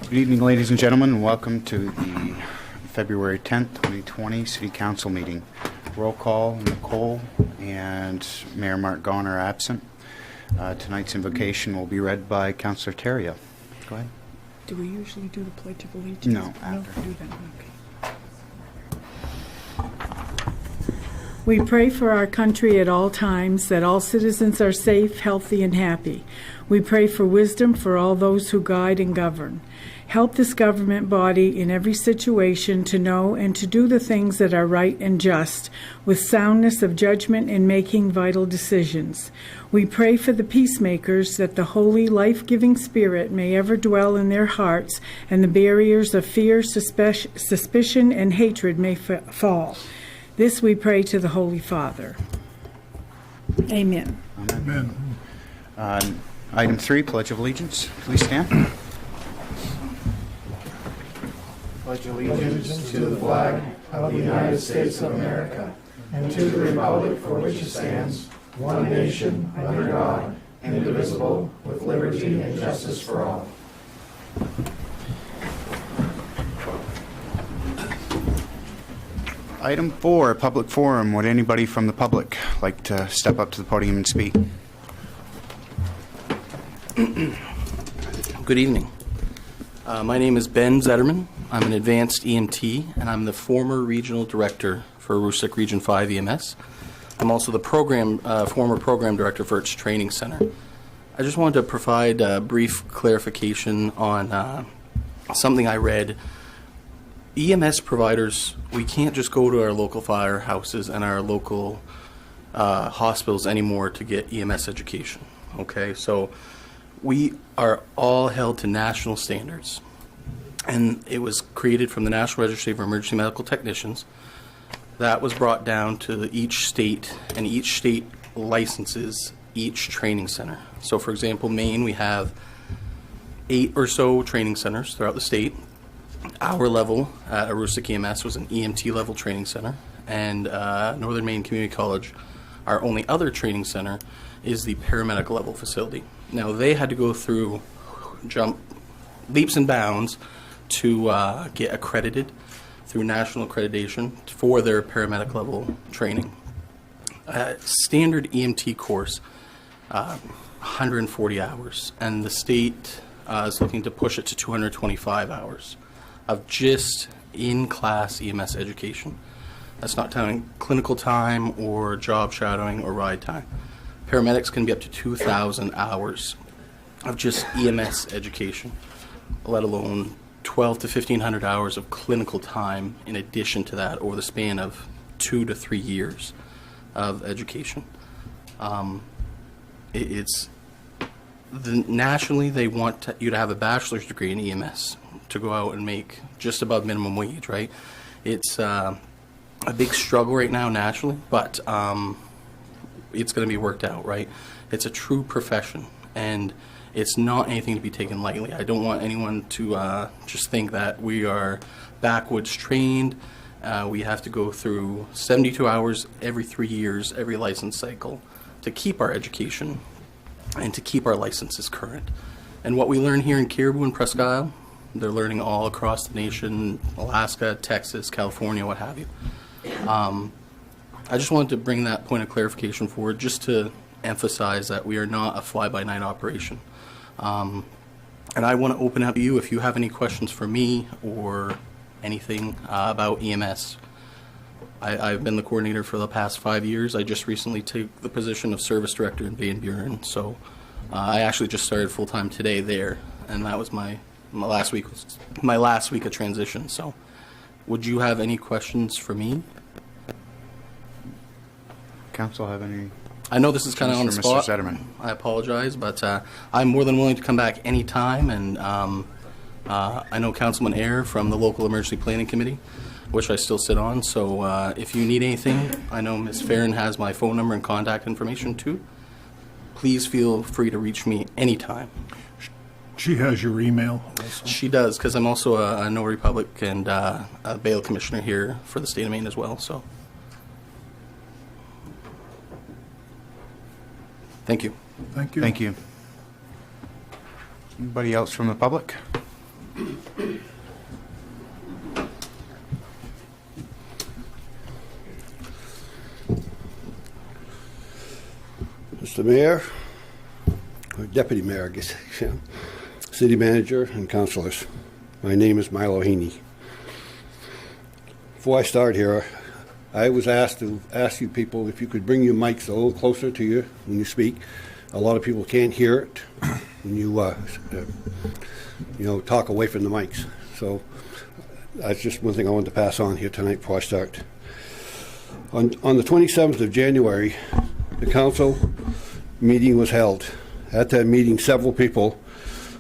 Good evening, ladies and gentlemen, and welcome to the February 10th, 2020 City Council meeting. Roll call, Nicole and Mayor Mark Gaughan are absent. Tonight's invocation will be read by Councillor Terrio. Go ahead. Do we usually do the Pledge of Allegiance? No, after. No, do that. Okay. We pray for our country at all times, that all citizens are safe, healthy, and happy. We pray for wisdom for all those who guide and govern. Help this government body in every situation to know and to do the things that are right and just, with soundness of judgment in making vital decisions. We pray for the peacemakers, that the holy, life-giving spirit may ever dwell in their hearts, and the barriers of fear, suspicion, and hatred may fall. This we pray to the Holy Father. Amen. Amen. Item 3, Pledge of Allegiance. Please stand. Pledge allegiance to the flag of the United States of America and to the republic for which it stands, one nation, under God, indivisible, with liberty and justice for all. Item 4, Public Forum. Would anybody from the public like to step up to the podium and speak? Good evening. My name is Ben Zetterman. I'm an advanced EMT, and I'm the former regional director for Aroostook Region 5 EMS. I'm also the former program director for its training center. I just wanted to provide a brief clarification on something I read. EMS providers, we can't just go to our local firehouses and our local hospitals anymore to get EMS education. Okay, so we are all held to national standards, and it was created from the National Registry of Emergency Medical Technicians. That was brought down to each state, and each state licenses each training center. So for example, Maine, we have 8 or so training centers throughout the state. Our level at Aroostook EMS was an EMT level training center, and Northern Maine Community College, our only other training center, is the paramedic level facility. Now, they had to go through leaps and bounds to get accredited through national accreditation for their paramedic level training. Standard EMT course, 140 hours, and the state is looking to push it to 225 hours of just in-class EMS education. That's not counting clinical time or job shadowing or ride time. Paramedics can be up to 2,000 hours of just EMS education, let alone 12 to 1,500 hours of clinical time in addition to that over the span of 2 to 3 years of education. Nationally, they want you to have a bachelor's degree in EMS to go out and make just above minimum wage, right? It's a big struggle right now nationally, but it's going to be worked out, right? It's a true profession, and it's not anything to be taken lightly. I don't want anyone to just think that we are backwoods trained. We have to go through 72 hours every 3 years, every license cycle, to keep our education and to keep our licenses current. And what we learn here in Caribou and Presque Isle, they're learning all across the nation, Alaska, Texas, California, what have you. I just wanted to bring that point of clarification forward just to emphasize that we are not a fly-by-night operation. And I want to open up to you if you have any questions for me or anything about EMS. I've been the coordinator for the past 5 years. I just recently took the position of service director in Van Buren, so I actually just started full-time today there, and that was my last week of transition. So would you have any questions for me? Council have any? I know this is kind of on the spot. Mr. Zetterman. I apologize, but I'm more than willing to come back anytime, and I know Councilman Eyre from the local emergency planning committee, which I still sit on, so if you need anything, I know Ms. Farron has my phone number and contact information too. Please feel free to reach me anytime. She has your email also. She does, because I'm also a No Republic and a bail commissioner here for the state of Maine as well. So, thank you. Thank you. Thank you. Anybody else from the public? Mr. Mayor, or Deputy Mayor, I guess, City Manager, and councilors. My name is Milo Heaney. Before I start here, I was asked to ask you people if you could bring your mics a little closer to you when you speak. A lot of people can't hear it when you, talk away from the mics. So that's just one thing I wanted to pass on here tonight before I start. On the 27th of January, the council meeting was held. At that meeting, several people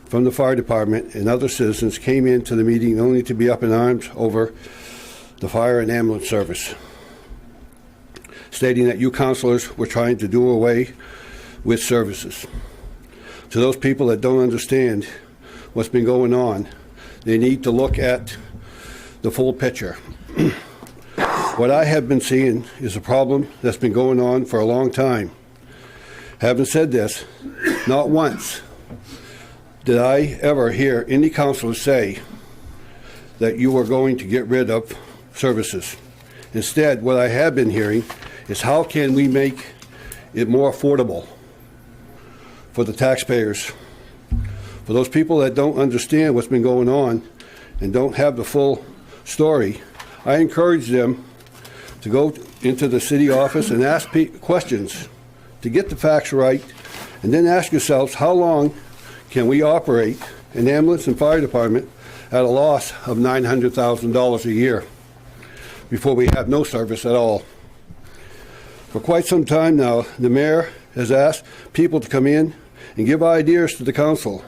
from the fire department and other citizens came into the meeting only to be up in arms over the fire and ambulance service, stating that you councilors were trying to do away with services. To those people that don't understand what's been going on, they need to look at the full picture. What I have been seeing is a problem that's been going on for a long time. Having said this, not once did I ever hear any councilor say that you are going to get rid of services. Instead, what I have been hearing is how can we make it more affordable for the taxpayers. For those people that don't understand what's been going on and don't have the full story, I encourage them to go into the city office and ask questions to get the facts right, and then ask yourselves, how long can we operate an ambulance and fire department at a loss of $900,000 a year before we have no service at all? For quite some time now, the mayor has asked people to come in and give ideas to the council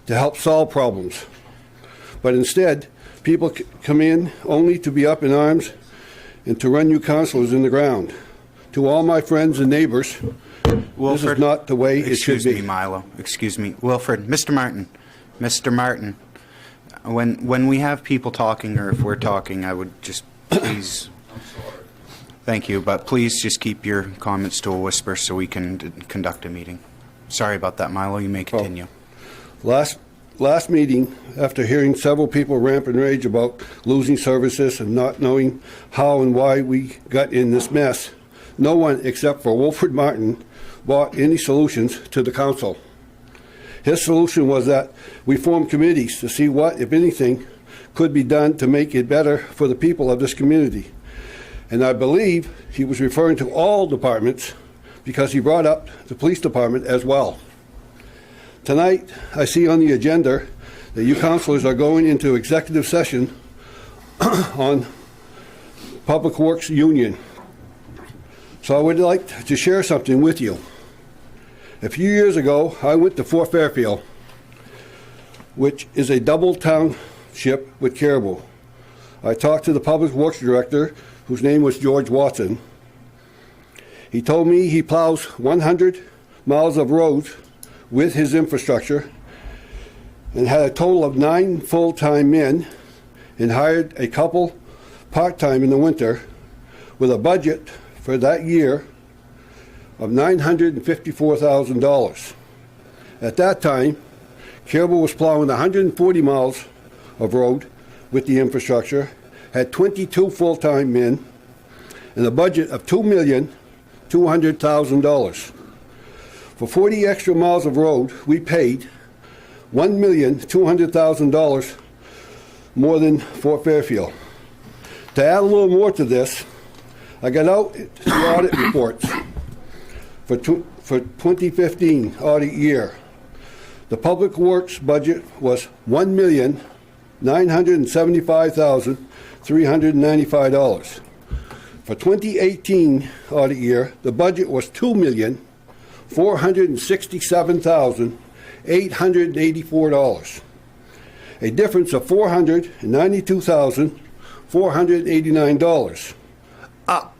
to help solve problems. But instead, people come in only to be up in arms and to run you councilors in the ground. To all my friends and neighbors, Wilfred, this is not the way it should be. Excuse me, Milo. Excuse me. Wilfred, Mr. Martin. Mr. Martin, when we have people talking, or if we're talking, I would just please... Thank you, but please just keep your comments to a whisper so we can conduct a meeting. Sorry about that, Milo. You may continue. Last meeting, after hearing several people ramp and rage about losing services and not knowing how and why we got in this mess, no one except for Wilfred Martin brought any solutions to the council. His solution was that we form committees to see what, if anything, could be done to make it better for the people of this community. And I believe he was referring to all departments because he brought up the police department as well. Tonight, I see on the agenda that you councilors are going into executive session on Public Works Union. So I would like to share something with you. A few years ago, I went to Fort Fairfield, which is a double township with Caribou. I talked to the Public Works Director, whose name was George Watson. He told me he plows 100 miles of roads with his infrastructure and had a total of 9 full-time men and hired a couple part-time in the winter with a budget for that year of $954,000. At that time, Caribou was plowing 140 miles of road with the infrastructure, had 22 full-time men, and a budget of $2,200,000. For 40 extra miles of road, we paid $1,200,000 more than Fort Fairfield. To add a little more to this, I got out the audit reports for 2015 audit year. The Public Works budget was $1,975,395. For 2018 audit year, the budget was $2,467,884. A difference of $492,489 up.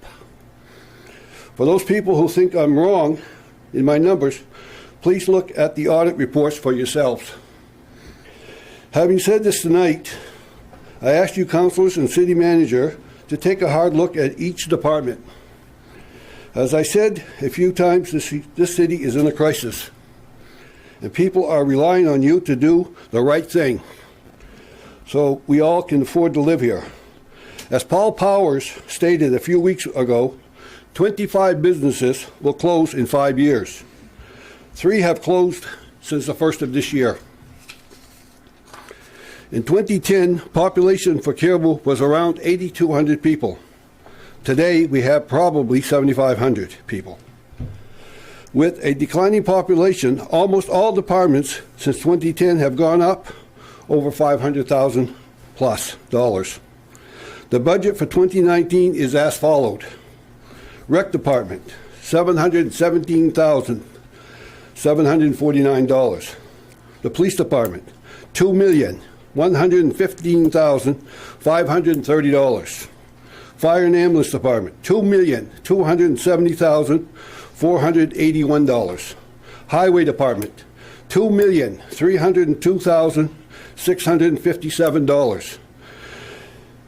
For those people who think I'm wrong in my numbers, please look at the audit reports for yourselves. Having said this tonight, I ask you councilors and city manager to take a hard look at each department. As I said a few times, this city is in a crisis, and people are relying on you to do the right thing. so we all can afford to live here. As Paul Powers stated a few weeks ago, 25 businesses will close in 5 years. 3 have closed since the first of this year. In 2010, population for Caribou was around 8,200 people. Today, we have probably 7,500 people. With a declining population, almost all departments since 2010 have gone up over $500,000 plus. The budget for 2019 is as followed. Rec Department, $717,749. The Police Department, $2,115,530. Fire and Ambulance Department, $2,270,481. Highway Department, $2,302,657.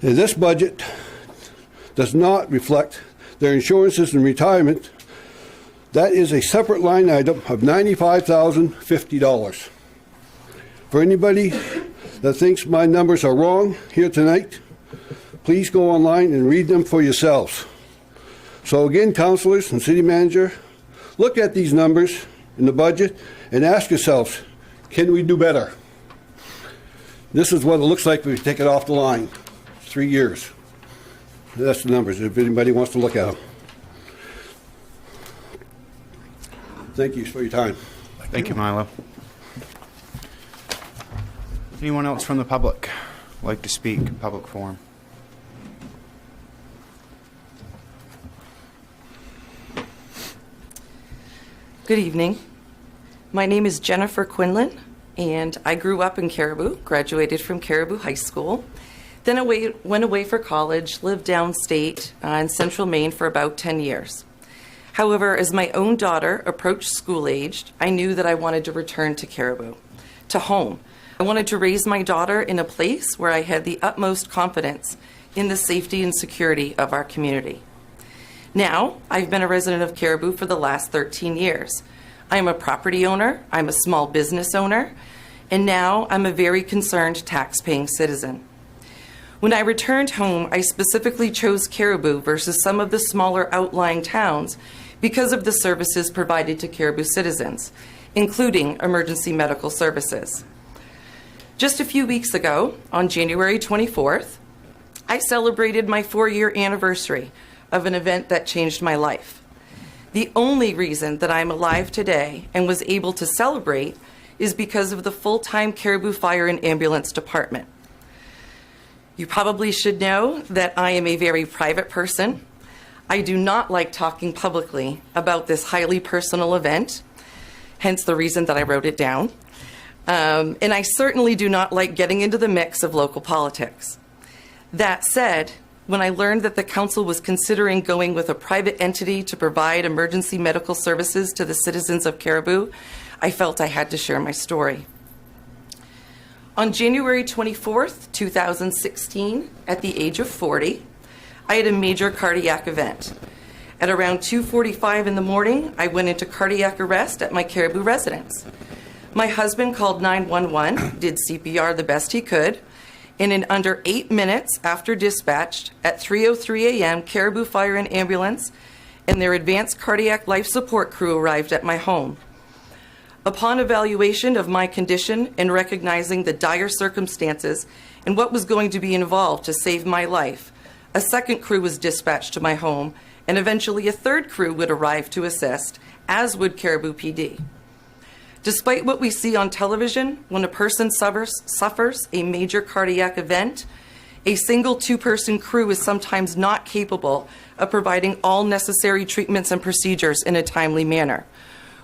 And this budget does not reflect their insurances and retirement. That is a separate line item of $95,050. For anybody that thinks my numbers are wrong here tonight, please go online and read them for yourselves. So again, councilors and city manager, look at these numbers in the budget and ask yourselves, can we do better? This is what it looks like if we take it off the line. 3 years. That's the numbers, if anybody wants to look at them. Thank you for your time. Thank you, Milo. Anyone else from the public like to speak in public forum? Good evening. My name is Jennifer Quinlan, and I grew up in Caribou, graduated from Caribou High School, then went away for college, lived downstate in central Maine for about 10 years. However, as my own daughter approached school age, I knew that I wanted to return to Caribou, to home. I wanted to raise my daughter in a place where I had the utmost confidence in the safety and security of our community. Now, I've been a resident of Caribou for the last 13 years. I am a property owner, I'm a small business owner, and now I'm a very concerned tax-paying citizen. When I returned home, I specifically chose Caribou versus some of the smaller outlying towns because of the services provided to Caribou citizens, including emergency medical services. Just a few weeks ago, on January 24th, I celebrated my 4-year anniversary of an event that changed my life. The only reason that I'm alive today and was able to celebrate is because of the full-time Caribou Fire and Ambulance Department. You probably should know that I am a very private person. I do not like talking publicly about this highly personal event, hence the reason that I wrote it down. And I certainly do not like getting into the mix of local politics. That said, when I learned that the council was considering going with a private entity to provide emergency medical services to the citizens of Caribou, I felt I had to share my story. On January 24th, 2016, at the age of 40, I had a major cardiac event. At around 2:45 in the morning, I went into cardiac arrest at my Caribou residence. My husband called 911, did CPR the best he could, and in under 8 minutes after dispatch, at 3:03 a.m., Caribou Fire and Ambulance and their advanced cardiac life support crew arrived at my home. Upon evaluation of my condition and recognizing the dire circumstances and what was going to be involved to save my life, a second crew was dispatched to my home, and eventually a third crew would arrive to assist, as would Caribou PD. Despite what we see on television, when a person suffers a major cardiac event, a single 2-person crew is sometimes not capable of providing all necessary treatments and procedures in a timely manner,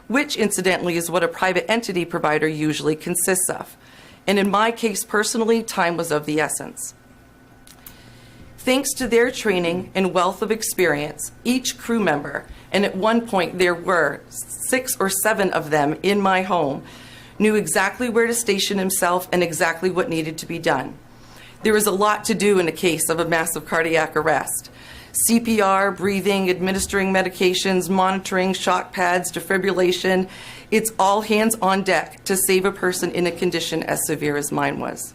which incidentally is what a private entity provider usually consists of. And in my case personally, time was of the essence. Thanks to their training and wealth of experience, each crew member, and at one point there were 6 or 7 of them in my home, knew exactly where to station himself and exactly what needed to be done. There was a lot to do in a case of a massive cardiac arrest. CPR, breathing, administering medications, monitoring, shock pads, defibrillation. It's all hands on deck to save a person in a condition as severe as mine was.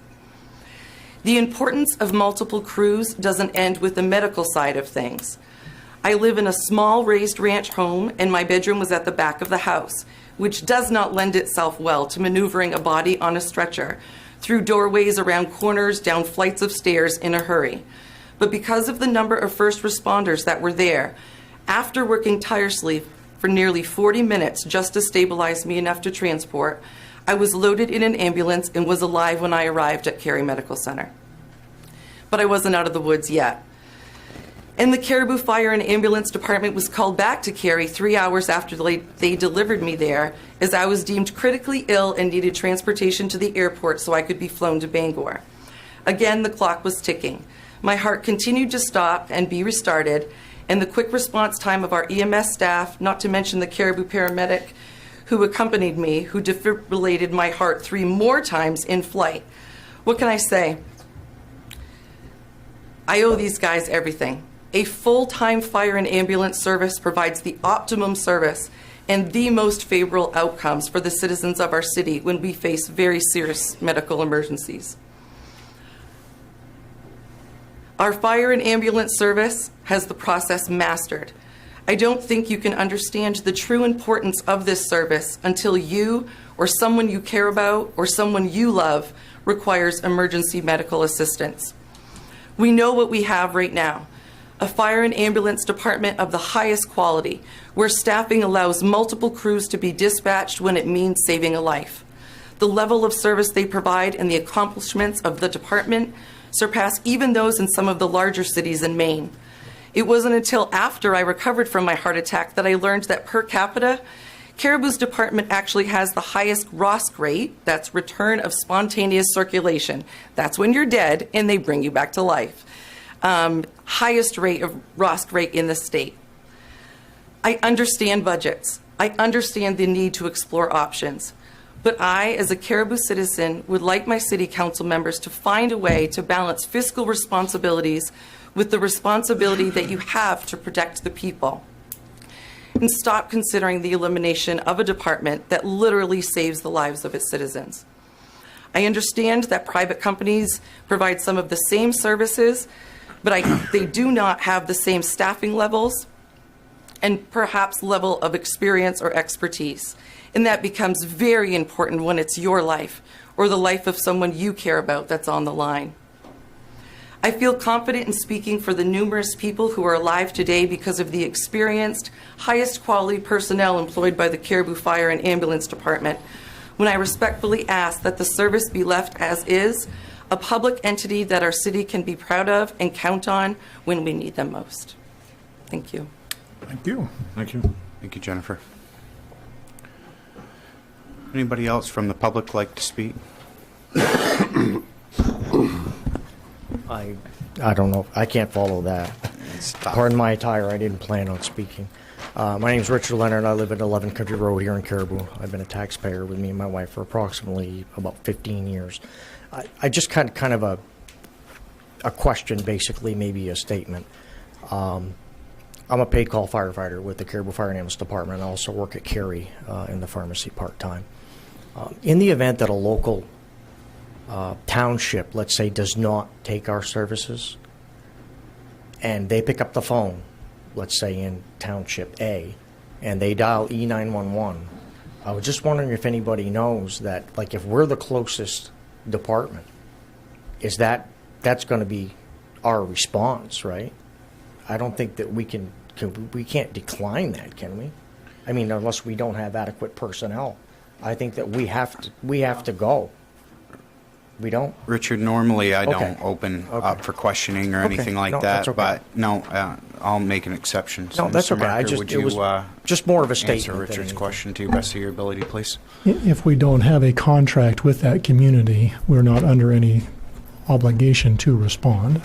The importance of multiple crews doesn't end with the medical side of things. I live in a small raised ranch home, and my bedroom was at the back of the house, which does not lend itself well to maneuvering a body on a stretcher through doorways, around corners, down flights of stairs in a hurry. But because of the number of first responders that were there, after working tirelessly for nearly 40 minutes just to stabilize me enough to transport, I was loaded in an ambulance and was alive when I arrived at Cary Medical Center. But I wasn't out of the woods yet. And the Caribou Fire and Ambulance Department was called back to Cary 3 hours after they delivered me there, as I was deemed critically ill and needed transportation to the airport so I could be flown to Bangor. Again, the clock was ticking. My heart continued to stop and be restarted, and the quick response time of our EMS staff, not to mention the Caribou paramedic who accompanied me, who defibrillated my heart 3 more times in flight. What can I say? I owe these guys everything. A full-time fire and ambulance service provides the optimum service and the most favorable outcomes for the citizens of our city when we face very serious medical emergencies. Our fire and ambulance service has the process mastered. I don't think you can understand the true importance of this service until you or someone you care about or someone you love requires emergency medical assistance. We know what we have right now. A fire and ambulance department of the highest quality, where staffing allows multiple crews to be dispatched when it means saving a life. The level of service they provide and the accomplishments of the department surpass even those in some of the larger cities in Maine. It wasn't until after I recovered from my heart attack that I learned that per capita, Caribou's department actually has the highest ROSC rate, that's return of spontaneous circulation. That's when you're dead and they bring you back to life. Highest rate of ROSC rate in the state. I understand budgets. I understand the need to explore options. But I, as a Caribou citizen, would like my city council members to find a way to balance fiscal responsibilities with the responsibility that you have to protect the people. And stop considering the elimination of a department that literally saves the lives of its citizens. I understand that private companies provide some of the same services, but they do not have the same staffing levels and perhaps level of experience or expertise. And that becomes very important when it's your life or the life of someone you care about that's on the line. I feel confident in speaking for the numerous people who are alive today because of the experienced, highest quality personnel employed by the Caribou Fire and Ambulance Department when I respectfully ask that the service be left as is, a public entity that our city can be proud of and count on when we need them most. Thank you. Thank you. Thank you. Thank you, Jennifer. Anybody else from the public like to speak? I don't know. I can't follow that. It's tough. Pardon my attire. I didn't plan on speaking. My name is Richard Leonard. I live at 11 Country Road here in Caribou. I've been a taxpayer with me and my wife for approximately about 15 years. I just kind of a question, basically, maybe a statement. I'm a paid call firefighter with the Caribou Fire and Ambulance Department. I also work at Cary in the pharmacy part-time. In the event that a local township, let's say, does not take our services, and they pick up the phone, let's say in Township A, and they dial E911, I was just wondering if anybody knows that, like, if we're the closest department, is that's going to be our response, right? I don't think that we can't decline that, can we? I mean, unless we don't have adequate personnel. I think that we have to go. We don't? Richard, normally I Okay. don't open Okay. up for questioning or Okay. anything like No, that, that's okay. but no, I'll make an exception. So, No, that's Mr. okay. Marker, would It was you just more of a answer statement than Richard's anything. question to the best of your ability, please? If we don't have a contract with that community, we're not under any obligation to respond.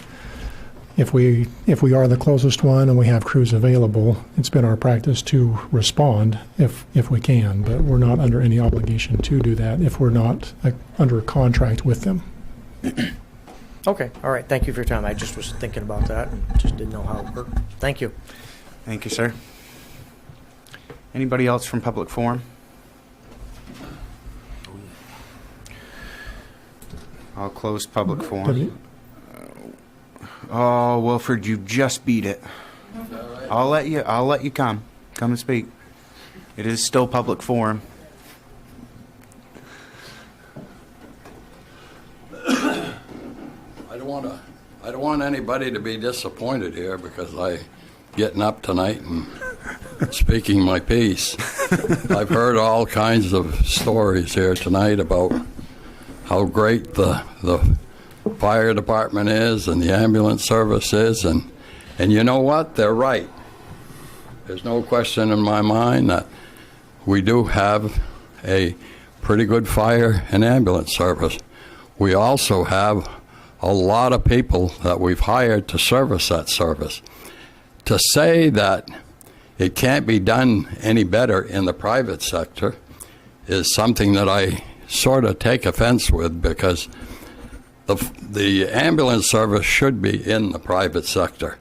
If we are the closest one and we have crews available, it's been our practice to respond if we can, but we're not under any obligation to do that if we're not under a contract with them. Okay, all right. Thank you for your time. I just was thinking about that and just didn't know how it worked. Thank you. Thank you, sir. Anybody else from public forum? I'll close public forum. Oh, Wilford, you just beat it. I'll let you come and speak. It is still public forum. I don't want anybody to be disappointed here because I getting up tonight and speaking my piece. I've heard all kinds of stories here tonight about how great the fire department is and the ambulance service is, and you know what? They're right. There's no question in my mind that we do have a pretty good fire and ambulance service. We also have a lot of people that we've hired to service that service. To say that it can't be done any better in the private sector is something that I sort of take offense with, because the ambulance service should be in the private sector,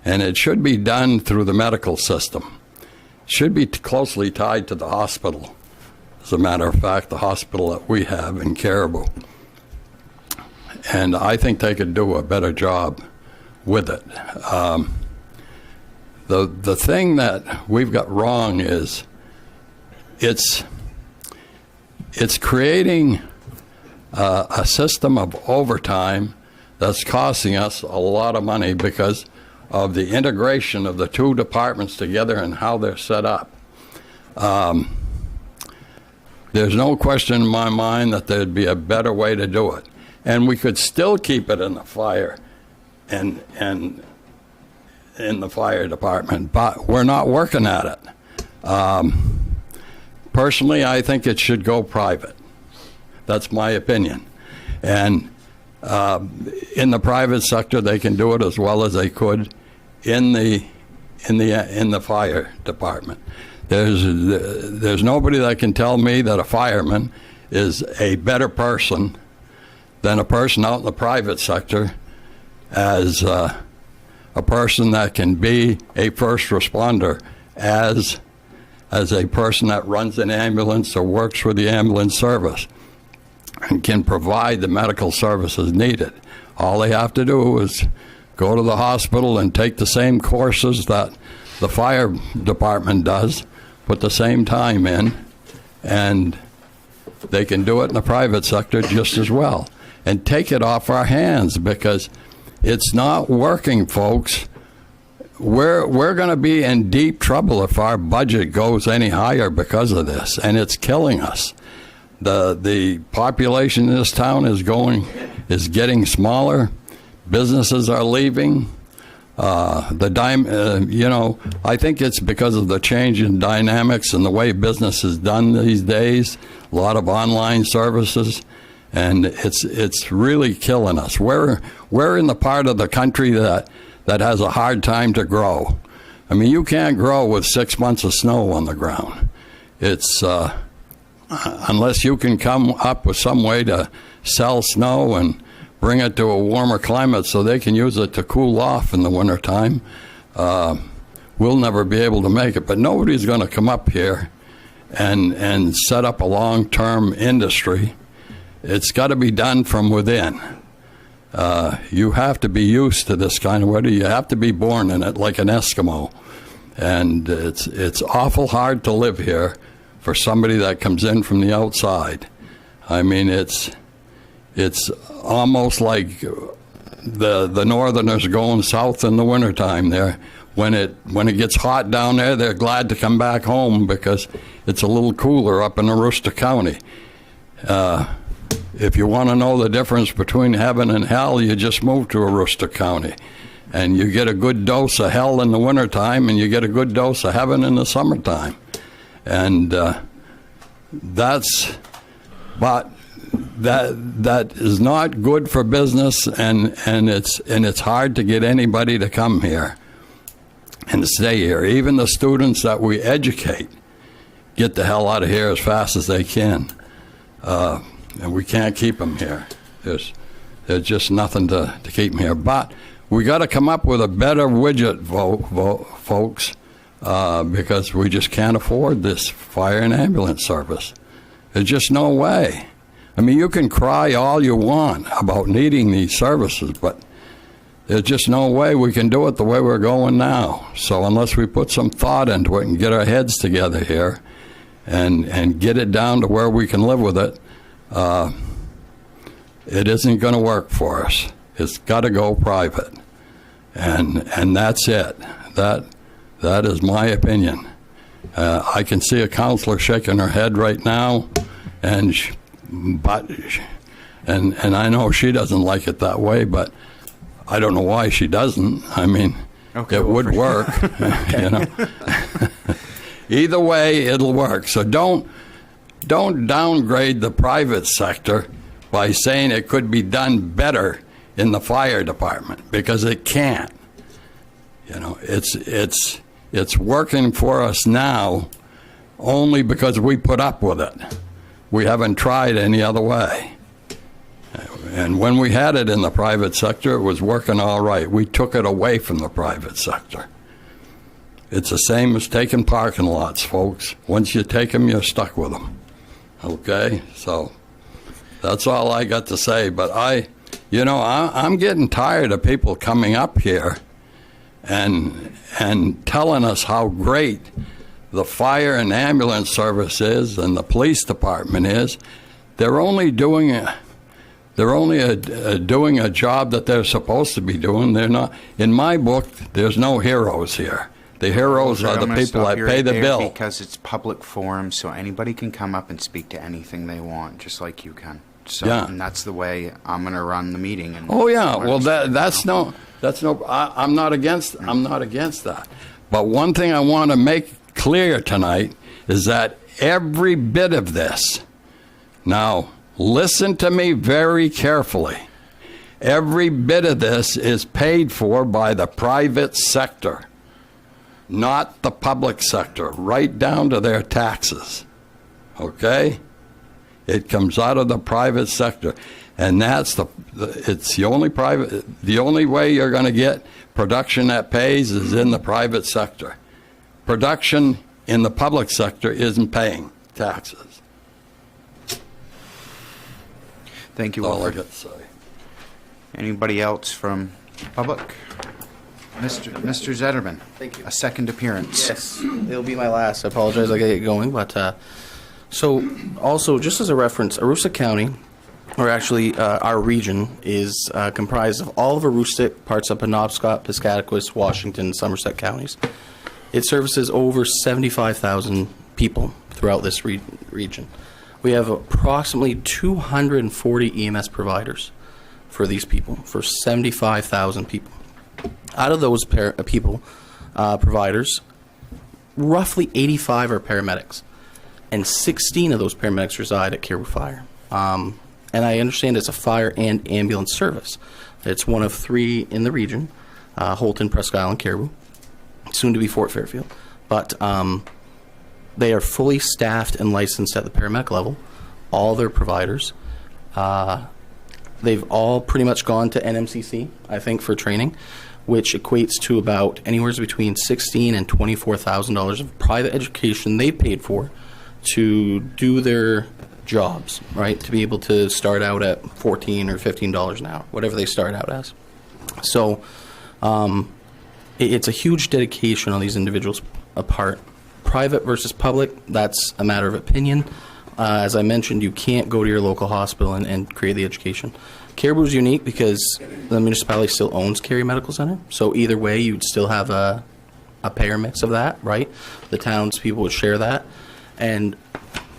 and it should be done through the medical system. It should be closely tied to the hospital. As a matter of fact, the hospital that we have in Caribou. And I think they could do a better job with it. The thing that we've got wrong is it's creating a system of overtime that's costing us a lot of money because of the integration of the two departments together and how they're set up. There's no question in my mind that there'd be a better way to do it. And we could still keep it in the fire and in the fire department, but we're not working at it. Personally, I think it should go private. That's my opinion. And in the private sector, they can do it as well as they could in the fire department. There's nobody that can tell me that a fireman is a better person than a person out in the private sector as a person that can be a first responder, as a person that runs an ambulance or works for the ambulance service and can provide the medical services needed. All they have to do is go to the hospital and take the same courses that the fire department does, put the same time in, and they can do it in the private sector just as well. And take it off our hands, because it's not working, folks. We're going to be in deep trouble if our budget goes any higher because of this, and it's killing us. The population in this town is getting smaller. Businesses are leaving. I think it's because of the change in dynamics and the way business is done these days. A lot of online services. And it's really killing us. We're in the part of the country that has a hard time to grow. I mean, you can't grow with 6 months of snow on the ground. It's unless you can come up with some way to sell snow and bring it to a warmer climate so they can use it to cool off in the wintertime, we'll never be able to make it. But nobody's going to come up here and set up a long-term industry. It's got to be done from within. You have to be used to this kind of weather. You have to be born in it like an Eskimo. And it's awful hard to live here for somebody that comes in from the outside. I mean, it's almost like the northerners going south in the wintertime there. When it gets hot down there, they're glad to come back home because it's a little cooler up in Aroostook County. If you want to know the difference between heaven and hell, you just move to Aroostook County. And you get a good dose of hell in the wintertime, and you get a good dose of heaven in the summertime. And that is not good for business, and it's hard to get anybody to come here and stay here. Even the students that we educate get the hell out of here as fast as they can. And we can't keep them here. There's just nothing to keep them here. But we got to come up with a better widget, folks, because we just can't afford this fire and ambulance service. There's just no way. I mean, you can cry all you want about needing these services, but there's just no way we can do it the way we're going now. So unless we put some thought into it and get our heads together here and get it down to where we can live with it, it isn't going to work for us. It's got to go private. And that's it. That is my opinion. I can see a counselor shaking her head right now, and I know she doesn't like it that way, but I don't know why she doesn't. I mean, Okay, it would work, you know. Either way, it'll work. So don't downgrade the private sector by saying it could be done better in the fire department, because it can't. You know, it's working for us now only because we put up with it. We haven't tried any other way. And when we had it in the private sector, it was working all right. We took it away from the private sector. It's the same as taking parking lots, folks. Once you take them, you're stuck with them. Okay? So that's all I got to say. But I'm getting tired of people coming up here and telling us how great the fire and ambulance service is and the police department is. They're only doing doing a job that they're supposed to be doing. They're not. In my book, there's no heroes here. The heroes are the people that pay the bill. Because it's public forum, so anybody can come up and speak to anything they want, just like you can. So, Yeah. and that's the way I'm going to run the meeting. And Oh yeah, well that's no. I'm not against that. But one thing I want to make clear tonight is that every bit of this. Now, listen to me very carefully. Every bit of this is paid for by the private sector, not the public sector, right down to their taxes. Okay? It comes out of the private sector, and it's the only way you're going to get production that pays is in the private sector. Production in the public sector isn't paying taxes. Thank you, That's all I Wilford. got to say. Anybody else from public? Mr. Zetterman. Thank you. A second appearance. Yes, it'll be my last. I apologize, I gotta get going, but so also just as a reference, Aroostook County, or actually our region, is comprised of all of Aroostook, parts of Penobscot, Piscataquis, Washington, Somerset counties. It services over 75,000 people throughout this region. We have approximately 240 EMS providers for these people, for 75,000 people. Out of those providers, roughly 85 are paramedics, and 16 of those paramedics reside at Caribou Fire. And I understand it's a fire and ambulance service. It's one of 3 in the region, Holton, Presque Isle, and Caribou, soon to be Fort Fairfield. But they are fully staffed and licensed at the paramedic level, all their providers. They've all pretty much gone to NMCC, I think, for training, which equates to about anywhere between $16,000 and $24,000 of private education they paid for to do their jobs, right? To be able to start out at $14 or $15 an hour, whatever they start out as. So it's a huge dedication on these individuals' part. Private versus public, that's a matter of opinion. As I mentioned, you can't go to your local hospital and create the education. Caribou is unique because the municipality still owns Carey Medical Center, so either way, you'd still have a payer mix of that, right? The townspeople would share that. And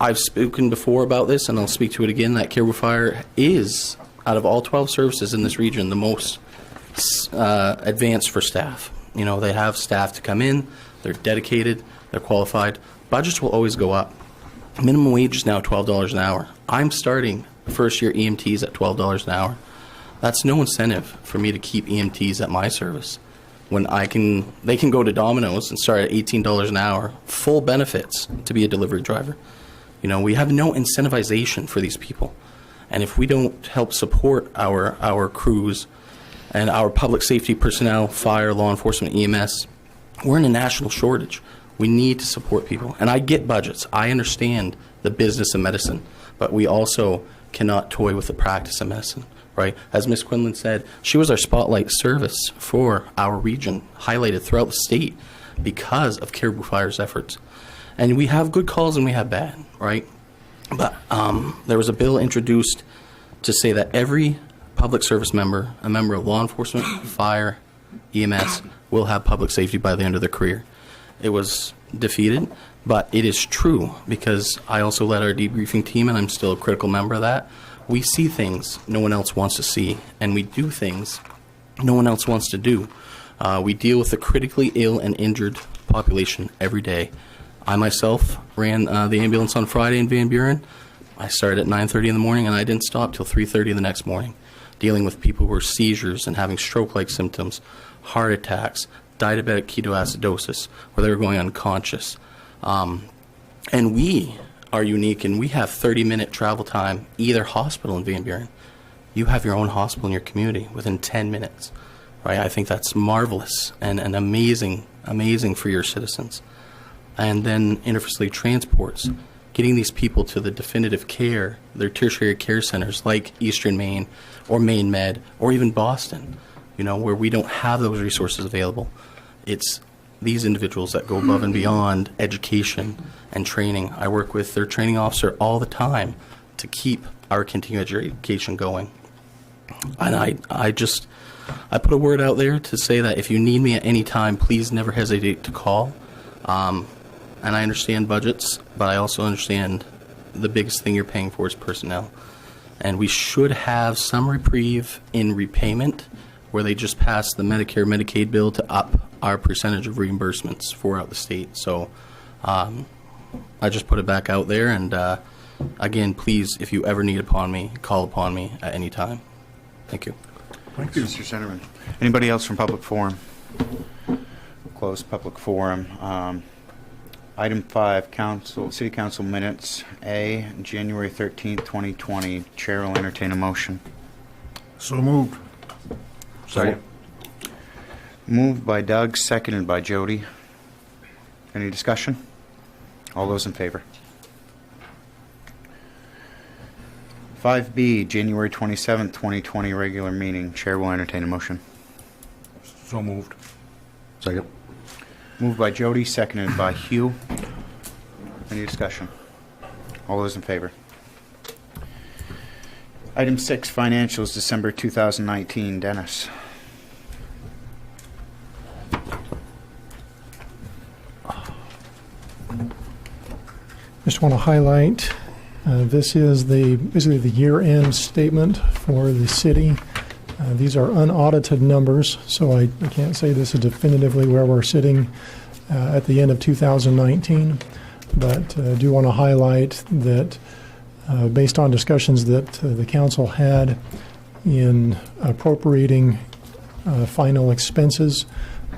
I've spoken before about this, and I'll speak to it again, that Caribou Fire is, out of all 12 services in this region, the most advanced for staff. You know, they have staff to come in, they're dedicated, they're qualified. Budgets will always go up. Minimum wage is now $12 an hour. I'm starting first-year EMTs at $12 an hour. That's no incentive for me to keep EMTs at my service when they can go to Domino's and start at $18 an hour, full benefits to be a delivery driver. You know, we have no incentivization for these people. And if we don't help support our crews and our public safety personnel, fire, law enforcement, EMS, we're in a national shortage. We need to support people. And I get budgets. I understand the business of medicine. But we also cannot toy with the practice of medicine, right? As Ms. Quinlan said, she was our spotlight service for our region, highlighted throughout the state because of Caribou Fire's efforts. And we have good calls and we have bad, right? But there was a bill introduced to say that every public service member, a member of law enforcement, fire, EMS, will have public safety by the end of their career. It was defeated, but it is true because I also led our debriefing team, and I'm still a critical member of that. We see things no one else wants to see, and we do things no one else wants to do. We deal with the critically ill and injured population every day. I myself ran the ambulance on Friday in Van Buren. I started at 9:30 in the morning, and I didn't stop till 3:30 the next morning, dealing with people who were seizures and having stroke-like symptoms, heart attacks, diabetic ketoacidosis, where they were going unconscious. And we are unique, and we have 30-minute travel time, either hospital in Van Buren. You have your own hospital in your community within 10 minutes, right? I think that's marvelous and amazing for your citizens. And then interfacility transports, getting these people to the definitive care, their tertiary care centers like Eastern Maine or Maine Med or even Boston, where we don't have those resources available. It's these individuals that go above and beyond education and training. I work with their training officer all the time to keep our continuing education going. And I put a word out there to say that if you need me at any time, please never hesitate to call. And I understand budgets, but I also understand the biggest thing you're paying for is personnel. And we should have some reprieve in repayment where they just passed the Medicare, Medicaid bill to up our percentage of reimbursements throughout the state. So I just put it back out there. And again, please, if you ever need upon me, call upon me at any time. Thank you. Thank you, Mr. Centerman. Anybody else from public forum? Close public forum. Item 5, City Council minutes. A, January 13th, 2020. Chair will entertain a motion. So moved. Second. Moved by Doug, seconded by Jody. Any discussion? All those in favor? 5B, January 27th, 2020, regular meeting. Chair will entertain a motion. So moved. Second. Moved by Jody, seconded by Hugh. Any discussion? All those in favor? Item 6, financials, December 2019. Dennis. Just want to highlight, this is basically the year-end statement for the city. These are unaudited numbers, so I can't say this is definitively where we're sitting at the end of 2019, but I do want to highlight that based on discussions that the council had in appropriating final expenses,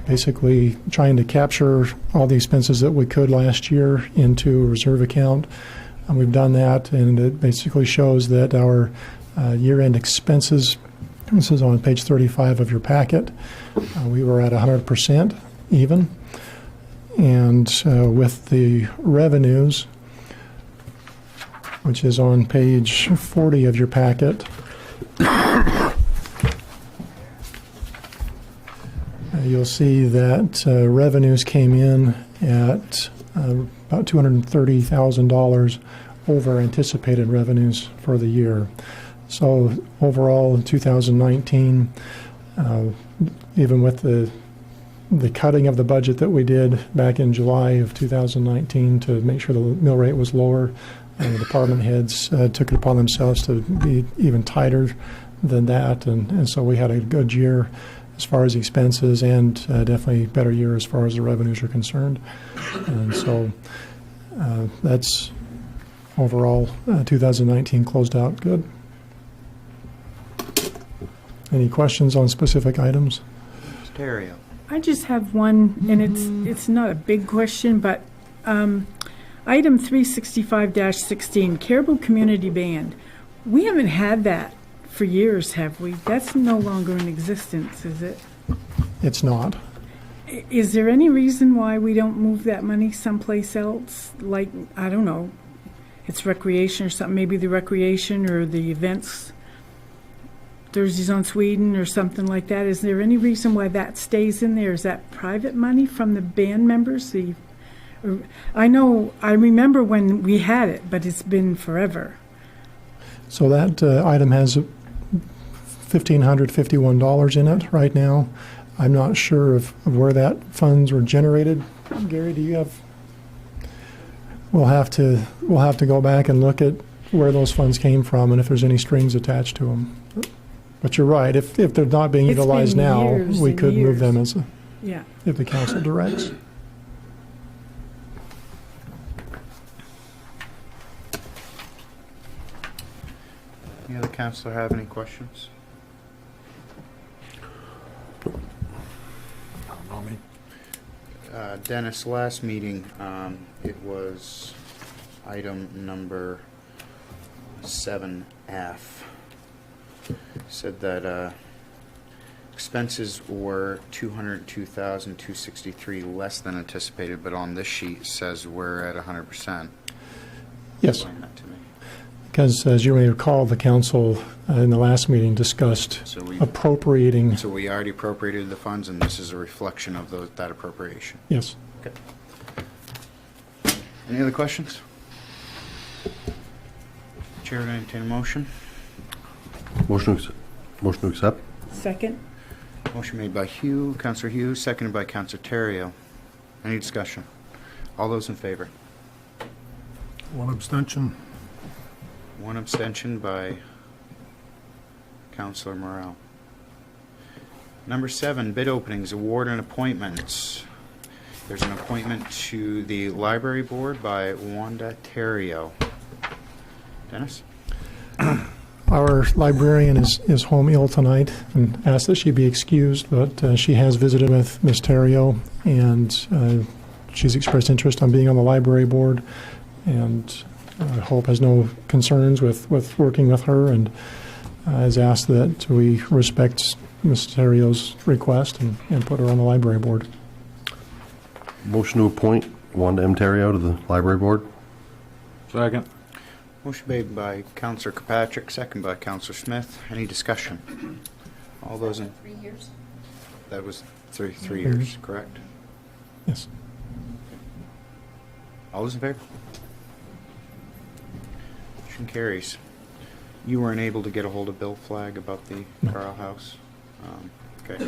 basically trying to capture all the expenses that we could last year into a reserve account. And we've done that, and it basically shows that our year-end expenses, this is on page 35 of your packet, we were at 100% even. And with the revenues, which is on page 40 of your packet, you'll see that revenues came in at about $230,000 over anticipated revenues for the year. So overall, in 2019, even with the cutting of the budget that we did back in July of 2019 to make sure the mill rate was lower, the department heads took it upon themselves to be even tighter than that, and so we had a good year as far as expenses, and definitely a better year as far as the revenues are concerned. And so that's overall 2019 closed out good. Any questions on specific items? Terrio. I just have one, and it's not a big question, but item 365-16, Caribou Community Band. We haven't had that for years, have we? That's no longer in existence, is it? It's not. Is there any reason why we don't move that money someplace else? Like, I don't know, it's recreation or something, maybe the recreation or the events, Thursdays on Sweden or something like that. Is there any reason why that stays in there? Is that private money from the band members? I remember when we had it, but it's been forever. So that item has $1,551 in it right now. I'm not sure of where that funds were generated. Gary, do you have? We'll have to go back and look at where those funds came from and if there's any strings attached to them. But you're right. If they're not being It's utilized been now, years we and could move them years. if the council directs. Any other councillor have any questions? Not me. Dennis, last meeting, it was item number 7F. Said that expenses were $202,263 less than anticipated, but on this sheet says we're at 100%. Yes. Explain that to me. Because, as you may recall, the council in the last meeting discussed So we- appropriating. So we already appropriated the funds, and this is a reflection of that appropriation. Yes. Okay. Any other questions? Chair would entertain a motion. Motion to accept. Second? Motion made by Councillor Hughes, seconded by Councillor Terrio. Any discussion? All those in favor? One abstention. One abstention by Councillor Morrell. Number 7, bid openings, award and appointments. There's an appointment to the library board by Wanda Terrio. Dennis? Our librarian is home ill tonight and asked that she be excused, but she has visited with Ms. Terrio, and she's expressed interest on being on the library board, and Hope has no concerns with working with her, and has asked that we respect Ms. Terrio's request and put her on the library board. Motion to appoint Wanda M. Terrio to the library board. Second. Motion made by Councillor Kirkpatrick, second by Councillor Smith. Any discussion? All those in... 3 years? That was three years, correct? Yes. All those in favor? Motion carries. You weren't able to get a hold of Bill Flagg about the Carl House? Okay.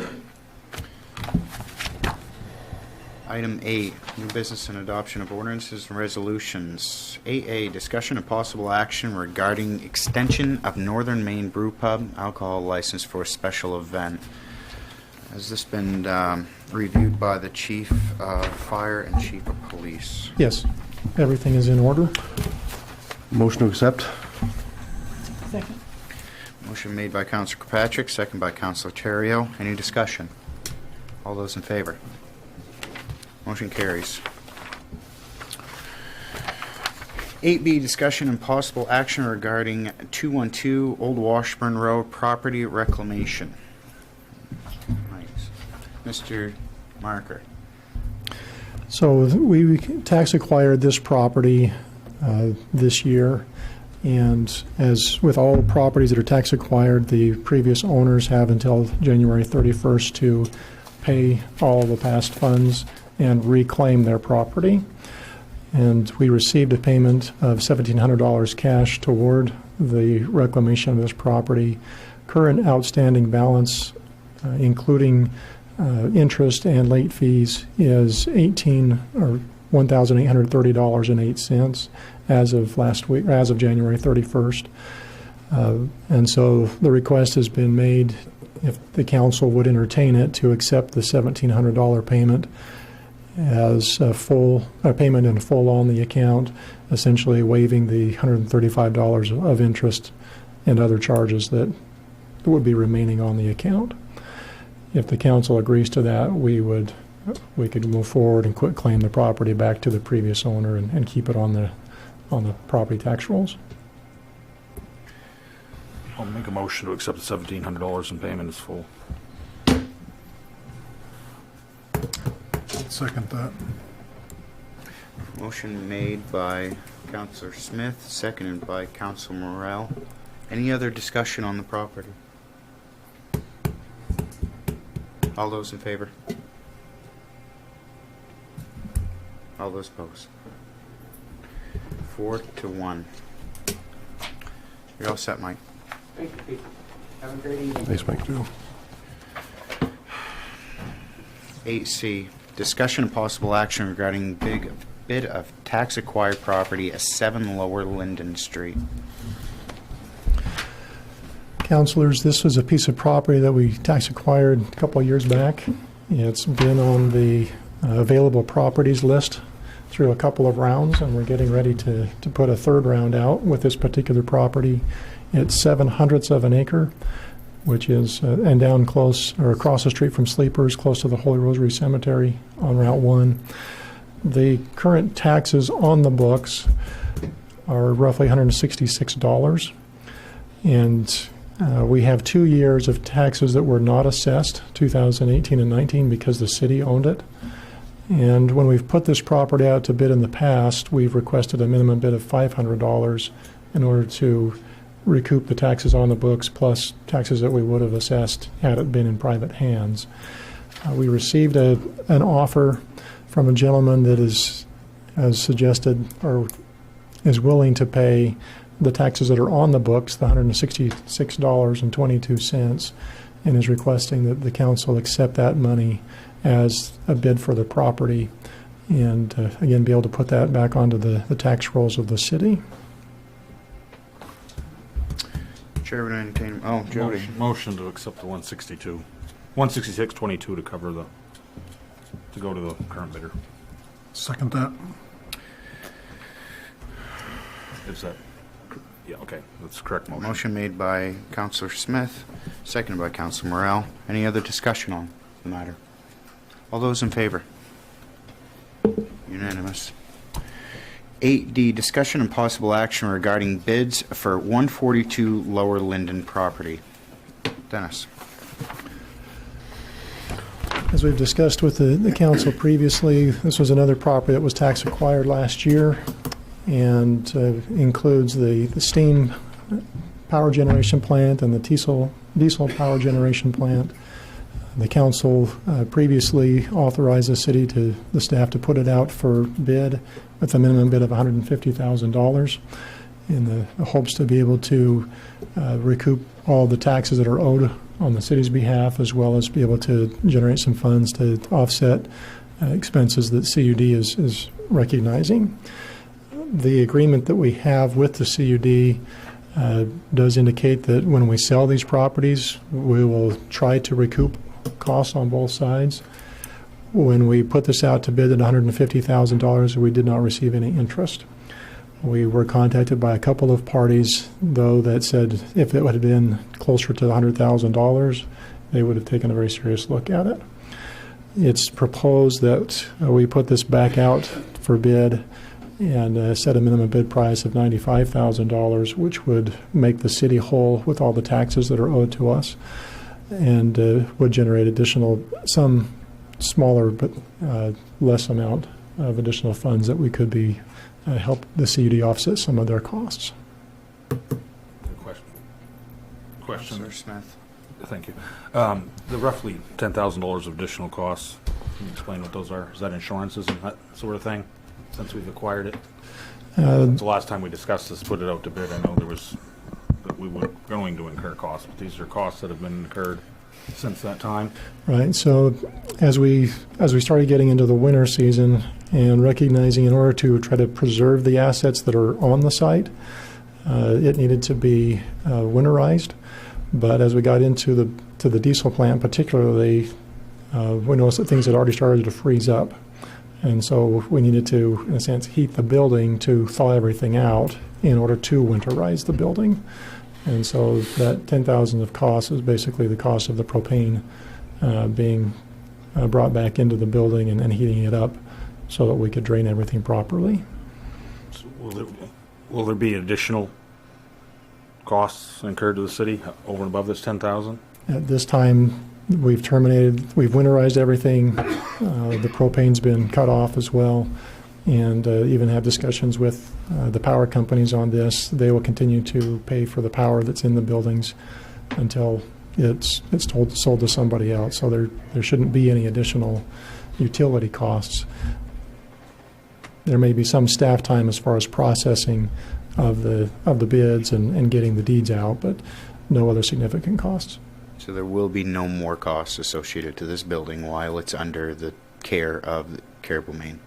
Item 8, new business and adoption of ordinances and resolutions. 8A, discussion of possible action regarding extension of Northern Maine Brew Pub alcohol license for a special event. Has this been reviewed by the Chief of Fire and Chief of Police? Yes. Everything is in order. Motion to accept. Second. Motion made by Councillor Kirkpatrick, second by Councillor Terrio. Any discussion? All those in favor? Motion carries. 8B, discussion and possible action regarding 212 Old Washburn Road property reclamation. Nice. Mr. Marker. So we tax acquired this property this year, and as with all properties that are tax acquired, the previous owners have until January 31st to pay all the past funds and reclaim their property. And we received a payment of $1,700 cash toward the reclamation of this property. Current outstanding balance, including interest and late fees, is $1,830.08 as of last week, as of January 31st. And so the request has been made, if the council would entertain it, to accept the $1,700 payment as a payment in full on the account, essentially waiving the $135 of interest and other charges that would be remaining on the account. If the council agrees to that, we could move forward and quit claim the property back to the previous owner and keep it on the property tax rolls. I'll make a motion to accept the $1,700 in payment as full. Second that. Motion made by Councillor Smith, seconded by Councillor Morrell. Any other discussion on the property? All those in favor? All those opposed? 4-1. You're all set, Mike. Thank you. Have a great evening. Thanks, Mike. 8C, discussion and possible action regarding bid of tax acquired property at 7 Lower Linden Street. Councilors, this was a piece of property that we tax acquired a couple of years back. It's been on the available properties list through a couple of rounds, and we're getting ready to put a third round out with this particular property. It's 7/100 of an acre, which is, and down close, or across the street from Sleepers, close to the Holy Rosary Cemetery on Route 1. The current taxes on the books are roughly $166, and we have 2 years of taxes that were not assessed, 2018 and 19, because the city owned it. And when we've put this property out to bid in the past, we've requested a minimum bid of $500 in order to recoup the taxes on the books plus taxes that we would have assessed had it been in private hands. We received an offer from a gentleman that is, as suggested, or is willing to pay the taxes that are on the books, the $166.22, and is requesting that the council accept that money as a bid for the property and, again, be able to put that back onto the tax rolls of the city. Chair would entertain, oh, Jody. Motion to accept the 166.22 to cover to go to the current bidder. Second that. Is that, yeah, okay, that's the correct motion. Motion made by Councillor Smith, seconded by Councillor Morrell. Any other discussion on the matter? All those in favor? Unanimous. 8D, discussion and possible action regarding bids for 142 Lower Linden property. Dennis. As we've discussed with the council previously, this was another property that was tax acquired last year and includes the steam power generation plant and the diesel power generation plant. The council previously authorized the staff to put it out for bid with a minimum bid of $150,000 in the hopes to be able to recoup all the taxes that are owed on the city's behalf, as well as be able to generate some funds to offset expenses that CUD is recognizing. The agreement that we have with the CUD does indicate that when we sell these properties, we will try to recoup costs on both sides. When we put this out to bid at $150,000, we did not receive any interest. We were contacted by a couple of parties, though, that said if it would have been closer to $100,000, they would have taken a very serious look at it. It's proposed that we put this back out for bid and set a minimum bid price of $95,000, which would make the city whole with all the taxes that are owed to us, and would generate some smaller but less amount of additional funds that we could be help the CUD offset some of their costs. Question. Councillor Smith. Thank you. The roughly $10,000 of additional costs, can you explain what those are? Is that insurances and that sort of thing, since we've acquired it? The last time we discussed this, put it out to bid, I know that we were going to incur costs, but these are costs that have been incurred since that time. Right. So as we started getting into the winter season and recognizing in order to try to preserve the assets that are on the site, it needed to be winterized. But as we got into the diesel plant particularly, we noticed that things had already started to freeze up. And so we needed to, in a sense, heat the building to thaw everything out in order to winterize the building. And so that $10,000 of cost is basically the cost of the propane being brought back into the building and heating it up so that we could drain everything properly. So will there be additional costs incurred to the city over and above this $10,000? At this time, we've winterized everything. The propane's been cut off as well. and even have discussions with the power companies on this. They will continue to pay for the power that's in the buildings until it's sold to somebody else. So there shouldn't be any additional utility costs. There may be some staff time as far as processing of the bids and getting the deeds out, but no other significant costs. So there will be no more costs associated to this building while it's under the care of Caribou, Maine.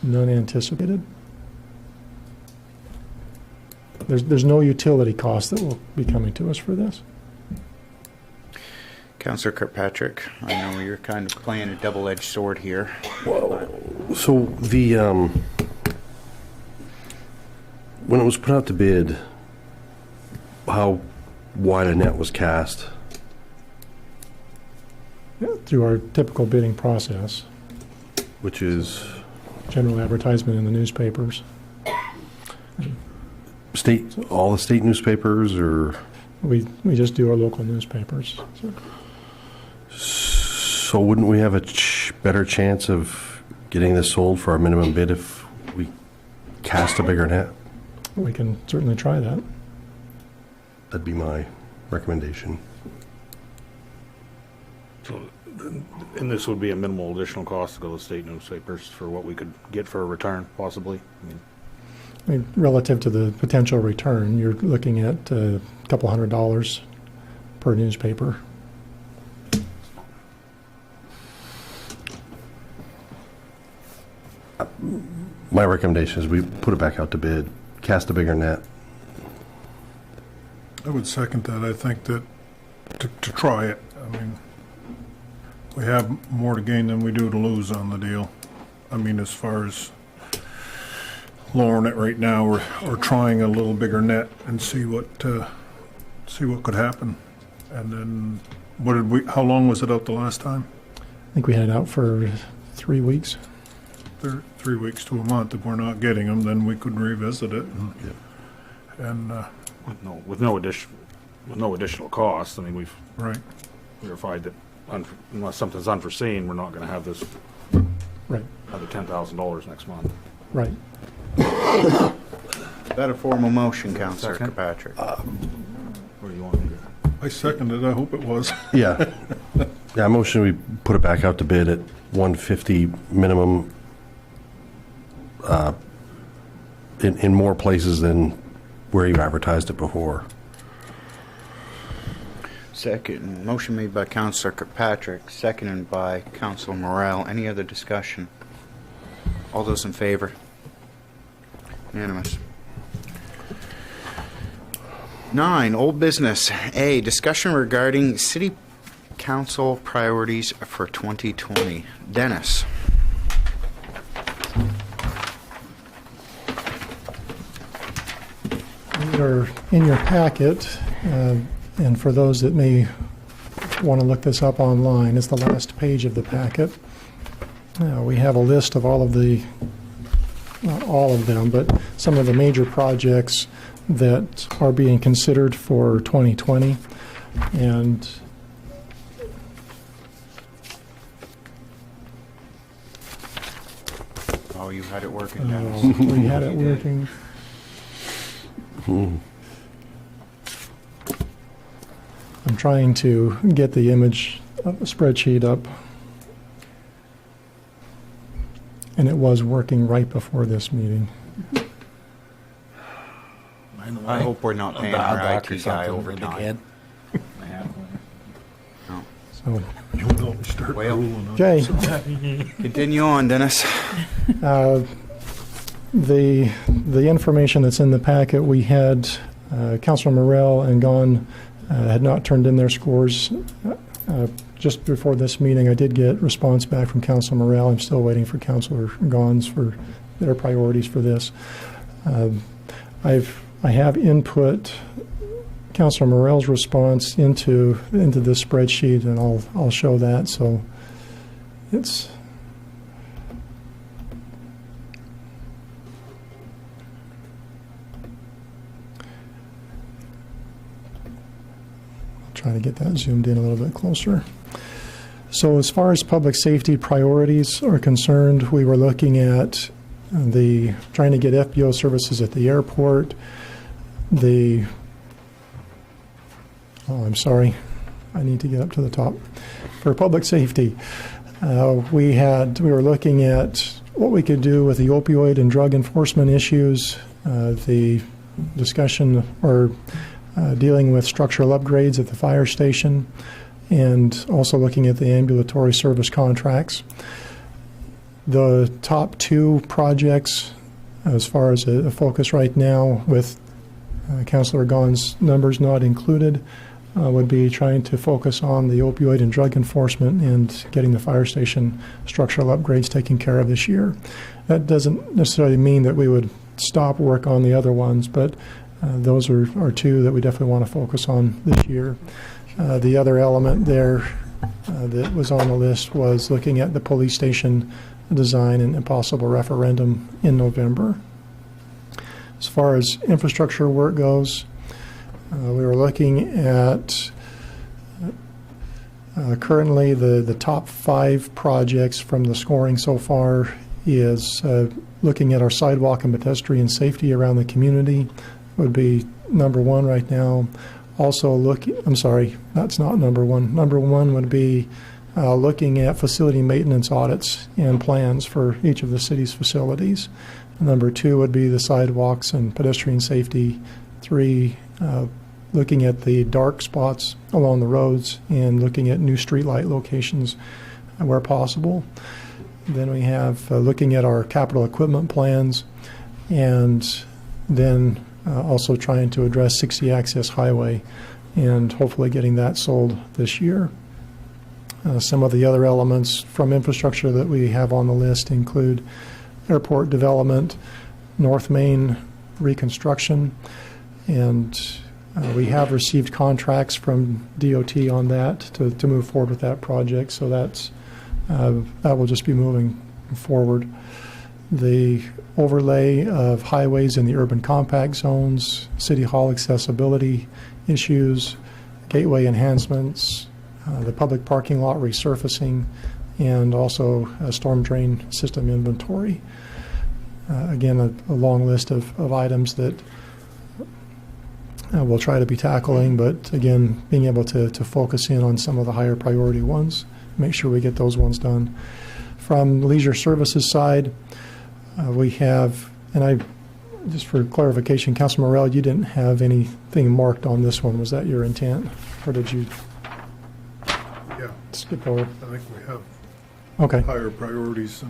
None anticipated. There's no utility cost that will be coming to us for this. Councillor Kirkpatrick, I know you're kind of playing a double-edged sword here. So the when it was put out to bid, how wide a net was cast? Through our typical bidding process, Which is general advertisement in the newspapers. all the state newspapers, or We just do our local newspapers. so wouldn't we have a better chance of getting this sold for our minimum bid if we cast a bigger net? We can certainly try that. That'd be my recommendation. So, and this would be a minimal additional cost to go to state newspapers for what we could get for a return, possibly? I mean, relative to the potential return, you're looking at a couple $100 per newspaper. My recommendation is we put it back out to bid, cast a bigger net. I would second that. I think that to try it, I mean, we have more to gain than we do to lose on the deal. I mean, as far as lowering it right now, or trying a little bigger net and see what could happen. And then, how long was it out the last time? I think we had it out for 3 weeks. 3 weeks to a month. If we're not getting them, then we could revisit it. And With no additional cost. I mean, we've right. verified that unless something's unforeseen, we're not going to have this Right. another $10,000 next month. Right. Is that a formal motion, Councillor Second. Kirkpatrick? Where do you want to do? I seconded. I hope it was. Yeah. Yeah, I motion we put it back out to bid at $150 minimum in more places than where you advertised it before. Second. Motion made by Councillor Kirkpatrick, seconded by Councillor Morrell. Any other discussion? All those in favor? Unanimous. 9, old business. A, discussion regarding City Council priorities for 2020. Dennis. They're in your packet, and for those that may want to look this up online, it's the last page of the packet. We have a list of all of the, not all of them, but some of the major projects that are being considered for 2020. And Oh, you had it working, Dennis. we had it working. I'm trying to get the image of the spreadsheet up. And it was working right before this meeting. I hope we're not paying our IT guy overtime. So, Well, okay. continue on, Dennis. The information that's in the packet, we had Councilor Morrell and Gahn had not turned in their scores. Just before this meeting, I did get response back from Councilor Morrell. I'm still waiting for Councilor Gahn's for their priorities for this. I have input Councilor Morrell's response into this spreadsheet, and I'll show that. So it's trying to get that zoomed in a little bit closer. So as far as public safety priorities are concerned, we were looking at trying to get FBO services at the airport. I'm sorry, I need to get up to the top. For public safety, we were looking at what we could do with the opioid and drug enforcement issues, the discussion or dealing with structural upgrades at the fire station, and also looking at the ambulatory service contracts. The top two projects, as far as a focus right now, with Councillor Gaughan's numbers not included, would be trying to focus on the opioid and drug enforcement and getting the fire station structural upgrades taken care of this year. That doesn't necessarily mean that we would stop work on the other ones, but those are two that we definitely want to focus on this year. The other element there that was on the list was looking at the police station design and a possible referendum in November. As far as infrastructure work goes, we were looking at currently the top 5 projects from the scoring so far is looking at our sidewalk and pedestrian safety around the community would be number 1 right now. Also I'm sorry, that's not number 1. Number 1 would be looking at facility maintenance audits and plans for each of the city's facilities. Number 2 would be the sidewalks and pedestrian safety. 3, looking at the dark spots along the roads and looking at new streetlight locations where possible. Then we have looking at our capital equipment plans, and then also trying to address 60 Access Highway and hopefully getting that sold this year. Some of the other elements from infrastructure that we have on the list include airport development, North Main reconstruction, and we have received contracts from DOT on that to move forward with that project, so that will just be moving forward. The overlay of highways in the urban compact zones, City Hall accessibility issues, gateway enhancements, the public parking lot resurfacing, and also a storm drain system inventory. Again, a long list of items that we'll try to be tackling, but again, being able to focus in on some of the higher priority ones, make sure we get those ones done. From leisure services side, we have, and just for clarification, Councilor Morell, you didn't have anything marked on this one. Was that your intent, or did you skip over? I think we have higher priorities.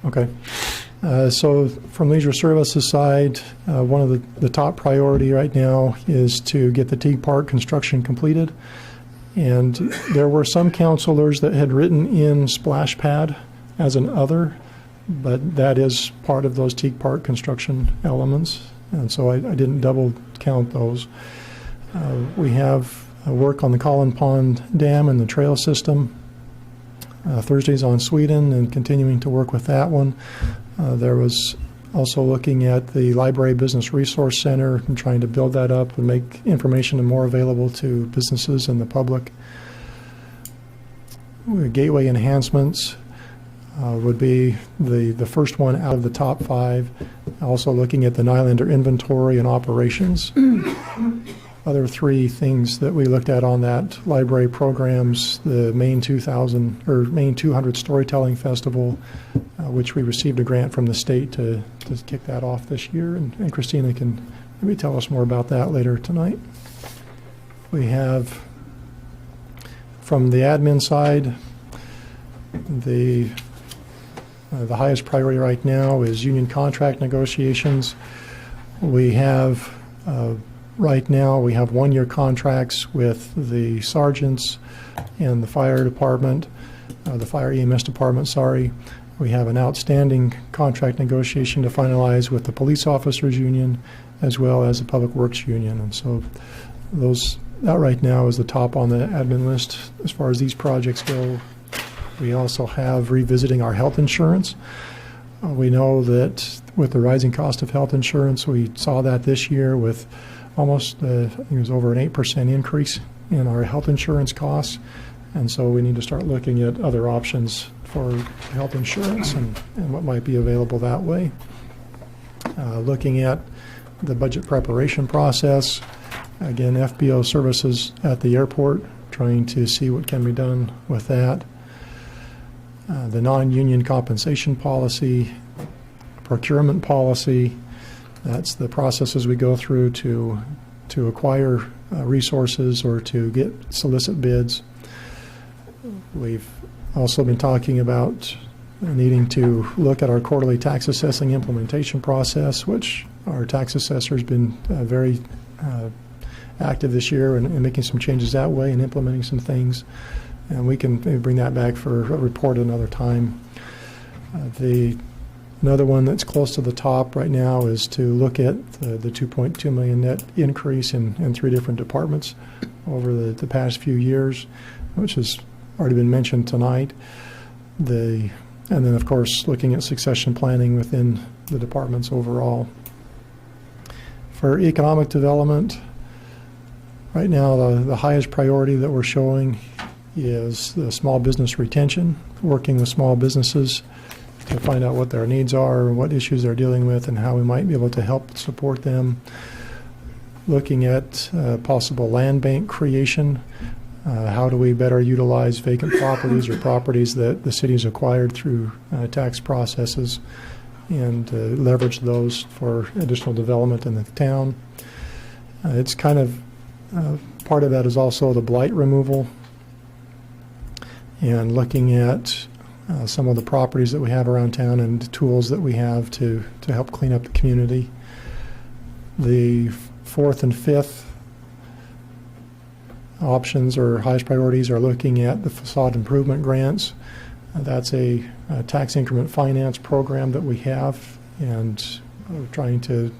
Okay. So from leisure services side, one of the top priority right now is to get the Teague Park construction completed. And there were some councilors that had written in splash pad as an other, but that is part of those Teague Park construction elements. And so I didn't double count those. We have work on the Collin Pond Dam and the trail system. Thursday's on Sweden and continuing to work with that one. There was also looking at the Library Business Resource Center and trying to build that up and make information more available to businesses and the public. Gateway enhancements would be the first one out of the top 5. Also looking at the Nylander inventory and operations. Other 3 things that we looked at on that: library programs, the Maine 200 Storytelling Festival, which we received a grant from the state to kick that off this year, and Christina can maybe tell us more about that later tonight. We have, from the admin side, the highest priority right now is union contract negotiations. We have right now, we have 1-year contracts with the sergeants and the fire department, the fire EMS department, sorry. We have an outstanding contract negotiation to finalize with the police officers union as well as the public works union. And so that right now is the top on the admin list as far as these projects go. We also have revisiting our health insurance. We know that with the rising cost of health insurance, we saw that this year with almost, I think it was over an 8% increase in our health insurance costs. And so we need to start looking at other options for health insurance and what might be available that way. Looking at the budget preparation process, again, FBO services at the airport, trying to see what can be done with that. The non-union compensation policy, procurement policy, that's the processes we go through to acquire resources or to solicit bids. We've also been talking about needing to look at our quarterly tax assessing implementation process, which our tax assessor has been very active this year and making some changes that way and implementing some things. And we can maybe bring that back for a report another time. Another one that's close to the top right now is to look at the $2.2 million net increase in 3 different departments over the past few years, which has already been mentioned tonight. And then, of course, looking at succession planning within the departments overall. For economic development, right now the highest priority that we're showing is the small business retention, working with small businesses to find out what their needs are, what issues they're dealing with, and how we might be able to help support them. Looking at possible land bank creation. How do we better utilize vacant properties or properties that the city's acquired through tax processes and leverage those for additional development in the town. It's kind of part of that is also the blight removal and looking at some of the properties that we have around town and the tools that we have to help clean up the community. The 4th and 5th options or highest priorities are looking at the facade improvement grants. That's a tax increment finance program that we have, and we're trying to,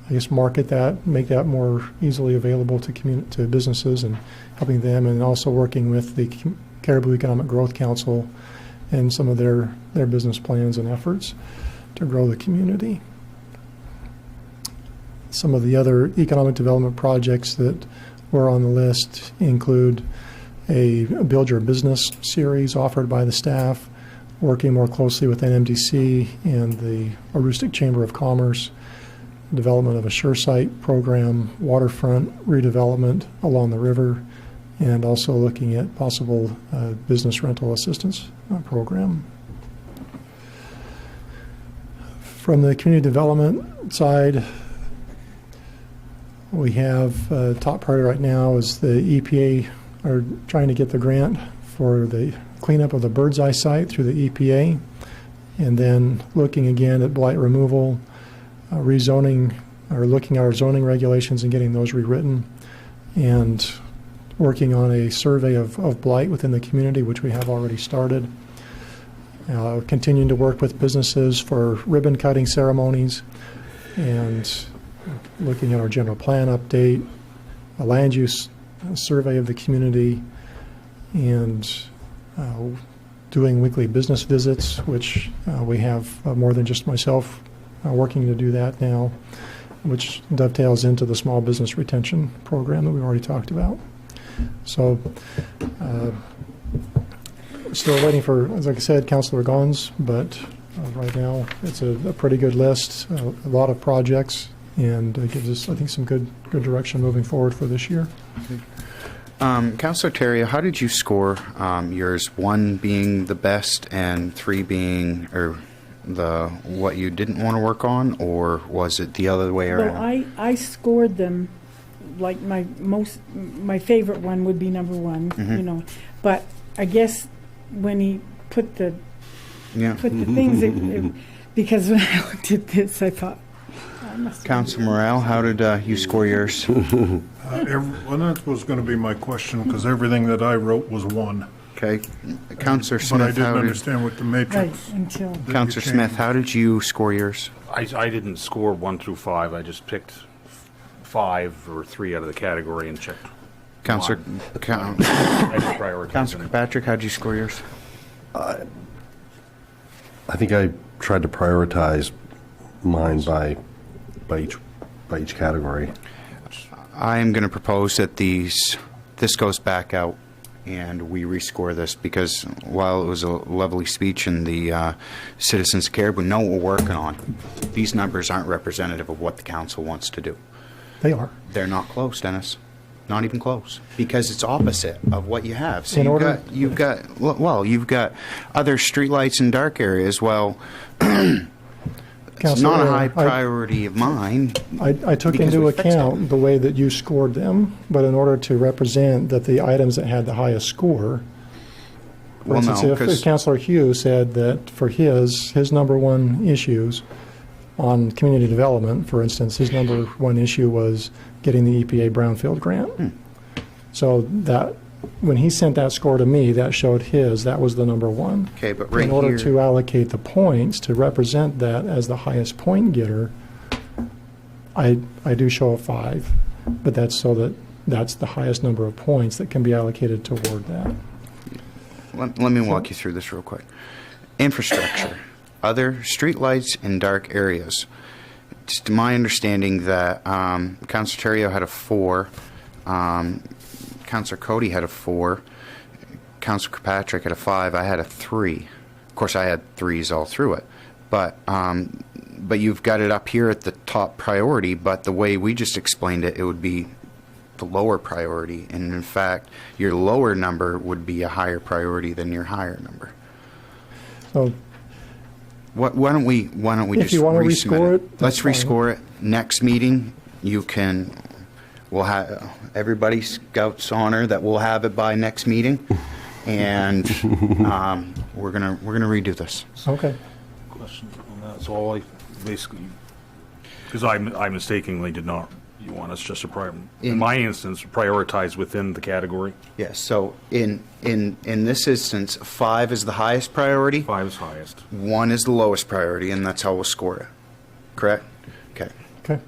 I guess, market that, make that more easily available to businesses and helping them, and also working with the Caribou Economic Growth Council and some of their business plans and efforts to grow the community. Some of the other economic development projects that were on the list include a Build Your Business series offered by the staff, working more closely with NMDC and the Aroostook Chamber of Commerce, development of a SureSite program, waterfront redevelopment along the river, and also looking at possible business rental assistance program. From the community development side, we have top priority right now is the EPA are trying to get the grant for the cleanup of the Birdseye site through the EPA, and then looking again at blight removal, rezoning, or looking at our zoning regulations and getting those rewritten, and working on a survey of blight within the community, which we have already started. Continuing to work with businesses for ribbon cutting ceremonies, and looking at our general plan update, a land use survey of the community, and doing weekly business visits, which we have more than just myself working to do that now, which dovetails into the small business retention program that we've already talked about. So still waiting for, as like I said, Councillor Gons, but right now it's a pretty good list, a lot of projects, and gives us, I think, some good direction moving forward for this year. Councillor Terry, how did you score yours? 1 being the best and 3 being what you didn't want to work on, or was it the other way around? Well, I scored them like my favorite one would be number 1, you know. But I guess when he put the things, because when I looked at this, I thought, Councillor Morrell, how did you score yours? Well, that was going to be my question, because everything that I wrote was 1. Okay. Councillor Smith, but I didn't understand what the matrix. Right, Councillor Smith, how did you score yours? I didn't score 1 through 5. I just picked 5 or 3 out of the category and checked. Councillor Kirkpatrick, how did you score yours? I think I tried to prioritize mine by each category. I am going to propose that this goes back out and we rescore this, because while it was a lovely speech in the citizens of Caribou know what we're working on, these numbers aren't representative of what the council wants to do. They are. They're not close, Dennis. Not even close, because it's opposite of what you have. So In you've order- you've got other streetlights in dark areas. Well, it's Councilor, not a high priority of mine. I took because into we fixed account the way that you scored them, but in order to represent that the items that had the highest score, for Well, instance, no, if 'cause- Councilor Hughes said that for his number one issues on community development, for instance, his number one issue was getting the EPA brownfield grant. So that, when he sent that score to me, that showed that was the number one. Okay, but right In order here, to allocate the points to represent that as the highest point getter, I do show a 5, but that's so that's the highest number of points that can be allocated toward that. let me walk you through this real quick. Infrastructure, other streetlights in dark areas. It's to my understanding that Councilor Terrio had a 4, Councilor Cody had a 4, Councilor Kirkpatrick had a 5, I had a 3. Of course, I had 3s all through it. But you've got it up here at the top priority, but the way we just explained it, it would be the lower priority. And in fact, your lower number would be a higher priority than your higher number. So Why don't we If just you want to resubmit rescore it? it, Let's that's fine. rescore it. Next meeting, we'll have everybody scouts honor that we'll have it by next meeting, and we're gonna redo this. Okay. Question on that. So all I basically, because I mistakenly did not, you want us just to in my instance, prioritize within the category? Yes. So in this instance, 5 is the highest priority. 5 is highest. 1 is the lowest priority, and that's how we'll score it. Correct? Okay. Okay.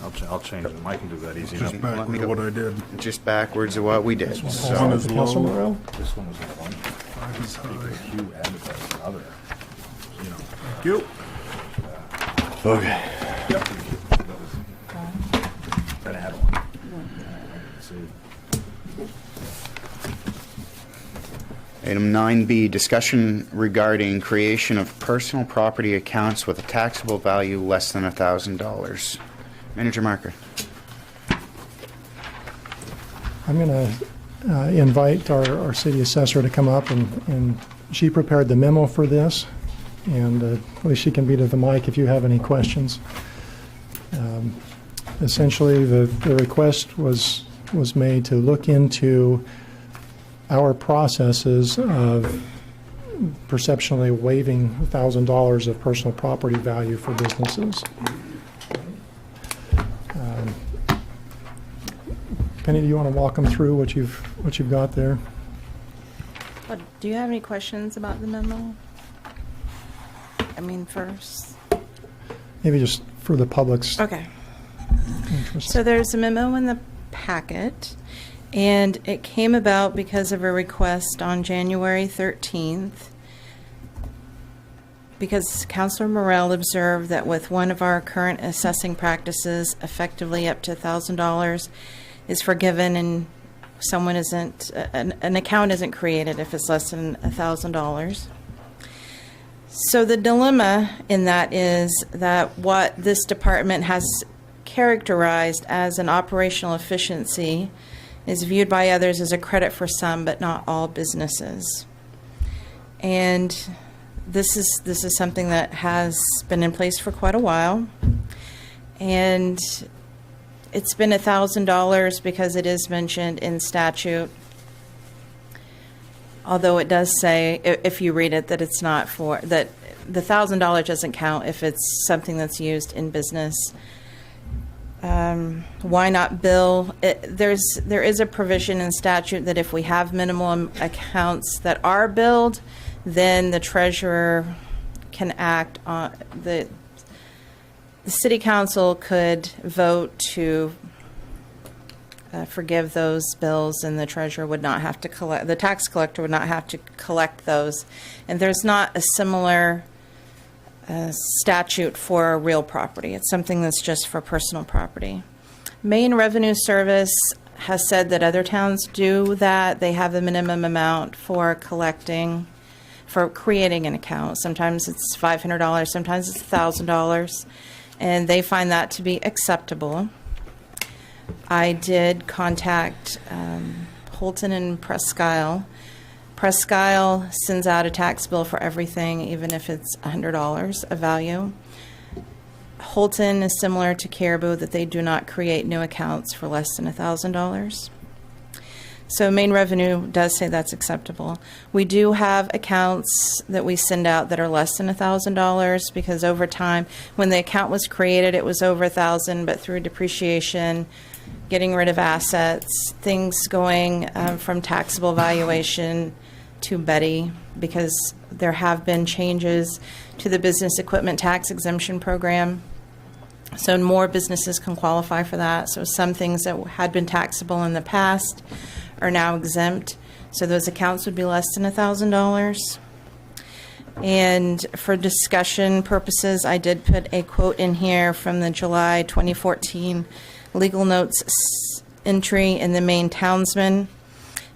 Okay, I'll change them. I can do that easy enough. Just backward to what I did. Just backwards of what we did. One So is Councilor low, Morrell? This one was the one. 5 is high. You added that other, you know. Thank you. Okay. That add-on. See. Item 9B, discussion regarding creation of personal property accounts with a taxable value less than $1,000. Manager Marker. I'm going to invite our city assessor to come up, and she prepared the memo for this, and at least she can be to the mic if you have any questions. Essentially, the request was made to look into our processes of perceptionally waiving $1,000 of personal property value for businesses. Penny, do you want to walk them through what you've got there? Do you have any questions about the memo? I mean, first. Maybe just for the public's Okay. interest. So there's a memo in the packet, and it came about because of a request on January 13th, because Councilor Morrell observed that with one of our current assessing practices, effectively up to $1,000 is forgiven and someone isn't, an account isn't created if it's less than $1,000. So the dilemma in that is that what this department has characterized as an operational efficiency is viewed by others as a credit for some, but not all businesses. And this is something that has been in place for quite a while. And it's been $1,000 because it is mentioned in statute. Although it does say, if you read it, that it's not for, that the $1,000 doesn't count if it's something that's used in business. Why not bill? There is a provision in statute that if we have minimum accounts that are billed, then the treasurer can act on the city council could vote to forgive those bills, and the treasurer would not have to collect, the tax collector would not have to collect those. And there's not a similar statute for real property. It's something that's just for personal property. Maine Revenue Service has said that other towns do that. They have a minimum amount for creating an account. Sometimes it's $500, sometimes it's $1,000, and they find that to be acceptable. I did contact Holton and Presque Isle. Presque Isle sends out a tax bill for everything, even if it's $100 of value. Holton is similar to Caribou, that they do not create new accounts for less than $1,000. So Maine Revenue does say that's acceptable. We do have accounts that we send out that are less than $1,000 because over time, when the account was created, it was over $1,000, but through depreciation, getting rid of assets, things going from taxable valuation to Betty, because there have been changes to the business equipment tax exemption program. So more businesses can qualify for that. So some things that had been taxable in the past are now exempt. So those accounts would be less than $1,000. And for discussion purposes, I did put a quote in here from the July 2014 legal notes entry in the Maine Townsman.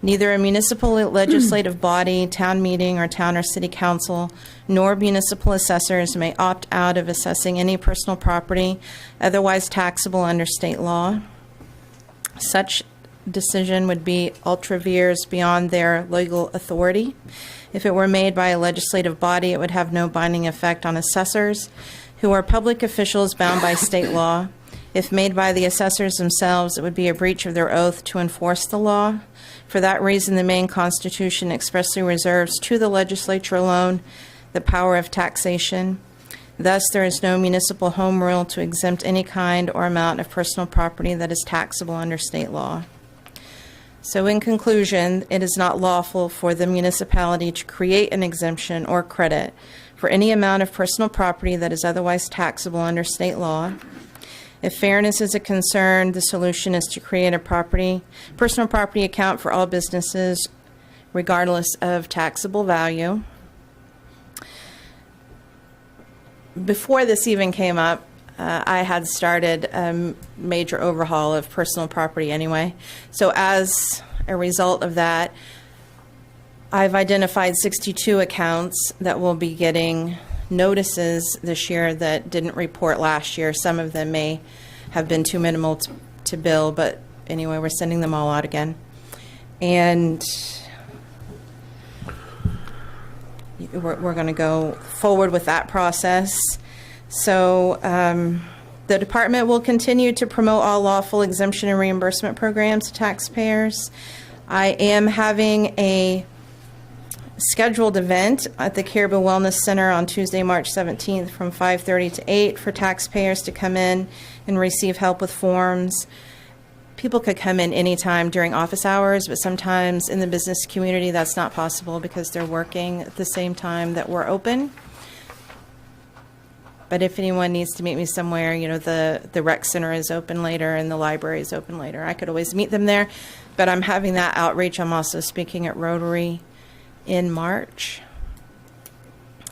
Neither a municipal legislative body, town meeting, or town or city council, nor municipal assessors may opt out of assessing any personal property otherwise taxable under state law. Such decision would be ultra vires beyond their legal authority. If it were made by a legislative body, it would have no binding effect on assessors, who are public officials bound by state law. If made by the assessors themselves, it would be a breach of their oath to enforce the law. For that reason, the Maine Constitution expressly reserves to the legislature alone the power of taxation. Thus, there is no municipal home rule to exempt any kind or amount of personal property that is taxable under state law. So in conclusion, it is not lawful for the municipality to create an exemption or credit for any amount of personal property that is otherwise taxable under state law. If fairness is a concern, the solution is to create a personal property account for all businesses, regardless of taxable value. Before this even came up, I had started a major overhaul of personal property anyway. So as a result of that, I've identified 62 accounts that will be getting notices this year that didn't report last year. Some of them may have been too minimal to bill, but anyway, we're sending them all out again. And we're going to go forward with that process. So the department will continue to promote all lawful exemption and reimbursement programs to taxpayers. I am having a scheduled event at the Caribou Wellness Center on Tuesday, March 17th from 5:30 to 8 for taxpayers to come in and receive help with forms. People could come in anytime during office hours, but sometimes in the business community that's not possible because they're working at the same time that we're open. But if anyone needs to meet me somewhere, you know, the rec center is open later and the library is open later. I could always meet them there, but I'm having that outreach. I'm also speaking at Rotary in March.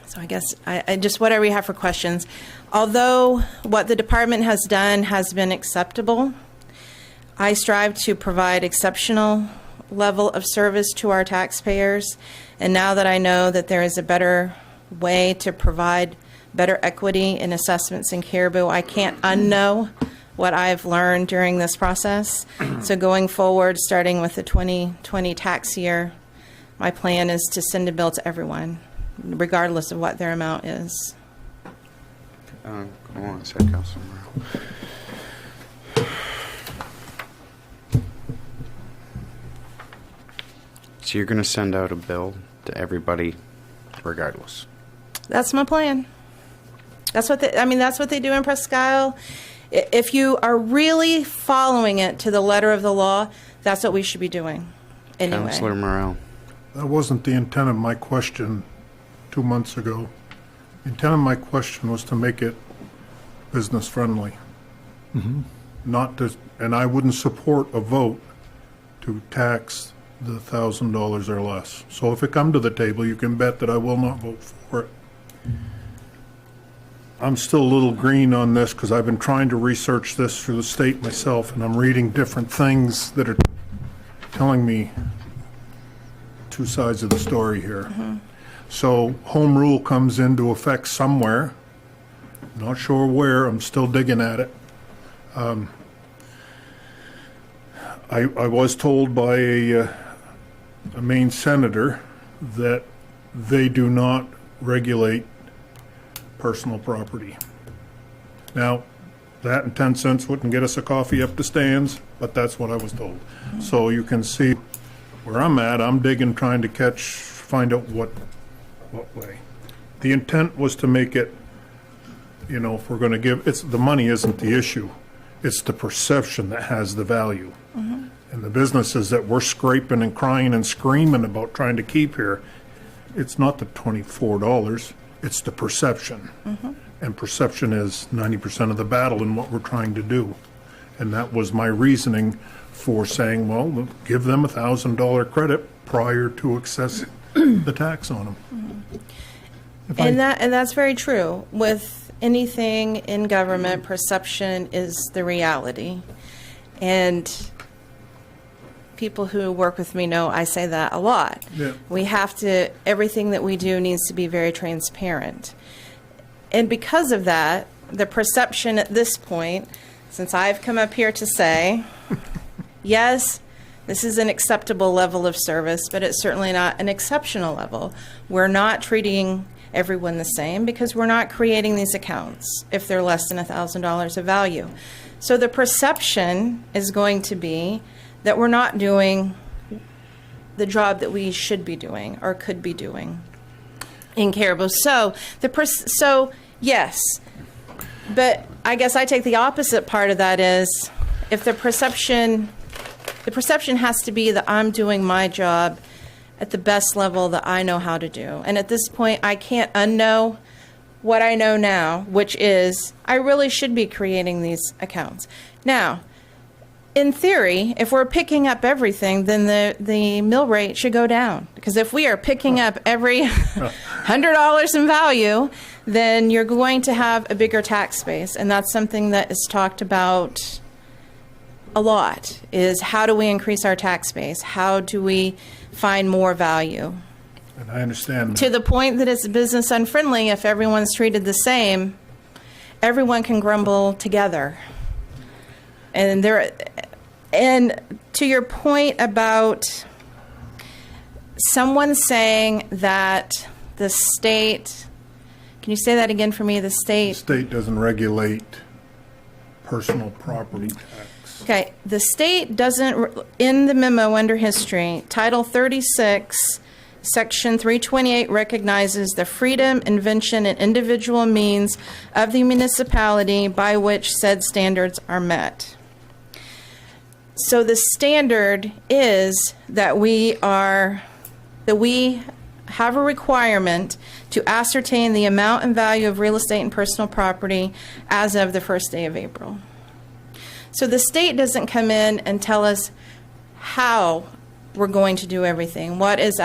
So I guess I just whatever you have for questions. Although what the department has done has been acceptable, I strive to provide exceptional level of service to our taxpayers. And now that I know that there is a better way to provide better equity in assessments in Caribou, I can't unknow what I've learned during this process. So going forward, starting with the 2020 tax year, my plan is to send a bill to everyone, regardless of what their amount is. Hold on a second, Councilor Morrell. So you're going to send out a bill to everybody regardless? That's my plan. That's what that's what they do in Presque Isle. If you are really following it to the letter of the law, that's what we should be doing anyway. Councilor Morrell. That wasn't the intent of my question 2 months ago. The intent of my question was to make it business friendly. Not to, and I wouldn't support a vote to tax the $1,000 or less. So if it come to the table, you can bet that I will not vote for it. I'm still a little green on this because I've been trying to research this through the state myself, and I'm reading different things that are telling me two sides of the story here. So home rule comes into effect somewhere. Not sure where. I'm still digging at it. I was told by a Maine senator that they do not regulate personal property. Now, that and 10 cents wouldn't get us a coffee up the stands, but that's what I was told. So you can see where I'm at. I'm digging, trying to find out what way. The intent was to make it, you know, if we're going to give, the money isn't the issue. It's the perception that has the value. And the businesses that we're scraping and crying and screaming about trying to keep here, it's not the $24, it's the perception. And perception is 90% of the battle in what we're trying to do. And that was my reasoning for saying, well, we'll give them $1,000 credit prior to accessing the tax on them. And that's very true. With anything in government, perception is the reality. And people who work with me know I say that a lot. Yeah. We have to, everything that we do needs to be very transparent. And because of that, the perception at this point, since I've come up here to say, yes, this is an acceptable level of service, but it's certainly not an exceptional level. We're not treating everyone the same because we're not creating these accounts if they're less than $1,000 of value. So the perception is going to be that we're not doing the job that we should be doing or could be doing in Caribou. So yes, but I guess I take the opposite part of that is if the perception has to be that I'm doing my job at the best level that I know how to do. And at this point, I can't unknow what I know now, which is I really should be creating these accounts. Now, in theory, if we're picking up everything, then the mill rate should go down. Because if we are picking up every $100 in value, then you're going to have a bigger tax base. And that's something that is talked about a lot, is how do we increase our tax base? How do we find more value? And I understand. To the point that it's business unfriendly, if everyone's treated the same, everyone can grumble together. And to your point about someone saying that the state, can you say that again for me? The state doesn't regulate personal property tax. Okay, the state doesn't, in the memo under history, Title 36, Section 328 recognizes the freedom, invention, and individual means of the municipality by which said standards are met. So the standard is that we have a requirement to ascertain the amount and value of real estate and personal property as of the first day of April. So the state doesn't come in and tell us how we're going to do everything. What is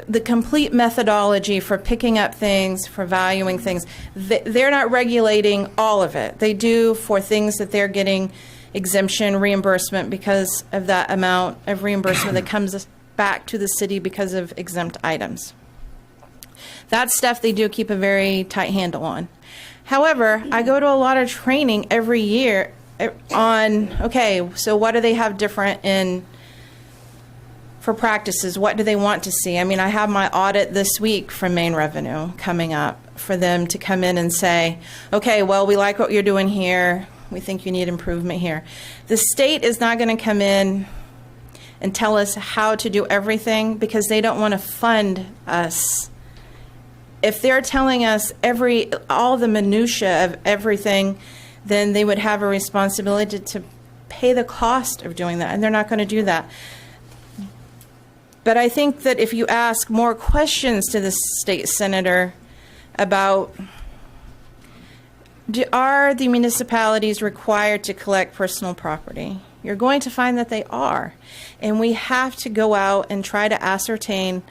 the complete methodology for picking up things, for valuing things? They're not regulating all of it. They do for things that they're getting exemption, reimbursement because of that amount of reimbursement that comes back to the city because of exempt items. That stuff they do keep a very tight handle on. However, I go to a lot of training every year on, okay, so what do they have different for practices? What do they want to see? I mean, I have my audit this week from Maine Revenue coming up for them to come in and say, okay, well, we like what you're doing here. We think you need improvement here. The state is not going to come in and tell us how to do everything because they don't want to fund us. If they're telling us all the minutia of everything, then they would have a responsibility to pay the cost of doing that, and they're not going to do that. But I think that if you ask more questions to the state senator about are the municipalities required to collect personal property, you're going to find that they are. And we have to go out and try to ascertain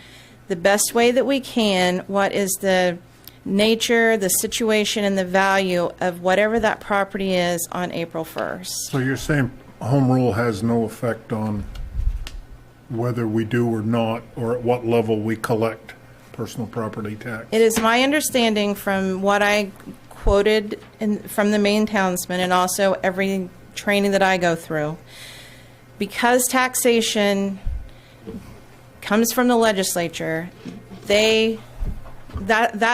the best way that we can what is the nature, the situation, and the value of whatever that property is on April 1st. So you're saying home rule has no effect on whether we do or not, or at what level we collect personal property tax. It is my understanding from what I quoted from the Maine townsman and also every training that I go through, because taxation comes from the legislature, that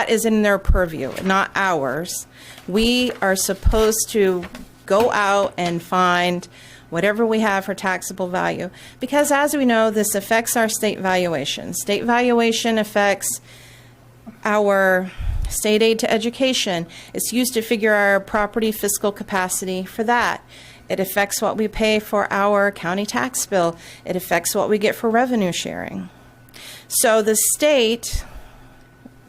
is in their purview, not ours. We are supposed to go out and find whatever we have for taxable value, because as we know, this affects our state valuation. State valuation affects our state aid to education. It's used to figure our property fiscal capacity for that. It affects what we pay for our county tax bill. It affects what we get for revenue sharing. So the state,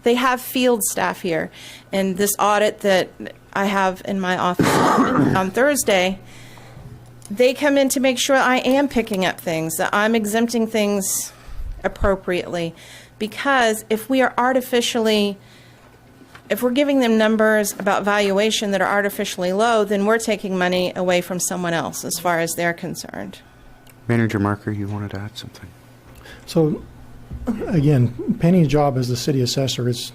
they have field staff here. And this audit that I have in my office on Thursday, they come in to make sure I am picking up things, that I'm exempting things appropriately. Because if we are if we're giving them numbers about valuation that are artificially low, then we're taking money away from someone else as far as they're concerned. Manager Marker, you wanted to add something? So, again, Penny's job as the city assessor is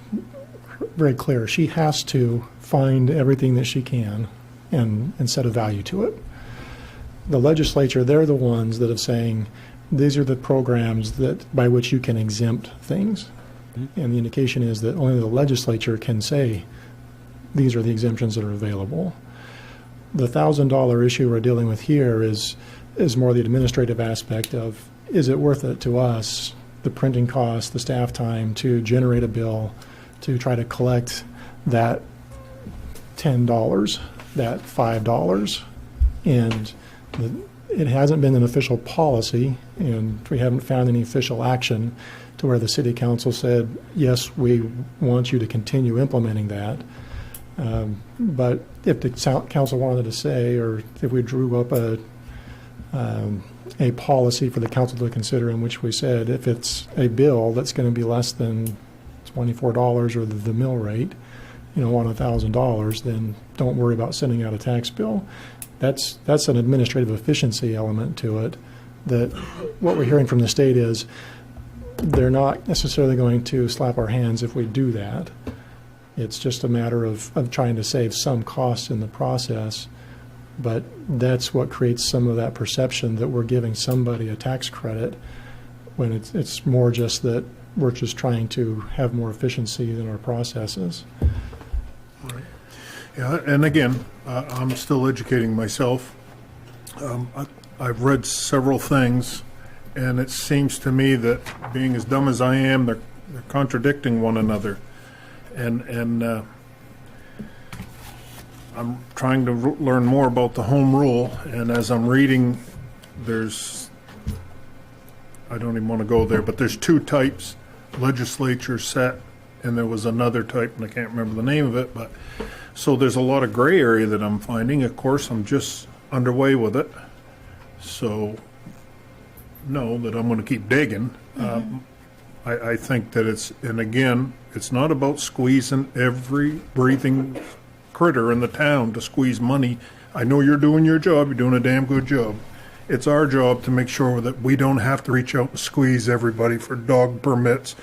very clear. She has to find everything that she can and set a value to it. The legislature, they're the ones that are saying, these are the programs that by which you can exempt things. And the indication is that only the legislature can say, these are the exemptions that are available. The $1,000 issue we're dealing with here is more the administrative aspect of, is it worth it to us, the printing cost, the staff time to generate a bill, to try to collect that $10, that $5, and it hasn't been an official policy, and we haven't found any official action to where the city council said, yes, we want you to continue implementing that. But if the council wanted to say, or if we drew up a policy for the council to consider in which we said, if it's a bill that's going to be less than $24 or the mill rate, on $1,000, then don't worry about sending out a tax bill. That's an administrative efficiency element to it, that what we're hearing from the state is they're not necessarily going to slap our hands if we do that. It's just a matter of trying to save some costs in the process, but that's what creates some of that perception that we're giving somebody a tax credit when it's more just that we're just trying to have more efficiency in our processes. Right. Yeah, and again, I'm still educating myself. I've read several things, and it seems to me that, being as dumb as I am, they're contradicting one another. And I'm trying to learn more about the home rule, and as I'm reading, I don't even want to go there, but there's two types legislature set, and there was another type, and I can't remember the name of it, but so there's a lot of gray area that I'm finding. Of course, I'm just underway with it, so know that I'm going to keep digging. I think that it's not about squeezing every breathing critter in the town to squeeze money. I know you're doing your job. You're doing a damn good job. It's our job to make sure that we don't have to reach out and squeeze everybody for dog permits,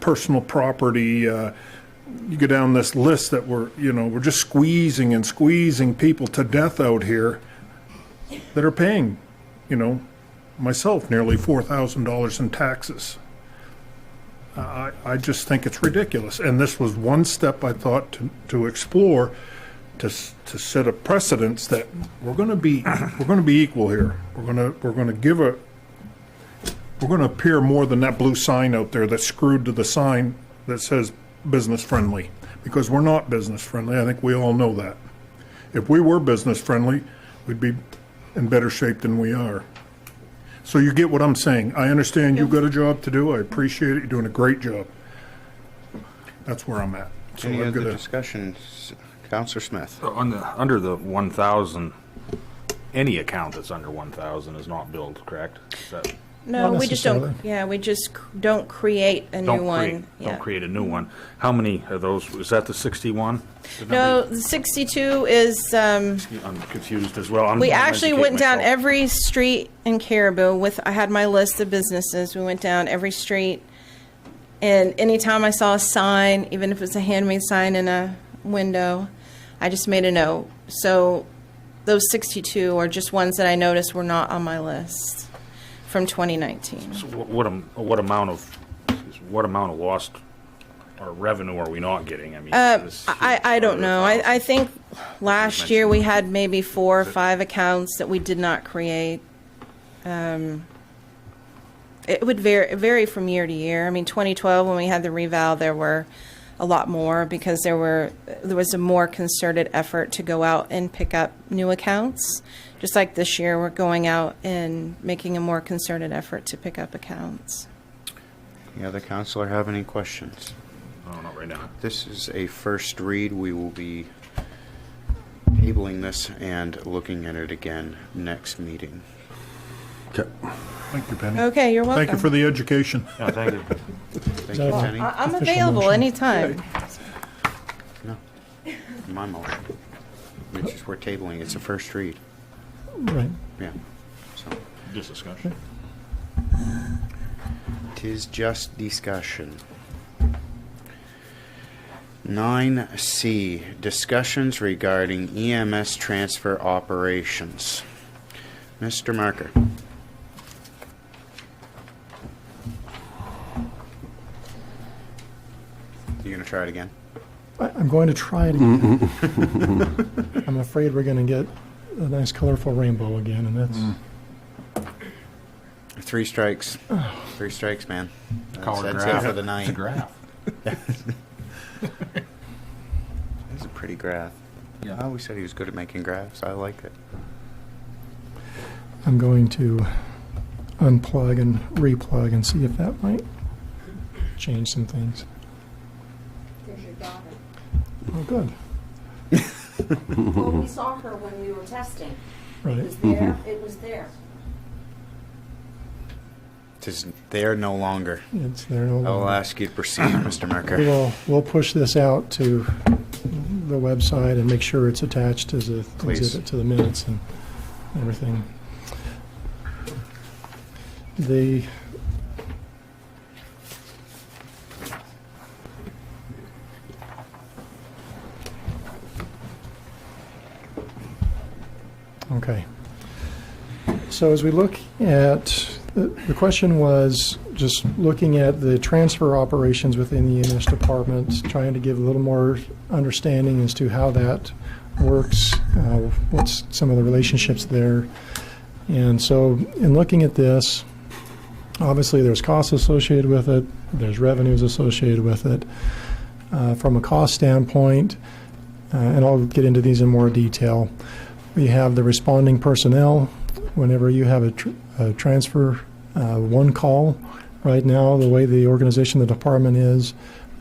personal property. You go down this list that we're just squeezing and squeezing people to death out here that are paying, myself, nearly $4,000 in taxes. I just think it's ridiculous. And this was one step I thought to explore, to set a precedence that we're going to be equal here. We're going to appear more than that blue sign out there that's screwed to the sign that says business friendly, because we're not business friendly. I think we all know that. If we were business friendly, we'd be in better shape than we are. So you get what I'm saying. I understand you've got a job to do. I appreciate it. You're doing a great job. That's where I'm at. So Any other discussions? Councillor Smith. Under the 1,000, any account that's under 1,000 is not billed, correct? No, Not we just don't. necessarily. Yeah, we just don't create a new one. Don't create a new one. How many of those, is that the 61? No, the 62 is. I'm confused as well. We actually went down every street in Caribou I had my list of businesses. We went down every street, and anytime I saw a sign, even if it's a handmade sign in a window, I just made a note. So those 62 are just ones that I noticed were not on my list from 2019. So what amount of lost or revenue are we not getting? I mean, I don't know. I think last year we had maybe 4 or 5 accounts that we did not create. It would vary from year to year. I mean, 2012 when we had the reval, there were a lot more because there was a more concerted effort to go out and pick up new accounts. Just like this year, we're going out and making a more concerted effort to pick up accounts. Any other counselor have any questions? No, not right now. This is a first read. We will be tabling this and looking at it again next meeting. Okay. Thank you, Penny. Okay, you're welcome. Thank you for the education. Yeah, thank you. Thank you, Penny. I'm Official available motion. anytime. No, my motion. Which is we're tabling. It's a first read. Right. Yeah. So, Just discussion. 'tis just discussion. 9C, discussions regarding EMS transfer operations. Mr. Marker. You gonna try it again? I'm going to try it again. I'm afraid we're going to get a nice colorful rainbow again, and that's 3 strikes. 3 strikes, man. Color That's graph. it for the night. It's a graph. It's a pretty graph. Yeah. I always said he was good at making graphs. I like it. I'm going to unplug and replug and see if that might change some things. There's your daughter. Oh, good. Well, we saw her when we were testing. Right. It was there. It was there. It is there no longer. It's there no I will longer. ask you to proceed, Mr. Marker. We'll push this out to the website and make sure it's attached as a Please. exhibit to the minutes and everything. Okay. So as we look at, the question was just looking at the transfer operations within the EMS department, trying to give a little more understanding as to how that works, what's some of the relationships there. And so in looking at this, obviously there's costs associated with it, there's revenues associated with it. From a cost standpoint, and I'll get into these in more detail, we have the responding personnel. Whenever you have a transfer, one call, right now, the way the organization, the department is,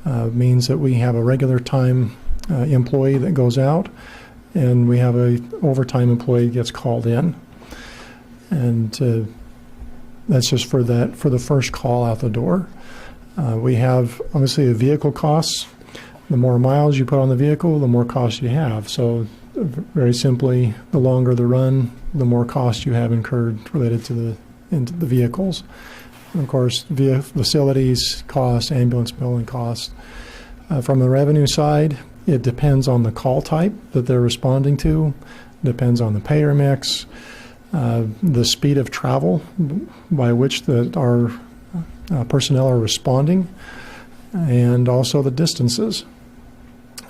means that we have a regular time employee that goes out, and we have a overtime employee that gets called in. And that's just for the first call out the door. We have, obviously, a vehicle costs. The more miles you put on the vehicle, the more cost you have. So very simply, the longer the run, the more cost you have incurred related to the vehicles. And of course, facilities cost, ambulance billing cost. From the revenue side, it depends on the call type that they're responding to, depends on the payer mix, the speed of travel by which our personnel are responding, and also the distances.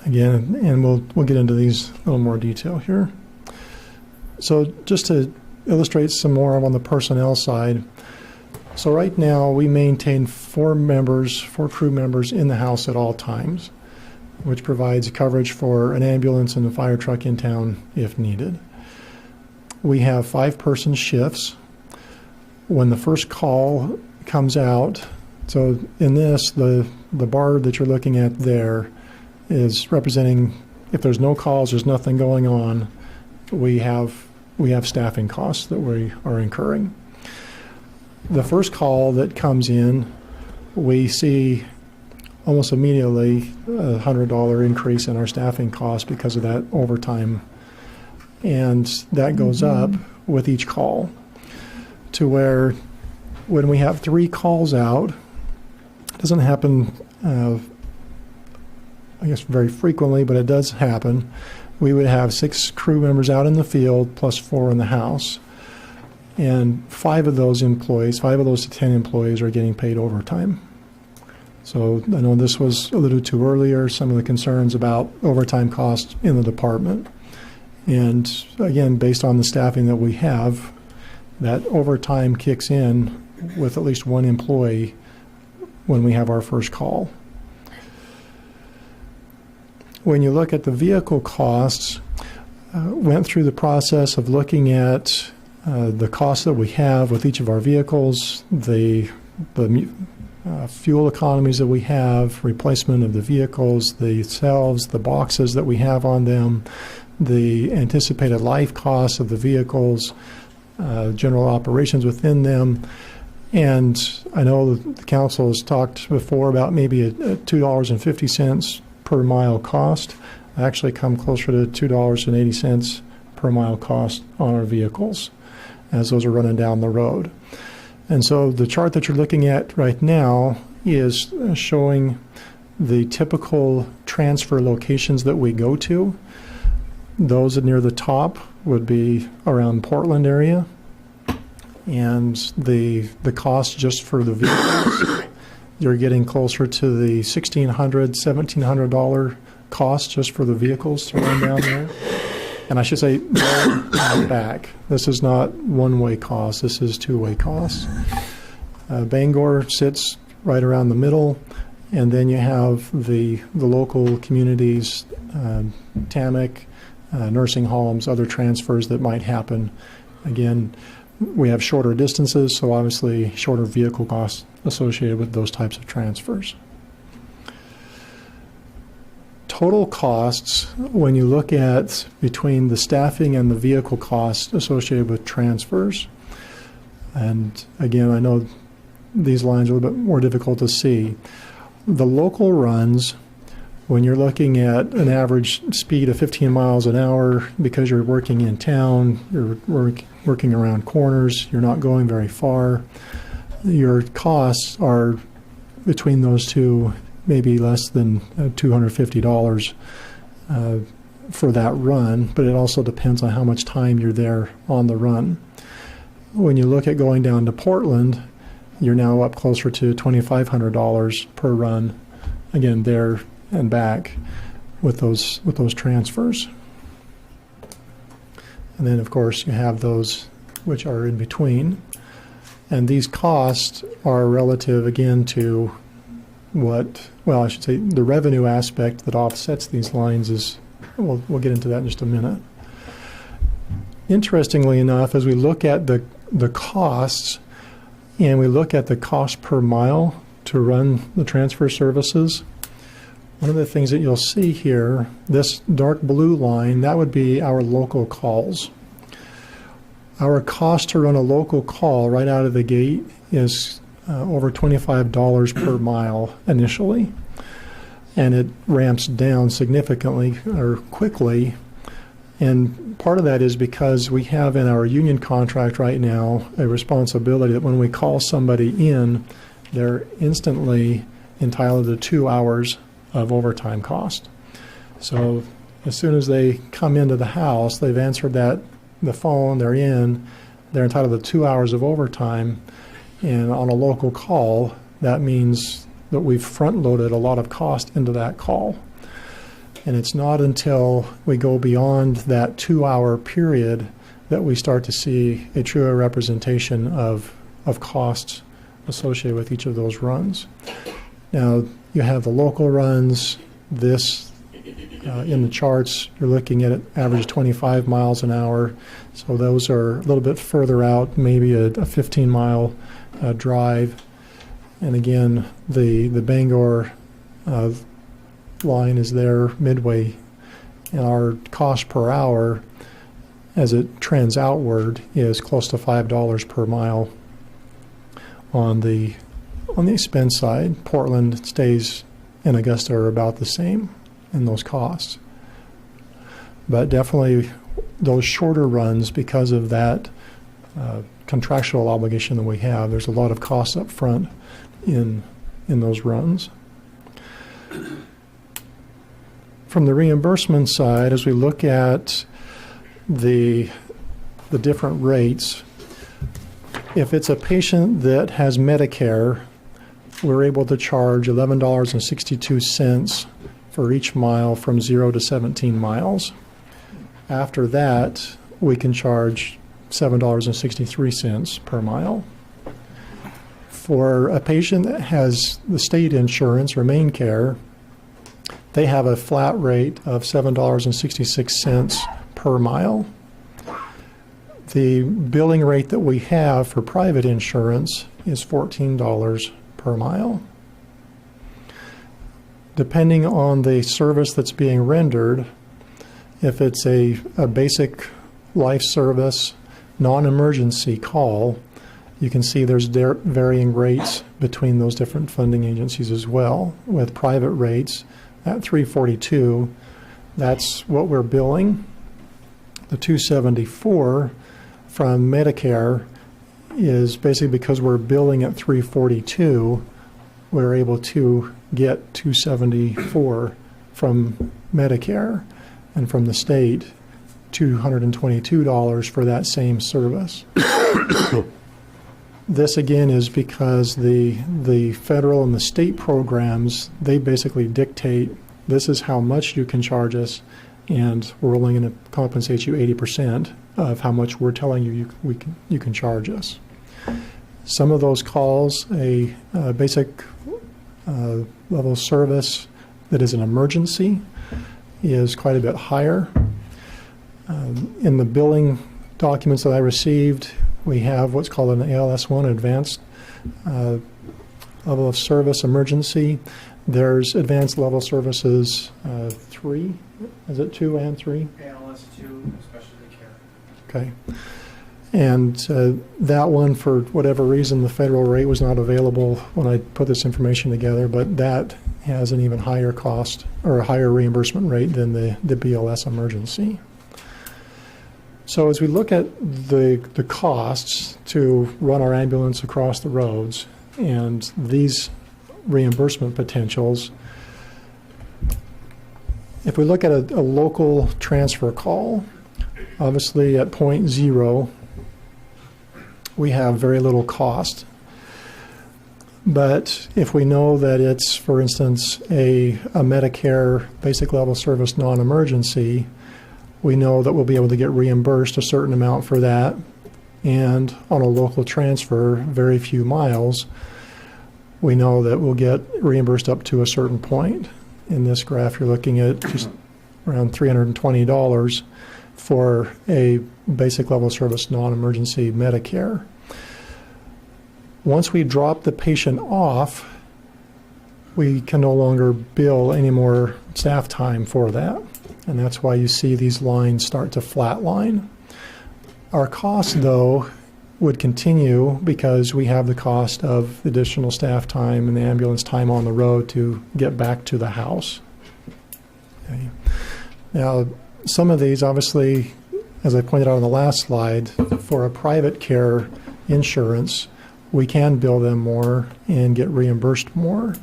Again, and we'll get into these in a little more detail here. So just to illustrate some more on the personnel side. So right now we maintain 4 crew members in the house at all times, which provides coverage for an ambulance and a fire truck in town if needed. We have 5-person shifts. When the first call comes out, so in this, the bar that you're looking at there is representing if there's no calls, there's nothing going on, we have staffing costs that we are incurring. the first call that comes in, we see almost immediately a $100 increase in our staffing costs because of that overtime. And that goes up with each call to where when we have 3 calls out, it doesn't happen, I guess, very frequently, but it does happen. We would have 6 crew members out in the field plus 4 in the house. And 5 of those 10 employees are getting paid overtime. So I know this was alluded to earlier, some of the concerns about overtime costs in the department. And again, based on the staffing that we have, that overtime kicks in with at least 1 employee when we have our first call. When you look at the vehicle costs, went through the process of looking at the costs that we have with each of our vehicles, the fuel economies that we have, replacement of the vehicles, the cells, the boxes that we have on them, the anticipated life costs of the vehicles, general operations within them. And I know the council has talked before about maybe a $2.50 per mile cost. I actually come closer to $2.80 per mile cost on our vehicles as those are running down the road. And so the chart that you're looking at right now is showing the typical transfer locations that we go to. Those near the top would be around Portland area. And the cost just for the vehicles, you're getting closer to the $1,600, $1,700 cost just for the vehicles to run down there. And I should say, back. This is not one-way cost. This is two-way costs. Bangor sits right around the middle, and then you have the local communities, TAMIC, nursing homes, other transfers that might happen. Again, we have shorter distances, so obviously shorter vehicle costs associated with those types of transfers. Total costs, when you look at between the staffing and the vehicle costs associated with transfers, and again, I know these lines are a little bit more difficult to see. The local runs, when you're looking at an average speed of 15 miles an hour because you're working in town, you're working around corners, you're not going very far, your costs are between those two maybe less than $250 for that run, but it also depends on how much time you're there on the run. When you look at going down to Portland, you're now up closer to $2,500 per run, again, there and back with those transfers. And then, of course, you have those which are in between. And these costs are relative, again, to I should say the revenue aspect that offsets these lines is, we'll get into that in just a minute. Interestingly enough, as we look at the costs and we look at the cost per mile to run the transfer services, one of the things that you'll see here, this dark blue line, that would be our local calls. Our cost to run a local call right out of the gate is over $25 per mile initially, and it ramps down significantly or quickly. And part of that is because we have in our union contract right now a responsibility that when we call somebody in, they're instantly entitled to 2 hours of overtime cost. So as soon as they come into the house, they've answered the phone, they're entitled to 2 hours of overtime. And on a local call, that means that we've front-loaded a lot of cost into that call. And it's not until we go beyond that 2-hour period that we start to see a truer representation of costs associated with each of those runs. Now, you have the local runs. This, in the charts, you're looking at average 25 miles an hour. So those are a little bit further out, maybe a 15-mile drive. And again, the Bangor line is there midway, and our cost per hour as it trends outward is close to $5 per mile. On the expense side, Portland stays and Augusta are about the same in those costs. But definitely those shorter runs, because of that contractual obligation that we have, there's a lot of costs up front in those runs. From the reimbursement side, as we look at the different rates, if it's a patient that has Medicare, we're able to charge $11.62 for each mile from 0 to 17 miles. After that, we can charge $7.63 per mile. For a patient that has the state insurance or main care, they have a flat rate of $7.66 per mile. The billing rate that we have for private insurance is $14 per mile. Depending on the service that's being rendered, if it's a basic life service, non-emergency call, you can see there's varying rates between those different funding agencies as well. With private rates at $342, that's what we're billing. The $274 from Medicare is basically because we're billing at $342, we're able to get $274 from Medicare, and from the state, $222 for that same service. This again is because the federal and the state programs, they basically dictate this is how much you can charge us, and we're only going to compensate you 80% of how much we're telling you you can charge us. Some of those calls, a basic level of service that is an emergency, is quite a bit higher. In the billing documents that I received, we have what's called an ALS1, advanced level of service emergency. There's advanced level services 3. Is it 2 and 3? ALS2, specialty care. Okay. And that one, for whatever reason, the federal rate was not available when I put this information together, but that has an even higher cost or a higher reimbursement rate than the BLS emergency. So as we look at the costs to run our ambulance across the roads and these reimbursement potentials, if we look at a local transfer call, obviously at point 0, we have very little cost. But if we know that it's, for instance, a Medicare basic level service non-emergency, we know that we'll be able to get reimbursed a certain amount for that. And on a local transfer, very few miles, we know that we'll get reimbursed up to a certain point. In this graph, you're looking at just around $320 for a basic level service non-emergency Medicare. Once we drop the patient off, we can no longer bill any more staff time for that. And that's why you see these lines start to flatline. Our costs, though, would continue because we have the cost of additional staff time and the ambulance time on the road to get back to the house. Okay. Now, some of these, obviously, as I pointed out on the last slide, for a private care insurance, we can bill them more and get reimbursed more.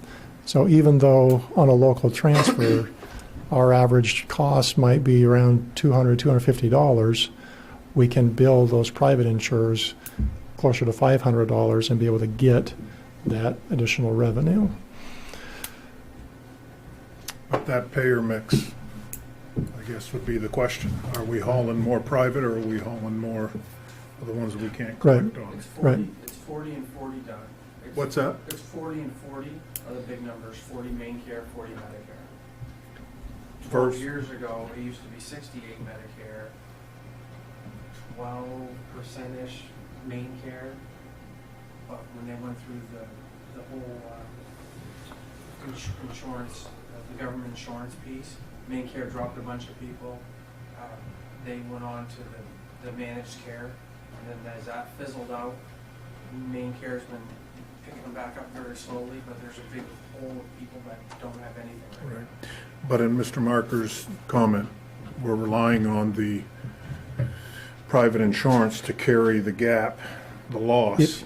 So even though on a local transfer, our average cost might be around $200, $250, we can bill those private insurers closer to $500 and be able to get that additional revenue. But that payer mix, I guess, would be the question. Are we hauling more private, or are we hauling more of the ones that we can't collect on? It's 40, It's 40 and 40, Doug. What's that? It's 40 and 40 are the big numbers. 40 main care, 40 Medicare. 12 years ago, it used to be 68 Medicare, 12%-ish main care. But when they went through the whole insurance, the government insurance piece, main care dropped a bunch of people. They went on to the managed care, and then as that fizzled out, main care has been picking them back up very slowly, but there's a big hole of people that don't have anything right now. But in Mr. Marker's comment, we're relying on the private insurance to carry the gap, the loss,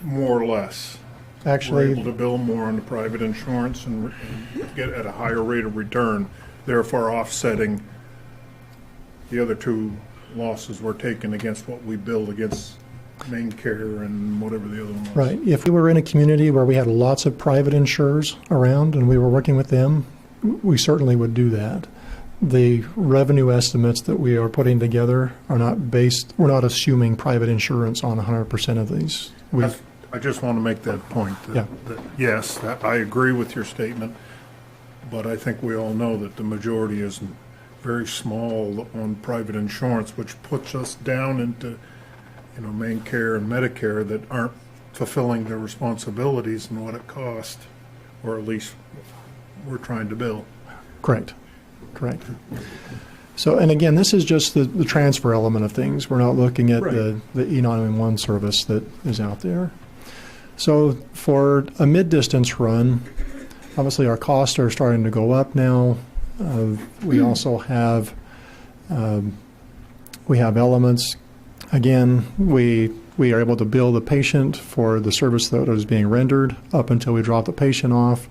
more or less. Actually, We're able to bill more on the private insurance and get at a higher rate of return, therefore offsetting the other two losses we're taking against what we billed against main care and whatever the other one was. right. If we were in a community where we had lots of private insurers around and we were working with them, we certainly would do that. The revenue estimates that we are putting together are not based, we're not assuming private insurance on 100% of these. I just want to make that point. That yes, I agree with your statement, but I think we all know that the majority is very small on private insurance, which puts us down into, main care and Medicare that aren't fulfilling their responsibilities and what it costs, or at least we're trying to bill. Correct. So, and again, this is just the transfer element of things. We're not looking at the E911 service that is out there. So for a mid-distance run, obviously our costs are starting to go up now. We also have elements. Again, we are able to bill the patient for the service that is being rendered up until we drop the patient off,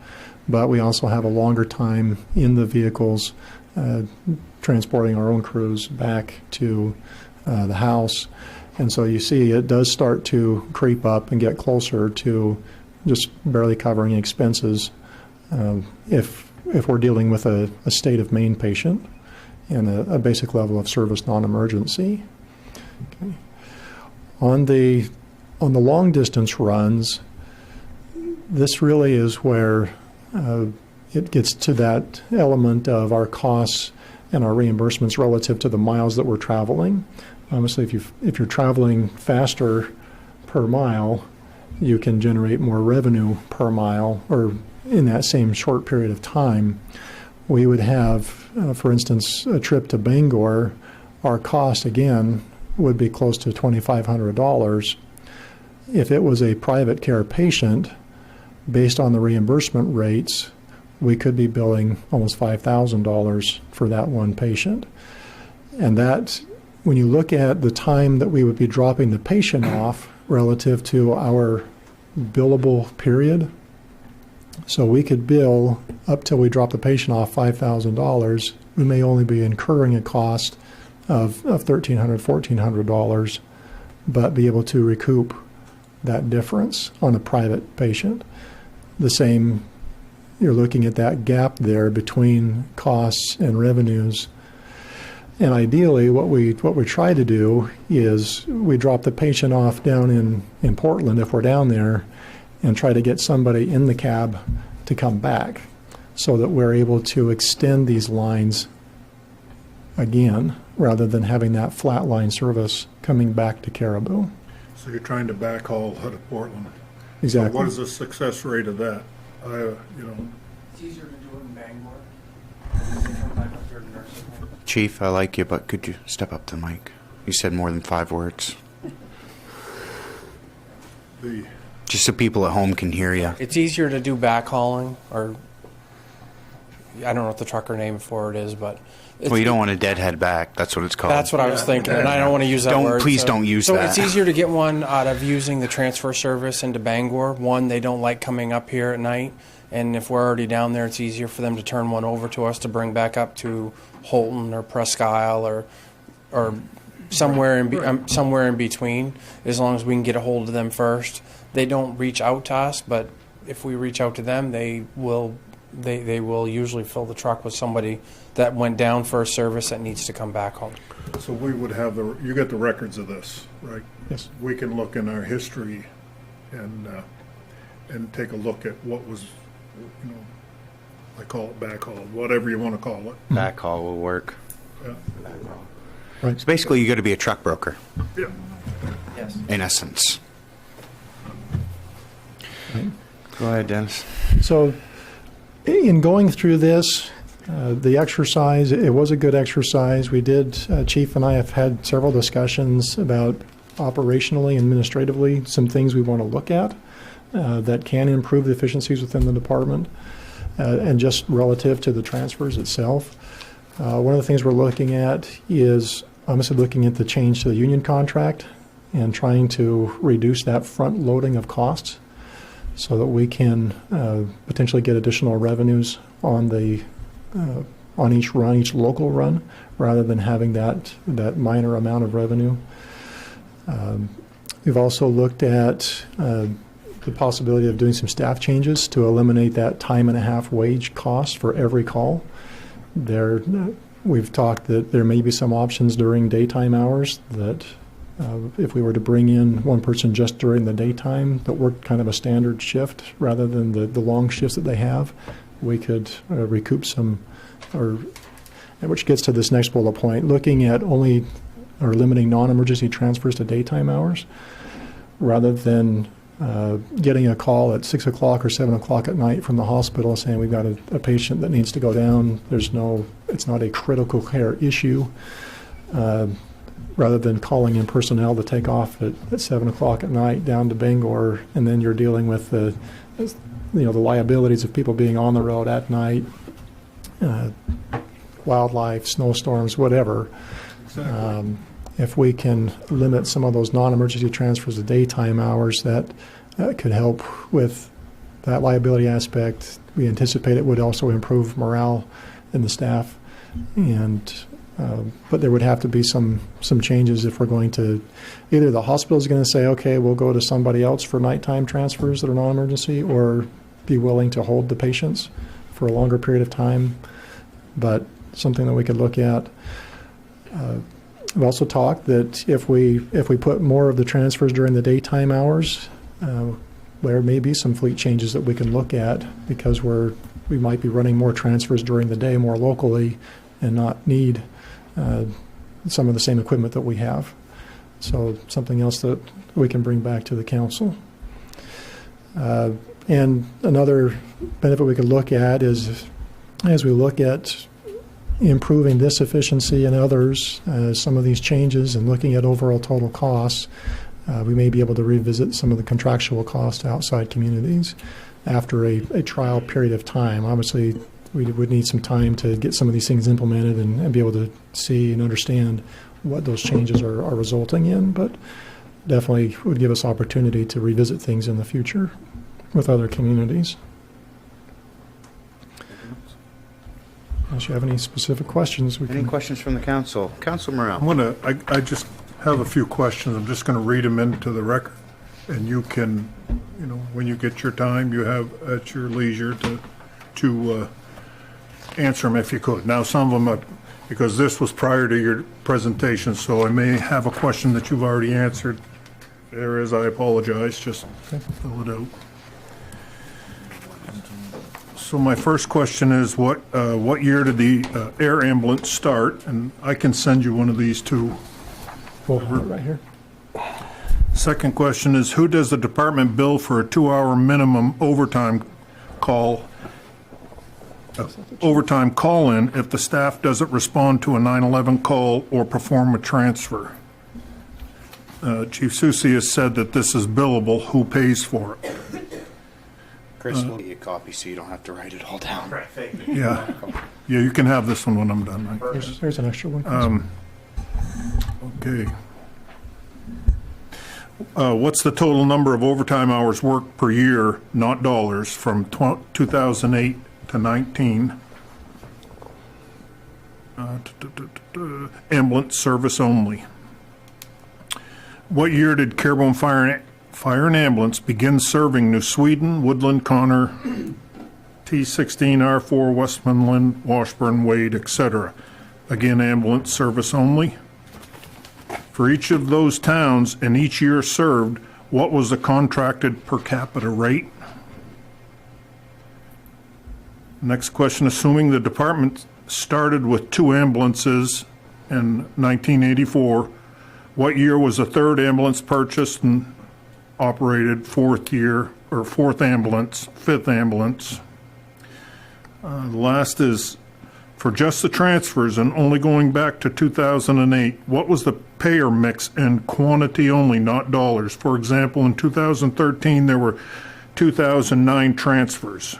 but we also have a longer time in the vehicles transporting our own crews back to the house. And so you see it does start to creep up and get closer to just barely covering expenses if we're dealing with a state of main patient and a basic level of service non-emergency. Okay. On the long distance runs, this really is where it gets to that element of our costs and our reimbursements relative to the miles that we're traveling. Obviously, if you're traveling faster per mile, you can generate more revenue per mile, or in that same short period of time. We would have, for instance, a trip to Bangor, our cost, again, would be close to $2,500. If it was a private care patient, based on the reimbursement rates, we could be billing almost $5,000 for that one patient. And that, when you look at the time that we would be dropping the patient off relative to our billable period, so we could bill up till we drop the patient off $5,000, we may only be incurring a cost of $1,300, $1,400, but be able to recoup that difference on a private patient. The same, you're looking at that gap there between costs and revenues. And ideally, what we try to do is we drop the patient off down in Portland, if we're down there, and try to get somebody in the cab to come back so that we're able to extend these lines again, rather than having that flat line service coming back to Caribou. So you're trying to backhaul out of Portland. Exactly. So what is the success rate of that? It's easier to do it in Bangor. They come back up there to nursing home. Chief, I like you, but could you step up to the mic? You said more than 5 words. Just so people at home can hear you. It's easier to do backhauling, or I don't know what the trucker name for it is, but Well, you don't want a deadhead back. That's what it's called. that's what I was thinking, and I don't want to use that word. Please don't use that. So it's easier to get one out of using the transfer service into Bangor. One, they don't like coming up here at night, and if we're already down there, it's easier for them to turn one over to us to bring back up to Holton or Presque Isle or somewhere in between. As long as we can get a hold of them first, they don't reach out to us, but if we reach out to them, they will usually fill the truck with somebody that went down for a service that needs to come back home. So we would have you got the records of this, right? Yes. We can look in our history and take a look at what was, I call it backhaul, whatever you want to call it. Backhaul will work. Yeah. Right. So basically, you got to be a truck broker, Yeah. Yes. in essence. Right. Go ahead, Dennis. So in going through this, the exercise, it was a good exercise. We did, Chief and I have had several discussions about operationally, administratively, some things we want to look at. that can improve the efficiencies within the department, and just relative to the transfers itself. One of the things we're looking at is obviously looking at the change to the union contract and trying to reduce that front loading of costs so that we can potentially get additional revenues on the on each run, each local run, rather than having that minor amount of revenue. We've also looked at the possibility of doing some staff changes to eliminate that time and a half wage cost for every call. We've talked that there may be some options during daytime hours that if we were to bring in one person just during the daytime that worked kind of a standard shift rather than the long shifts that they have, we could recoup some, which gets to this next bullet point, looking at only or limiting non-emergency transfers to daytime hours rather than getting a call at 6 o'clock or 7 o'clock at night from the hospital saying we've got a patient that needs to go down. It's not a critical care issue. Rather than calling in personnel to take off at 7 o'clock at night down to Bangor, and then you're dealing with the liabilities of people being on the road at night, wildlife, snowstorms, whatever. Exactly. If we can limit some of those non-emergency transfers to daytime hours, that could help with that liability aspect. We anticipate it would also improve morale in the staff, but there would have to be some changes if we're going to, either the hospital is going to say, okay, we'll go to somebody else for nighttime transfers that are non-emergency, or be willing to hold the patients for a longer period of time, but something that we could look at. We've also talked that if we put more of the transfers during the daytime hours, there may be some fleet changes that we can look at, because we might be running more transfers during the day more locally and not need some of the same equipment that we have. So something else that we can bring back to the council. And another benefit we could look at is, as we look at improving this efficiency and others, some of these changes, and looking at overall total costs, we may be able to revisit some of the contractual costs to outside communities after a trial period of time. Obviously, we would need some time to get some of these things implemented and be able to see and understand what those changes are resulting in, but definitely would give us opportunity to revisit things in the future with other communities. Unless you have any specific questions, Any questions from the council? Council Morrell. I just have a few questions. I'm just going to read them into the record, and you can, when you get your time, you have at your leisure to answer them if you could. Now, some of them, because this was prior to your presentation, so I may have a question that you've already answered. There is, I apologize. Just fill it out. So my first question is, what year did the air ambulance start? And I can send you one of these too. Right here. Second question is, who does the department bill for a 2-hour minimum overtime call-in if the staff doesn't respond to a 911 call or perform a transfer? Chief Susi has said that this is billable. Who pays for it? Chris will get you a copy so you don't have to write it all down. Right, Yeah, you can have this one when I'm done. There's an extra one. Okay. What's the total number of overtime hours worked per year, not dollars, from 2008 to 19? Ambulance service only. What year did Caribou Fire and Ambulance begin serving New Sweden, Woodland, Connor, T16, R4, Westmoreland, Washburn, Wade, etc.? Again, ambulance service only. For each of those towns and each year served, what was the contracted per capita rate? Next question, assuming the department started with 2 ambulances in 1984, what year was the 3rd ambulance purchased and operated? 4th year, or 4th ambulance, 5th ambulance? The last is, for just the transfers and only going back to 2008, what was the payer mix in quantity only, not dollars? For example, in 2013, there were 2009 transfers,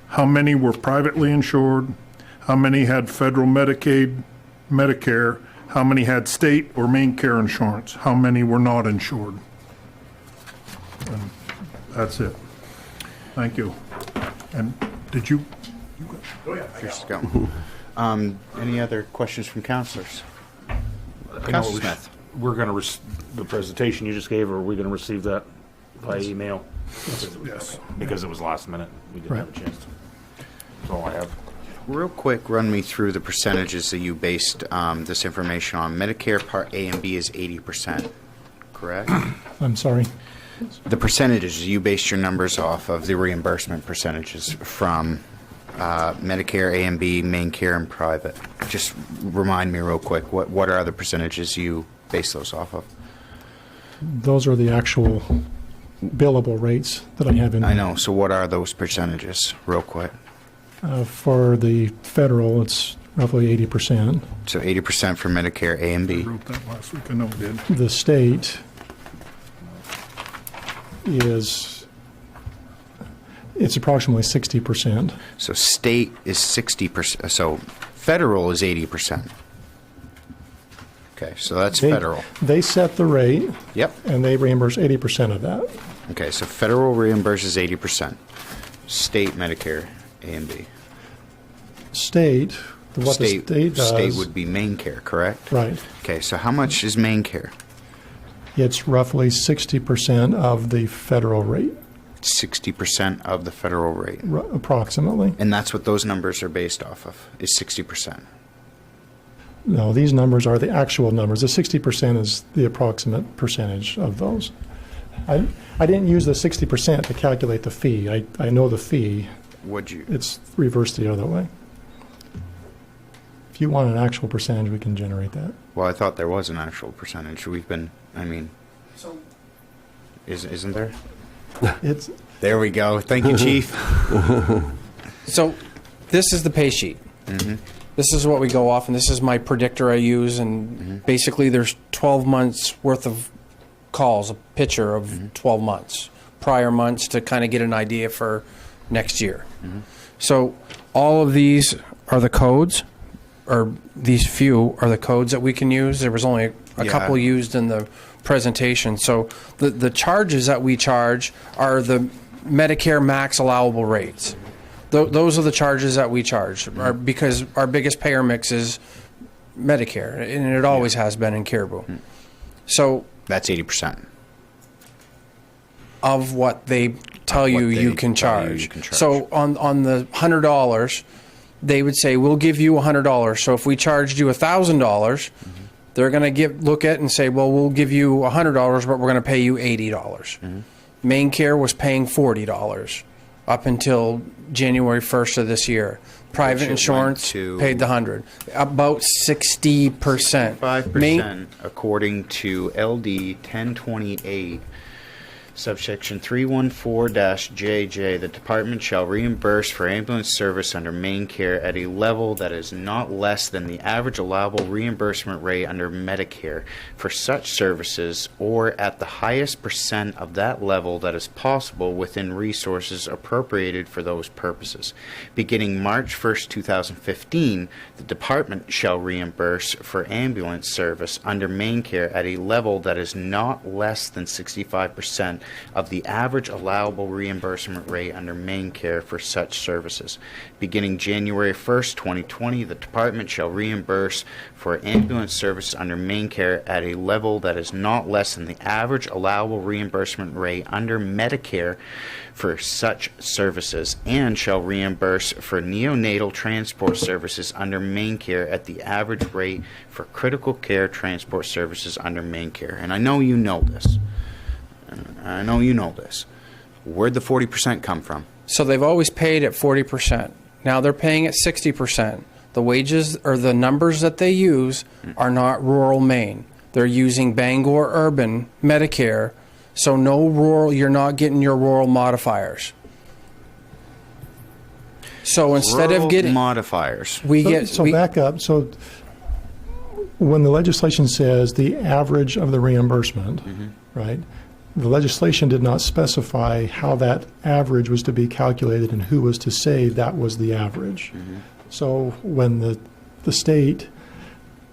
how many were privately insured? How many had federal Medicaid, Medicare? How many had state or main care insurance? How many were not insured? And that's it. Thank you. And did you? Here's to go. Any other questions from councilors? Councilor Smith. We're going to, the presentation you just gave, are we going to receive that by email? Yes. Because it was last minute. We didn't have a chance to. That's all I have. Real quick, run me through the percentages that you based this information on. Medicare Part A and B is 80%, correct? I'm sorry. The percentages, you based your numbers off of the reimbursement percentages from Medicare A and B, main care, and private. Just remind me real quick, what are the percentages you base those off of? Those are the actual billable rates that I have in. I know, so what are those percentages, real quick? For the federal, it's roughly 80%. So 80% for Medicare A and B. I wrote that last week, I know I did. The state is, it's approximately 60%. So state is 60%, so federal is 80%. Okay, so that's federal. They set the rate. Yep. And they reimburse 80% of that. Okay, so federal reimburses 80%. State Medicare A and B. State, what the state does. State would be main care, correct? Right. Okay, so how much is main care? It's roughly 60% of the federal rate. 60% of the federal rate. Approximately. And that's what those numbers are based off of, is 60%. No, these numbers are the actual numbers. The 60% is the approximate percentage of those. I didn't use the 60% to calculate the fee. I know the fee. Would you? It's reversed the other way. If you want an actual percentage, we can generate that. Well, I thought there was an actual percentage. We've been, I mean, So, isn't there? It's There we go. Thank you, Chief. so this is the pay sheet. Mm-hmm. This is what we go off, and this is my predictor I use, and basically there's 12 months worth of calls, a picture of 12 months, prior months, to kind of get an idea for next year. So all of these are the codes, or these few are the codes that we can use. There was only a couple used in the presentation. So the charges that we charge are the Medicare max allowable rates. Those are the charges that we charge, because our biggest payer mix is Medicare, and it always has been in Caribou. So that's 80% of what they tell you you can charge. So on the $100, they would say, we'll give you $100. So if we charged you $1,000, they're going to look at and say, well, we'll give you $100, but we're going to pay you $80. Main care was paying $40 up until January 1st of this year. Private insurance paid the 100, about 60%. 5%, according to LD 1028, subsection 314-JJ. The department shall reimburse for ambulance service under main care at a level that is not less than the average allowable reimbursement rate under Medicare for such services, or at the highest percent of that level that is possible within resources appropriated for those purposes. Beginning March 1st, 2015, the department shall reimburse for ambulance service under main care at a level that is not less than 65% of the average allowable reimbursement rate under main care for such services. Beginning January 1st, 2020, the department shall reimburse for ambulance service under main care at a level that is not less than the average allowable reimbursement rate under Medicare for such services, and shall reimburse for neonatal transport services under main care at the average rate for critical care transport services under main care. And I know you know this. Where'd the 40% come from? So they've always paid at 40%. Now they're paying at 60%. The wages, or the numbers that they use, are not rural Maine. They're using Bangor urban Medicare, so no rural, you're not getting your rural modifiers. So instead Rural of getting modifiers, back up. So when the legislation says the average of the reimbursement, right, the legislation did not specify how that average was to be calculated and who was to say that was the average. So when the state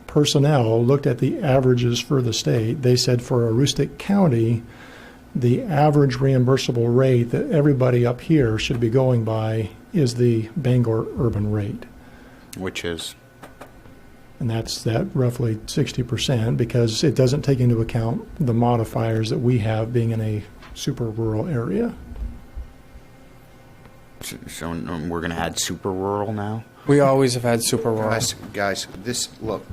personnel looked at the averages for the state, they said for Aroostook County, the average reimbursable rate that everybody up here should be going by is the Bangor urban rate. Which is? And that's that roughly 60%, because it doesn't take into account the modifiers that we have being in a super rural area. So we're going to add super rural now? We always have had super rural. Guys, look,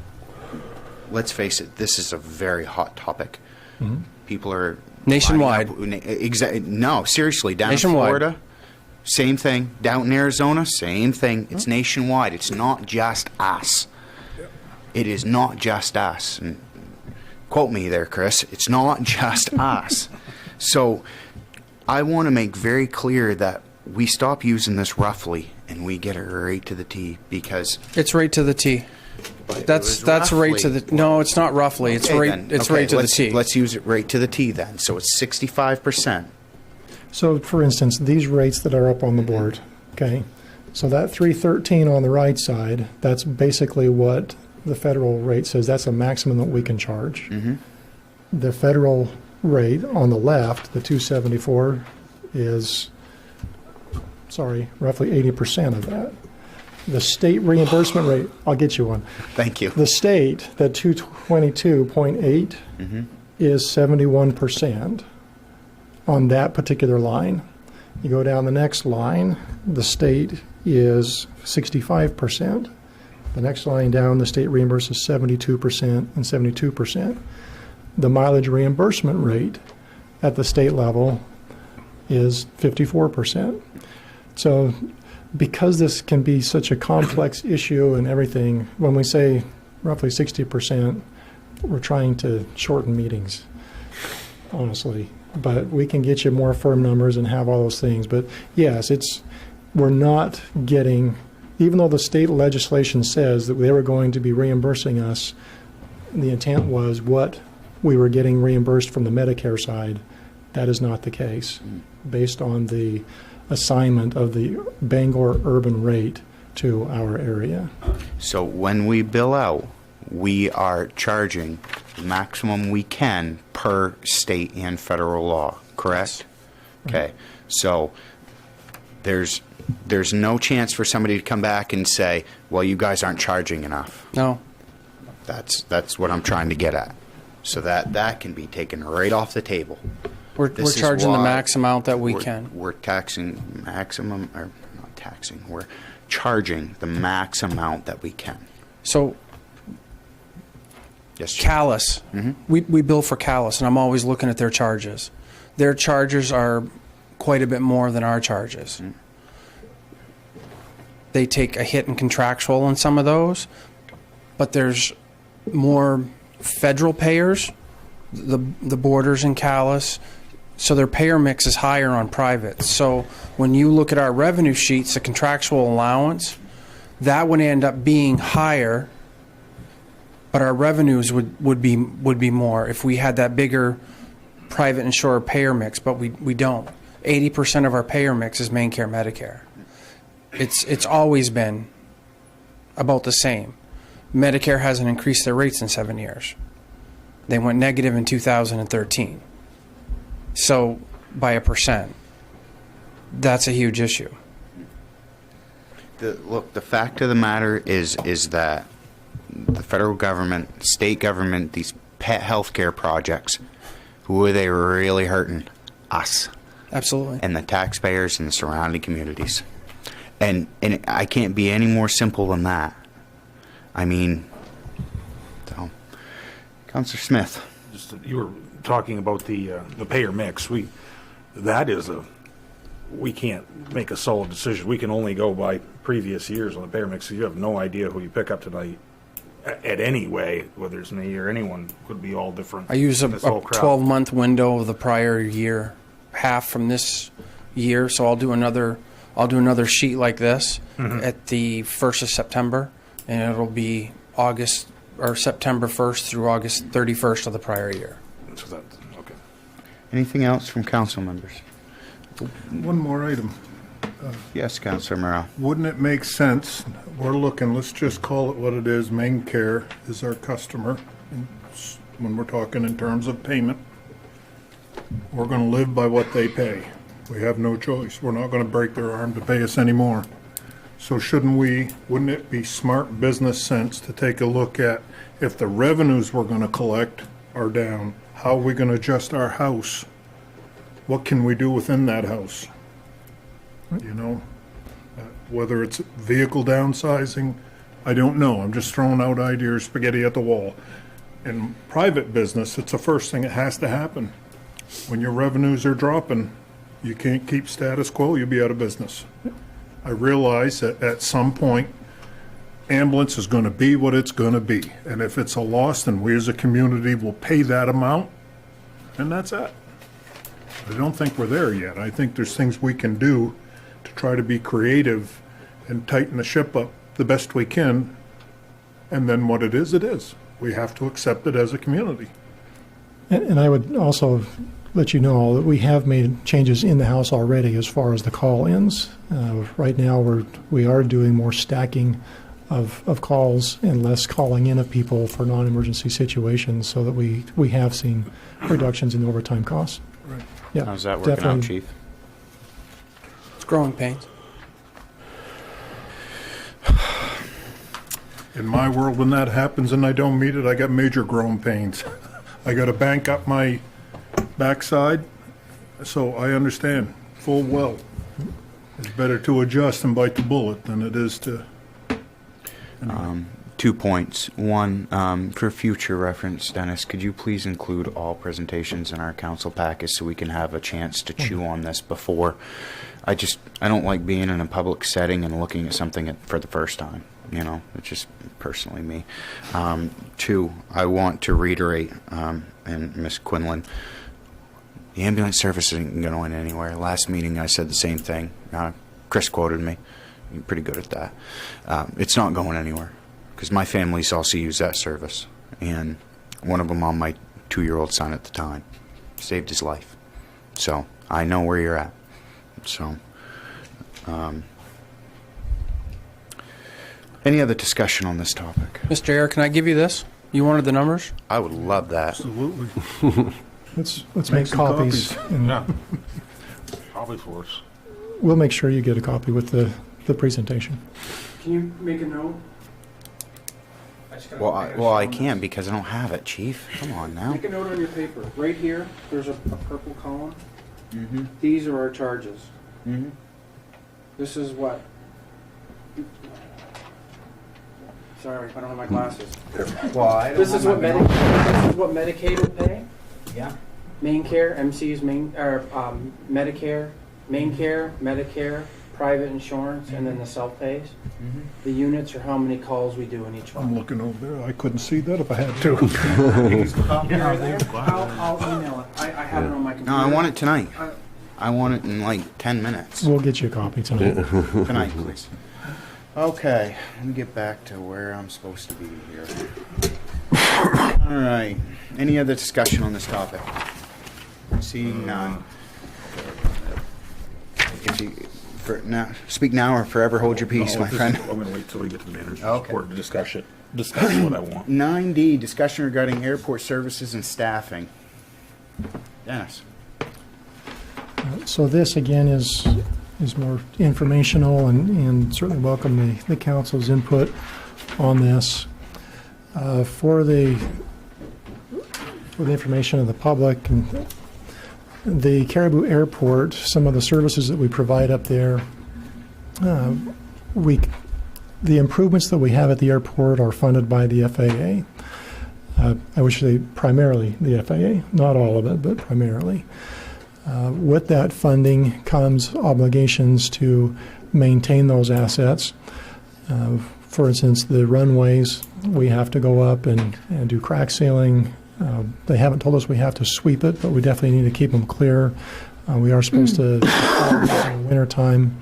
let's face it, this is a very hot topic. People are... Nationwide. No, seriously, down Nationwide. in Florida, same thing. Down in Arizona, same thing. It's nationwide. It's not just us. It is not just us. And quote me there, Chris. It's not just us. So I want to make very clear that we stop using this roughly and we get it right to the T, because it's right to the T. That's right to the. No, it's not roughly. It's okay, right. then. It's Okay, right to the T. Let's use it right to the T then. So it's 65%. So, for instance, these rates that are up on the board, okay? So that 313 on the right side, that's basically what the federal rate says. That's a maximum that we can charge. The federal rate on the left, the 274, is, roughly 80% of that. The state reimbursement rate, I'll get you one. Thank you. The state, that 222.8 is 71% on that particular line. You go down the next line, the state is 65%. The next line down, the state reimburses 72% and 72%. The mileage reimbursement rate at the state level is 54%. So because this can be such a complex issue and everything, when we say roughly 60%, we're trying to shorten meetings, honestly. But we can get you more firm numbers and have all those things. But yes, we're not getting, even though the state legislation says that they were going to be reimbursing us, the intent was what we were getting reimbursed from the Medicare side. That is not the case, based on the assignment of the Bangor urban rate to our area. So when we bill out, we are charging the maximum we can per state and federal law, correct? Okay. So there's no chance for somebody to come back and say, well, you guys aren't charging enough. No. That's what I'm trying to get at. So that can be taken right off the table. We're charging the max amount that we we're, can. We're taxing maximum, or not taxing, we're charging the max amount that we can. So yes, Calais, we bill for Calais, and I'm always looking at their charges. Their charges are quite a bit more than our charges. They take a hit in contractual on some of those, but there's more federal payers, the borders in Calais, so their payer mix is higher on private. So when you look at our revenue sheets, the contractual allowance, that would end up being higher, but our revenues would be more if we had that bigger private insurer payer mix, but we don't. 80% of our payer mix is main care Medicare. It's always been about the same. Medicare hasn't increased their rates in 7 years. They went negative in 2013. So by 1%, that's a huge issue. Look, the fact of the matter is that the federal government, state government, these pet healthcare projects, who are they really hurting? Us. Absolutely. And the taxpayers and the surrounding communities. And I can't be any more simple than that. I mean, so, Councillor Smith. You were talking about the payer mix. We can't make a solid decision. We can only go by previous years on the payer mix. So you have no idea who you pick up tonight. At any way, whether it's me or anyone, could be all different. I use a 12-month window of the prior year, half from this year. So I'll do another sheet like this at the 1st of September, and it'll be August or September 1st through August 31st of the prior year. So okay. Anything else from council members? One more item. Yes, Councilor Morrell. Wouldn't it make sense, we're looking, let's just call it what it is, Main Care is our customer, and when we're talking in terms of payment, we're going to live by what they pay. We have no choice. We're not going to break their arm to pay us anymore. So wouldn't it be smart business sense to take a look at if the revenues we're going to collect are down, how are we going to adjust our house? What can we do within that house? You know, whether it's vehicle downsizing, I don't know. I'm just throwing out ideas, spaghetti at the wall. In private business, it's the first thing that has to happen. When your revenues are dropping, you can't keep status quo, you'll be out of business. I realize that at some point, ambulance is going to be what it's going to be. And if it's a loss, then we as a community will pay that amount, and that's it. I don't think we're there yet. I think there's things we can do to try to be creative and tighten the ship up the best we can. And then what it is, it is. We have to accept it as a community. And I would also let you know that we have made changes in the house already as far as the call-ins. Right now, we are doing more stacking of calls and less calling in of people for non-emergency situations, so that we have seen reductions in overtime costs. Right. Yeah, How's that working out, Chief? It's growing pains. In my world, when that happens and I don't meet it, I got major growing pains. I got a bank up my backside, so I understand full well. It's better to adjust and bite the bullet than it is to... 2 points. One, for future reference, Dennis, could you please include all presentations in our council package so we can have a chance to chew on this before? I don't like being in a public setting and looking at something for the first time. You know, it's just personally me. 2, I want to reiterate, and Ms. Quinlan, the ambulance service isn't going anywhere. Last meeting I said the same thing. Chris quoted me. I'm pretty good at that. It's not going anywhere because my family's also used that service, and one of them on my 2-year-old son at the time saved his life. So I know where you're at. So any other discussion on this topic? Mr. Ayer, can I give you this? You wanted the numbers? I would love that. Absolutely. Let's make copies. Yeah. Copies for us. We'll make sure you get a copy with the presentation. Can you make a note? Well, I can't because I don't have it, Chief. Come on now. Make a note on your paper. Right here, there's a purple column. Mm-hmm. These are our charges. Mm-hmm. This is what? Sorry, I don't have my glasses. Well, I don't This is what have my Medicaid will pay. Yeah. Main care, MC's Medicare, main care, Medicare, private insurance, and then the self-pays. Mm-hmm. The units are how many calls we do in each I'm one. looking over there. I couldn't see that if I had to. I'll email it. I have it on my computer. No, I want it tonight. I want it in like 10 minutes. We'll get you a copy tonight. Tonight, please. Okay, let me get back to where I'm supposed to be here. All right. Any other discussion on this topic? Seeing none. If you speak now or forever hold your peace, my friend. I'm going to wait till we get to the manager's Okay. report to discuss what I want. 9D, discussion regarding airport services and staffing. Dennis. So this, again, is more informational, and certainly welcome the council's input on this. For the information of the public, and the Caribou Airport, some of the services that we provide up there, the improvements that we have at the airport are funded by the FAA. I would say primarily the FAA, not all of it, but primarily. With that funding comes obligations to maintain those assets. For instance, the runways, we have to go up and do crack sealing. They haven't told us we have to sweep it, but we definitely need to keep them clear. We are supposed to in the wintertime.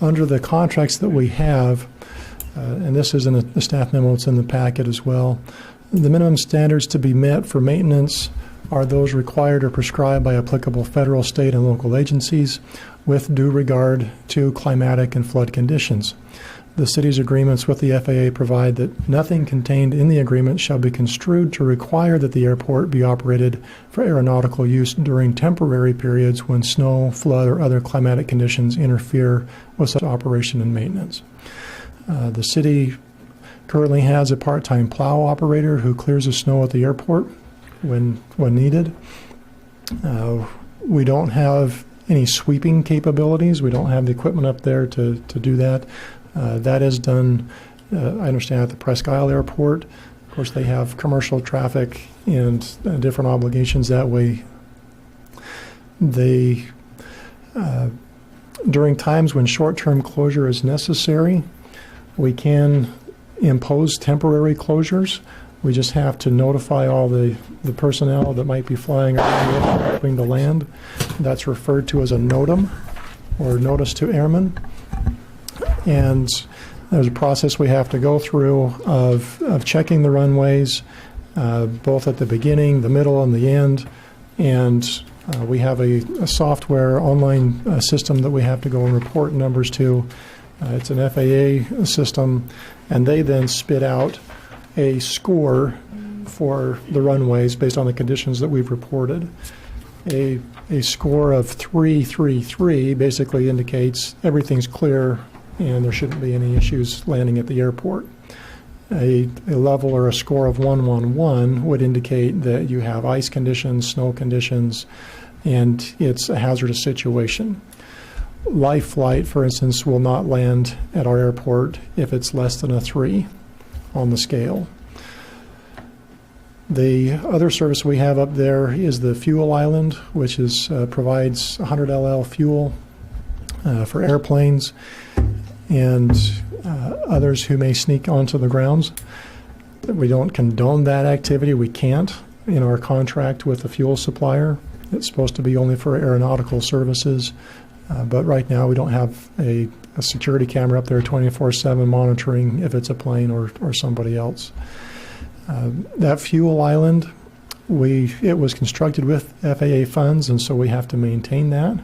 Under the contracts that we have, and this is in the staff memo, it's in the packet as well, the minimum standards to be met for maintenance are those required or prescribed by applicable federal, state, and local agencies with due regard to climatic and flood conditions. The city's agreements with the FAA provide that nothing contained in the agreement shall be construed to require that the airport be operated for aeronautical use during temporary periods when snow, flood, or other climatic conditions interfere with such operation and maintenance. The city currently has a part-time plow operator who clears the snow at the airport when needed. We don't have any sweeping capabilities. We don't have the equipment up there to do that. That is done, I understand, at the Presque Isle Airport. Of course, they have commercial traffic and different obligations that way. They, during times when short-term closure is necessary, we can impose temporary closures. We just have to notify all the personnel that might be flying around hoping to land. That's referred to as a NOTAM, or Notice to Airmen. And there's a process we have to go through of checking the runways, both at the beginning, the middle, and the end. And we have a software online system that we have to go and report numbers to. It's an FAA system, and they then spit out a score for the runways based on the conditions that we've reported. A score of 333 basically indicates everything's clear and there shouldn't be any issues landing at the airport. A level or a score of 111 would indicate that you have ice conditions, snow conditions, and it's a hazardous situation. Life flight, for instance, will not land at our airport if it's less than a 3 on the scale. The other service we have up there is the fuel island, which provides 100 LL fuel for airplanes and others who may sneak onto the grounds. We don't condone that activity. We can't in our contract with the fuel supplier. It's supposed to be only for aeronautical services, but right now we don't have a security camera up there 24/7 monitoring if it's a plane or somebody else. That fuel island, it was constructed with FAA funds, and so we have to maintain that.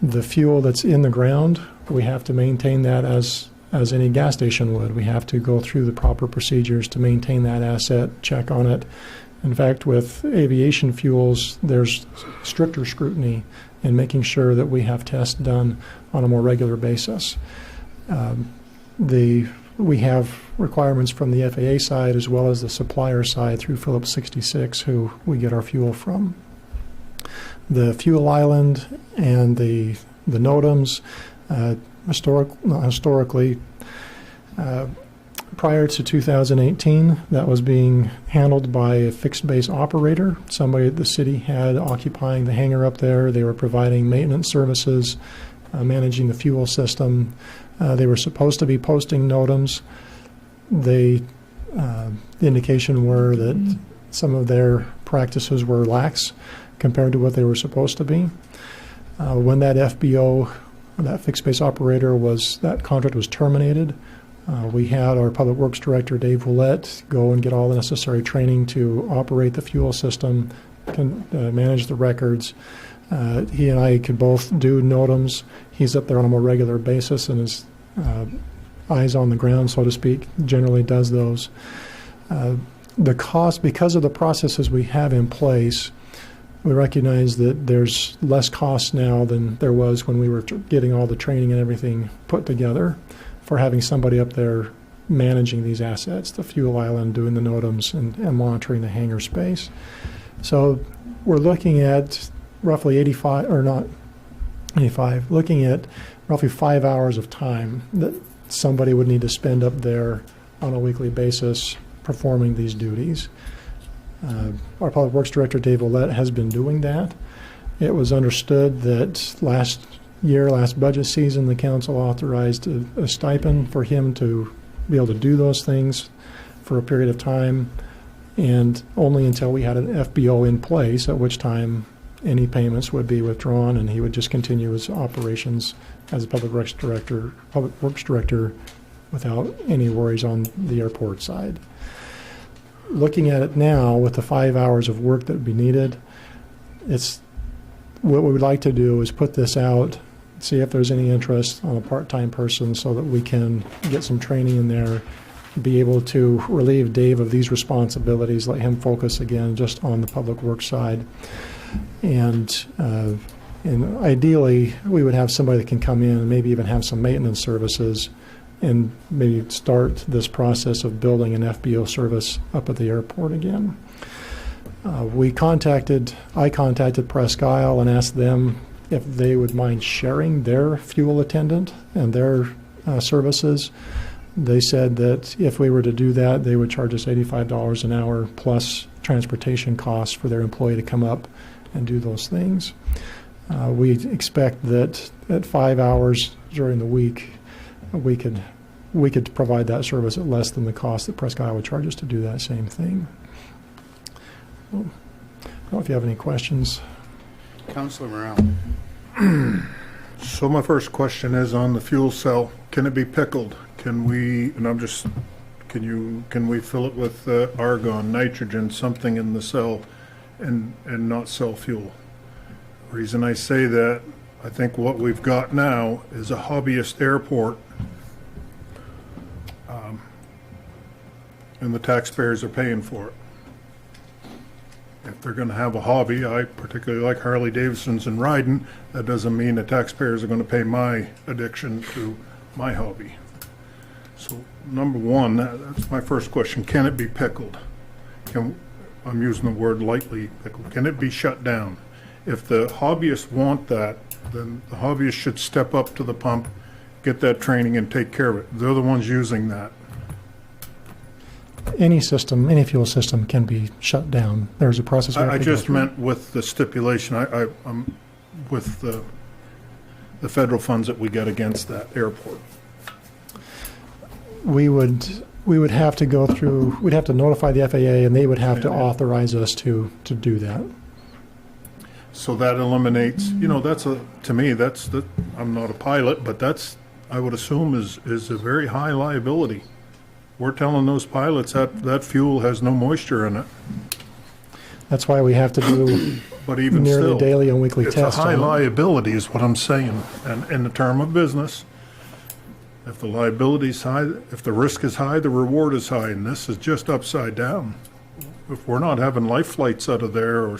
The fuel that's in the ground, we have to maintain that as any gas station would. We have to go through the proper procedures to maintain that asset, check on it. In fact, with aviation fuels, there's stricter scrutiny in making sure that we have tests done on a more regular basis. We have requirements from the FAA side as well as the supplier side through Phillips 66, who we get our fuel from. The fuel island and the NOTAMs, historically, prior to 2018, that was being handled by a fixed base operator, somebody that the city had occupying the hangar up there. They were providing maintenance services, managing the fuel system. They were supposed to be posting NOTAMs. The indication were that some of their practices were lax compared to what they were supposed to be. When that FBO, that fixed base operator, that contract was terminated, we had our Public Works Director, Dave Willett, go and get all the necessary training to operate the fuel system, manage the records. He and I could both do NOTAMs. He's up there on a more regular basis and his eyes on the ground, so to speak, generally does those. The cost, because of the processes we have in place, we recognize that there's less cost now than there was when we were getting all the training and everything put together for having somebody up there managing these assets, the fuel island, doing the NOTAMs, and monitoring the hangar space. So we're looking at roughly looking at roughly 5 hours of time that somebody would need to spend up there on a weekly basis performing these duties. Our Public Works Director, Dave Willett, has been doing that. It was understood that last budget season, the council authorized a stipend for him to be able to do those things for a period of time, and only until we had an FBO in place, at which time any payments would be withdrawn and he would just continue his operations as a Public Works Director without any worries on the airport side. looking at it now with the 5 hours of work that would be needed, it's what we would like to do is put this out, see if there's any interest on a part-time person so that we can get some training in there, be able to relieve Dave of these responsibilities, let him focus again just on the public works side. And ideally, we would have somebody that can come in and maybe even have some maintenance services and maybe start this process of building an FBO service up at the airport again. I contacted Presque Isle and asked them if they would mind sharing their fuel attendant and their services. They said that if we were to do that, they would charge us $85 an hour plus transportation costs for their employee to come up and do those things. We expect that at 5 hours during the week, we could provide that service at less than the cost that Presque Isle would charge us to do that same thing. I don't know if you have any questions. Councillor Morrell. So my first question is on the fuel cell. Can it be pickled? Can we, and I'm just, can we fill it with argon, nitrogen, something in the cell and not sell fuel? The reason I say that, I think what we've got now is a hobbyist airport, and the taxpayers are paying for it. If they're going to have a hobby, I particularly like Harley Davidsons and riding, that doesn't mean the taxpayers are going to pay my addiction to my hobby. So number one, that's my first question. Can it be pickled? I'm using the word lightly, pickled. Can it be shut down? If the hobbyists want that, then the hobbyists should step up to the pump, get that training, and take care of it. They're the ones using that. Any system, any fuel system can be shut down. There's a process. I just meant with the stipulation, I'm with the federal funds that we get against that airport. We would have to go through, we'd have to notify the FAA and they would have to authorize us to do that. So that eliminates, to me, I'm not a pilot, but that's, I would assume is a very high liability. We're telling those pilots that fuel has no moisture in it. That's why we have to do but even nearly still, daily and weekly it's tests. It's a high liability is what I'm saying. And in the term of business, if the liability is high, if the risk is high, the reward is high. And this is just upside down. If we're not having life flights out of there or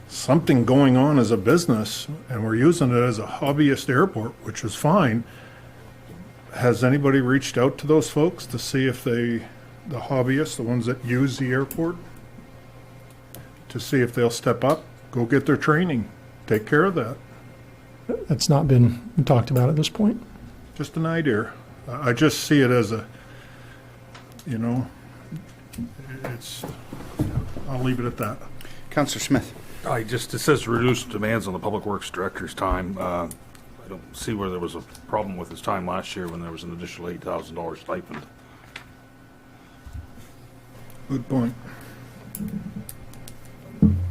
something going on as a business, and we're using it as a hobbyist airport, which is fine, has anybody reached out to those folks to see if the hobbyists, the ones that use the airport, to see if they'll step up, go get their training, take care of that? That's not been talked about at this point. Just an idea. I just see it as I'll leave it at that. Councillor Smith. It says reduced demands on the Public Works Director's time. I don't see where there was a problem with his time last year when there was an additional $8,000 stipend. Good point.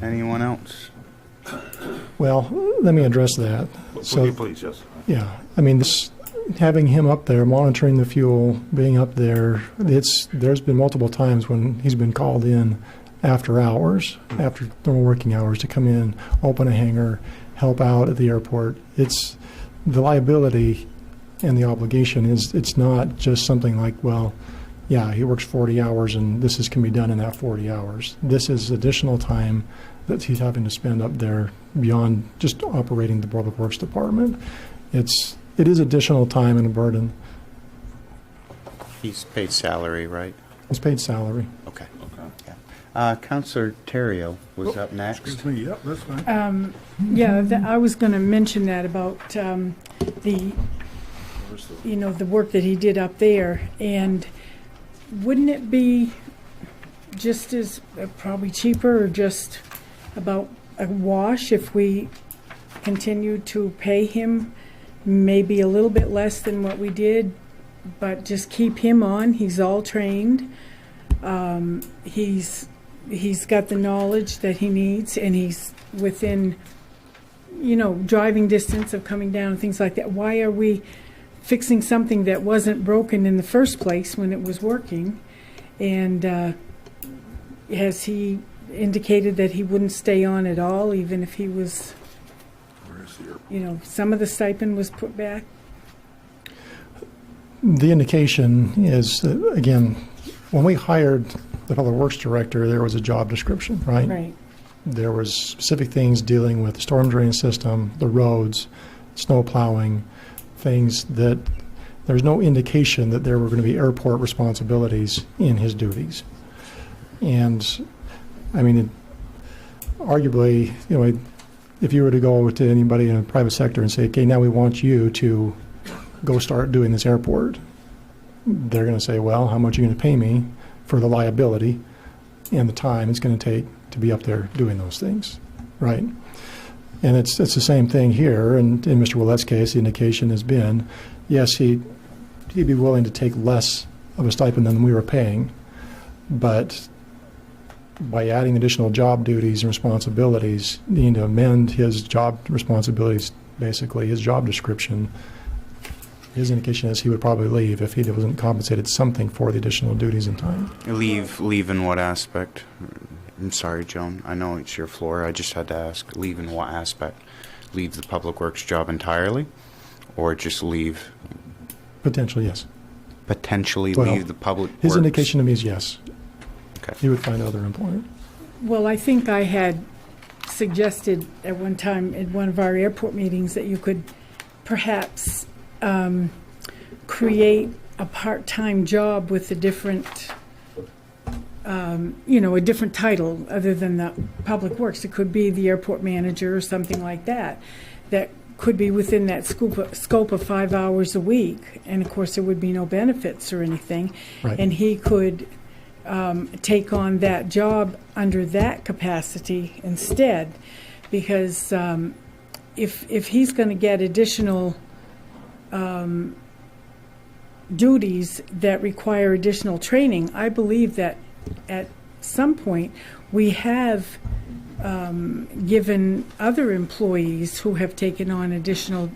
Anyone else? Well, let me address that. Please, yes. Yeah, I mean, having him up there, monitoring the fuel, being up there, there's been multiple times when he's been called in after hours, after normal working hours, to come in, open a hangar, help out at the airport. It's the liability and the obligation it's not just something like, well, yeah, he works 40 hours and this can be done in that 40 hours. This is additional time that he's having to spend up there beyond just operating the Public Works Department. It is additional time and a burden. He's paid salary, right? He's paid salary. Okay. Yeah. Councillor Terrio was up next. Excuse me. Yep, that's fine. I was going to mention that about the work that he did up there, and wouldn't it be just as probably cheaper or just about a wash if we continue to pay him maybe a little bit less than what we did, but just keep him on? He's all trained. He's got the knowledge that he needs, and he's within, driving distance of coming down and things like that. Why are we fixing something that wasn't broken in the first place when it was working? And, has he indicated that he wouldn't stay on at all, even if he was, some of the stipend was put back? The indication is that, again, when we hired the Public Works Director, there was a job description, right? Right. There was specific things dealing with the storm drain system, the roads, snow plowing, things that there's no indication that there were going to be airport responsibilities in his duties. And, I mean, arguably, if you were to go to anybody in the private sector and say, okay, now we want you to go start doing this airport, they're going to say, well, how much are you going to pay me for the liability and the time it's going to take to be up there doing those things, right? And it's the same thing here. And in Mr. Willette's case, the indication has been, yes, he'd be willing to take less of a stipend than we were paying, but by adding additional job duties and responsibilities, needing to amend his job responsibilities, basically his job description, his indication is he would probably leave if he wasn't compensated something for the additional duties and time. Leave in what aspect? I'm sorry, Joan. I know it's your floor. I just had to ask. Leave in what aspect? Leave the Public Works job entirely? Or just leave? Potentially, yes. Potentially Well, leave the Public Works? His indication to me is yes. Okay. He would find other employment. Well, I think I had suggested at one time in one of our airport meetings that you could perhaps create a part-time job with a different, a different title other than the Public Works. It could be the airport manager or something like that, that could be within that scope of 5 hours a week. And of course, there would be no benefits or anything. Right. And he could take on that job under that capacity instead, because if he's going to get additional duties that require additional training, I believe that at some point we have given other employees who have taken on additional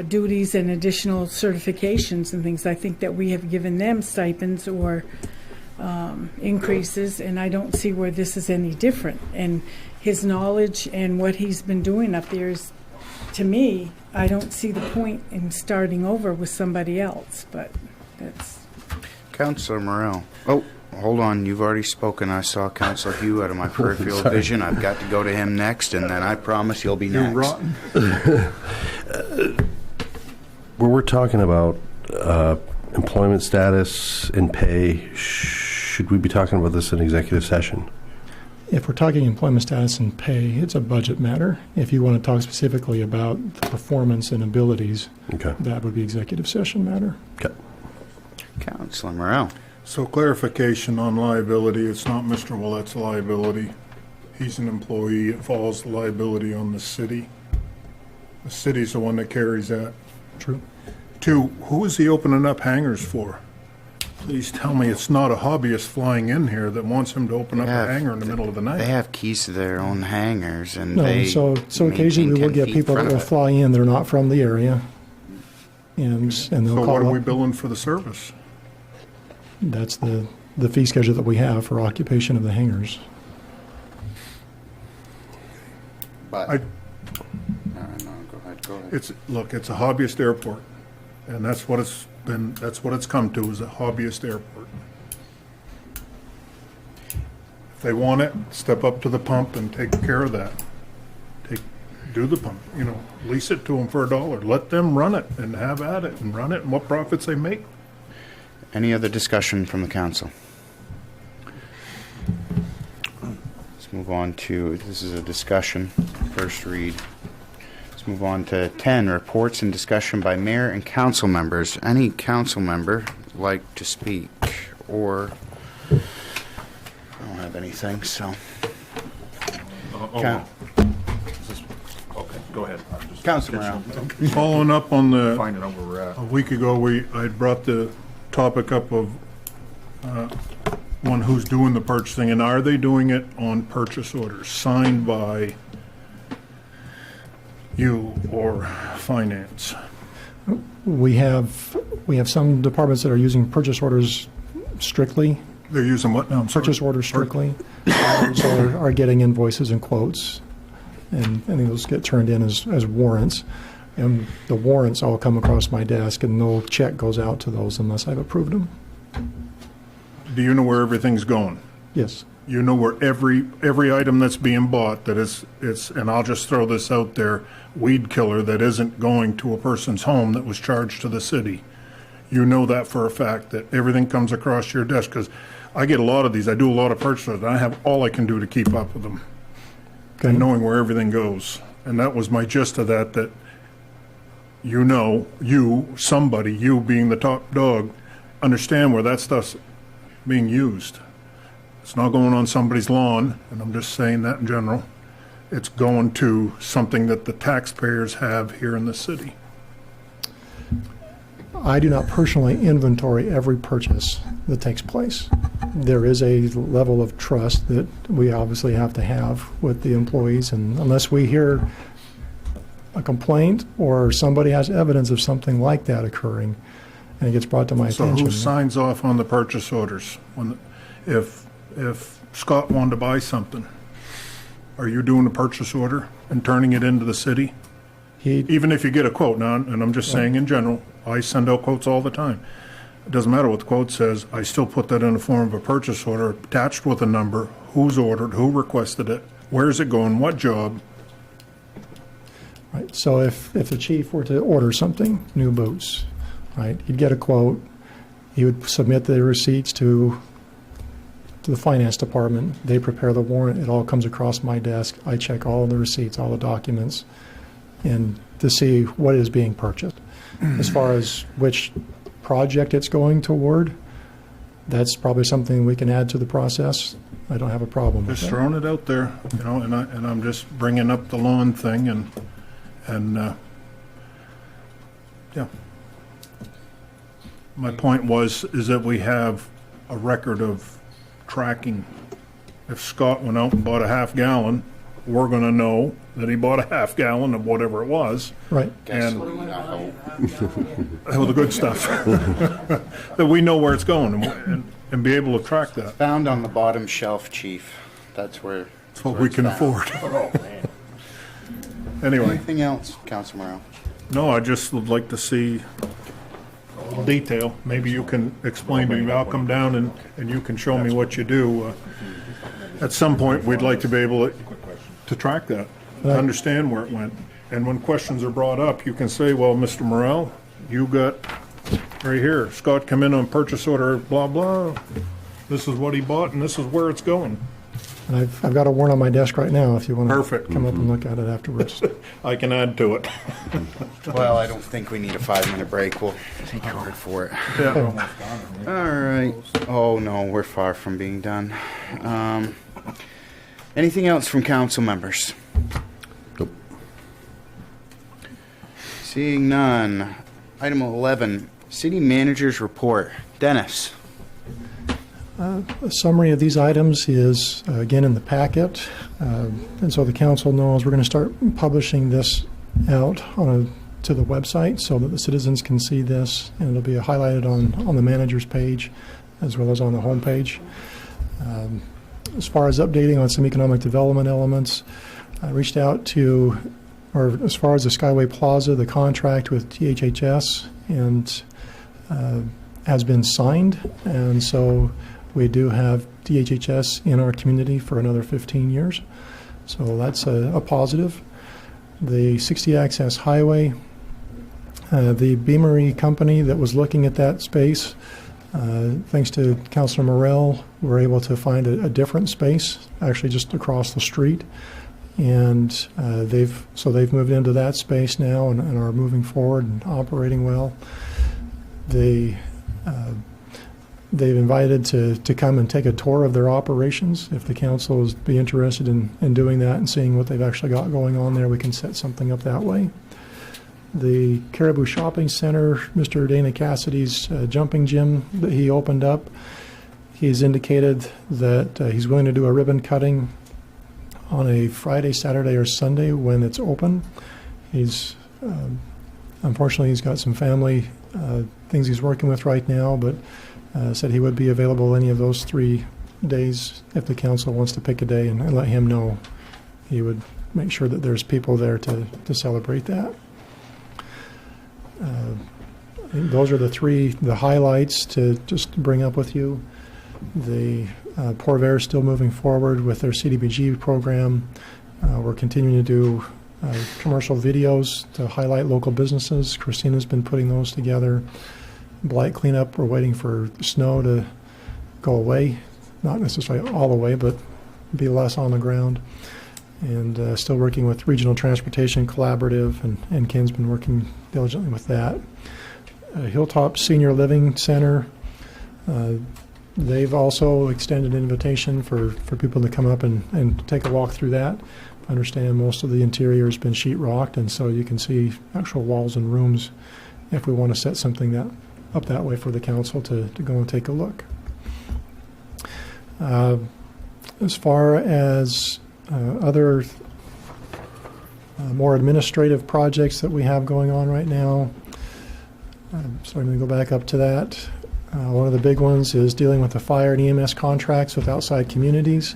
duties and additional certifications and things. I think that we have given them stipends or increases, and I don't see where this is any different. And his knowledge and what he's been doing up there is, to me, I don't see the point in starting over with somebody else, but that's... Councillor Morrell. Oh, hold on. You've already spoken. I saw Councillor Hugh out of my peripheral Sorry. vision. I've got to go to him next, and then I promise you'll be next. You're rotten. Where we're talking about employment status and pay, should we be talking about this in executive session? If we're talking employment status and pay, it's a budget matter. If you want to talk specifically about the performance and abilities, Okay. that would be executive session matter. Okay. Councillor Morrell. So clarification on liability, it's not Mr. Willette's liability. He's an employee. It falls the liability on the city. The city's the one that carries that. True. 2, who is he opening up hangars for? Please tell me it's not a hobbyist flying in here that wants him to open up a hangar in the middle of the night. They have keys to their own hangars, and No, they so occasionally we will maintain 10 get feet people that front will of it. fly in that are not from the area, and they'll So what call are we up. billing for the service? That's the fee schedule that we have for occupation of the hangars. But, I- no, go ahead. It's a hobbyist airport, and that's what it's come to, is a hobbyist airport. If they want it, step up to the pump and take care of that. Do the pump, lease it to them for $1. Let them run it and have at it and run it, and what profits they make. Any other discussion from the council? Let's move on to, this is a discussion, first read. Let's move on to 10, reports and discussion by mayor and council members. Any council member like to speak, or I don't have anything, so. Coun- Okay, go ahead. Councilor Morrell. Following up on Finding out where we're at. a week ago, I brought the topic up of one who's doing the purchasing, and are they doing it on purchase orders signed by you or finance? We have some departments that are using purchase orders strictly, They're using what now? I'm sorry. Purchase orders strictly. Others are getting invoices and quotes, and those get turned in as warrants. And the warrants all come across my desk, and no check goes out to those unless I've approved them. Do you know where everything's going? Yes. You know where every item that's being bought that it's and I'll just throw this out there, weed killer that isn't going to a person's home that was charged to the city. You know that for a fact, that everything comes across your desk, because I get a lot of these. I do a lot of purchases, and I have all I can do to keep up with them. Okay. And knowing where everything goes. And that was my gist of that you know, you being the top dog, understand where that stuff's being used. It's not going on somebody's lawn, and I'm just saying that in general. It's going to something that the taxpayers have here in the city. I do not personally inventory every purchase that takes place. There is a level of trust that we obviously have to have with the employees, and unless we hear a complaint or somebody has evidence of something like that occurring, and it gets brought to my attention. So who signs off on the purchase orders? If Scott wanted to buy something, are you doing a purchase order and turning it into the city? Even if you get a quote, now, and I'm just saying in general, I send out quotes all the time. It doesn't matter what the quote says, I still put that in the form of a purchase order attached with a number, who's ordered, who requested it, where's it going, what job. Right. So if the chief were to order something, new boots, right, he'd get a quote, he would submit the receipts to the finance department, they prepare the warrant, it all comes across my desk, I check all the receipts, all the documents, and to see what is being purchased. As far as which project it's going toward, that's probably something we can add to the process. I don't have a problem with that. Just throwing it out there, you know, and I'm just bringing up the lawn thing, and yeah. My point is that we have a record of tracking. If Scott went out and bought a half gallon, we're going to know that he bought a half gallon of whatever it was. Right. And the good stuff. That we know where it's going and be able to track that. Found on the bottom shelf, Chief. That's where. That's what we can afford. Anyway. Anything else, Councilor Morrell? No, I just would like to see detail. Maybe you can explain to me. I'll come down and you can show me what you do. At some point, we'd like to be able to track that, to understand where it went. And when questions are brought up, you can say, well, Mr. Morrell, you got right here, Scott come in on purchase order, blah, blah. This is what he bought, and this is where it's going. And I've got a warrant on my desk right now if you want to come up and look at it afterwards. I can add to it. Well, I don't think we need a 5-minute break. We'll take your word for it. Yeah. All right. Oh, no, we're far from being done. Anything else from council members? Nope. Seeing none. Item 11, City Manager's Report. Dennis. A summary of these items is, again, in the packet. And so the council knows we're going to start publishing this out to the website so that the citizens can see this, and it'll be highlighted on the manager's page as well as on the home page. As far as updating on some economic development elements, I reached out to, or as far as the Skyway Plaza, the contract with THHS and has been signed, and so we do have DHHS in our community for another 15 years. So that's a positive. The 60 Access Highway, the Beamery company that was looking at that space, thanks to Councilor Morrell, we're able to find a different space, actually just across the street. And they've moved into that space now and are moving forward and operating well. They've invited to come and take a tour of their operations. If the council is be interested in doing that and seeing what they've actually got going on there, we can set something up that way. The Caribou Shopping Center, Mr. Dana Cassidy's jumping gym that he opened up, he's indicated that he's willing to do a ribbon cutting on a Friday, Saturday, or Sunday when it's open. He's unfortunately he's got some family things he's working with right now, but said he would be available any of those 3 days if the council wants to pick a day, and let him know. He would make sure that there's people there to celebrate that. I think those are the highlights to just bring up with you. The Port Vert is still moving forward with their CDBG program. We're continuing to do commercial videos to highlight local businesses. Christina's been putting those together. Blight cleanup, we're waiting for snow to go away. Not necessarily all the way, but be less on the ground. And still working with Regional Transportation Collaborative, and Ken's been working diligently with that. Hilltop Senior Living Center, they've also extended an invitation for people to come up and take a walk through that. I understand most of the interior has been sheetrocked, and so you can see actual walls and rooms if we want to set something up that way for the council to go and take a look. As far as other more administrative projects that we have going on right now, so I'm going to go back up to that. One of the big ones is dealing with the fire and EMS contracts with outside communities.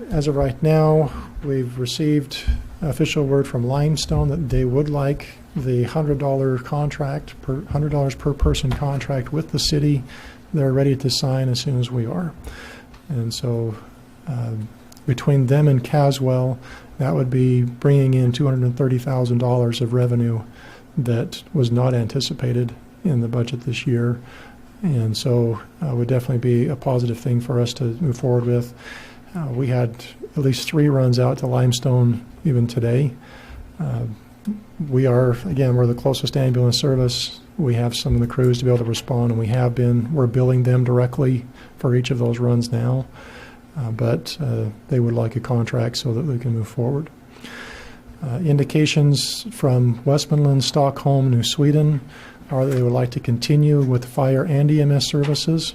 As of right now, we've received official word from Limestone that they would like the $100 contract, $100 per person contract with the city. They're ready to sign as soon as we are. And so between them and Caswell, that would be bringing in $230,000 of revenue that was not anticipated in the budget this year. And so would definitely be a positive thing for us to move forward with. We had at least 3 runs out to Limestone even today. We're the closest ambulance service. We have some of the crews to be able to respond, and we're billing them directly for each of those runs now. But they would like a contract so that they can move forward. Indications from Westmoreland, Stockholm, New Sweden are that they would like to continue with fire and EMS services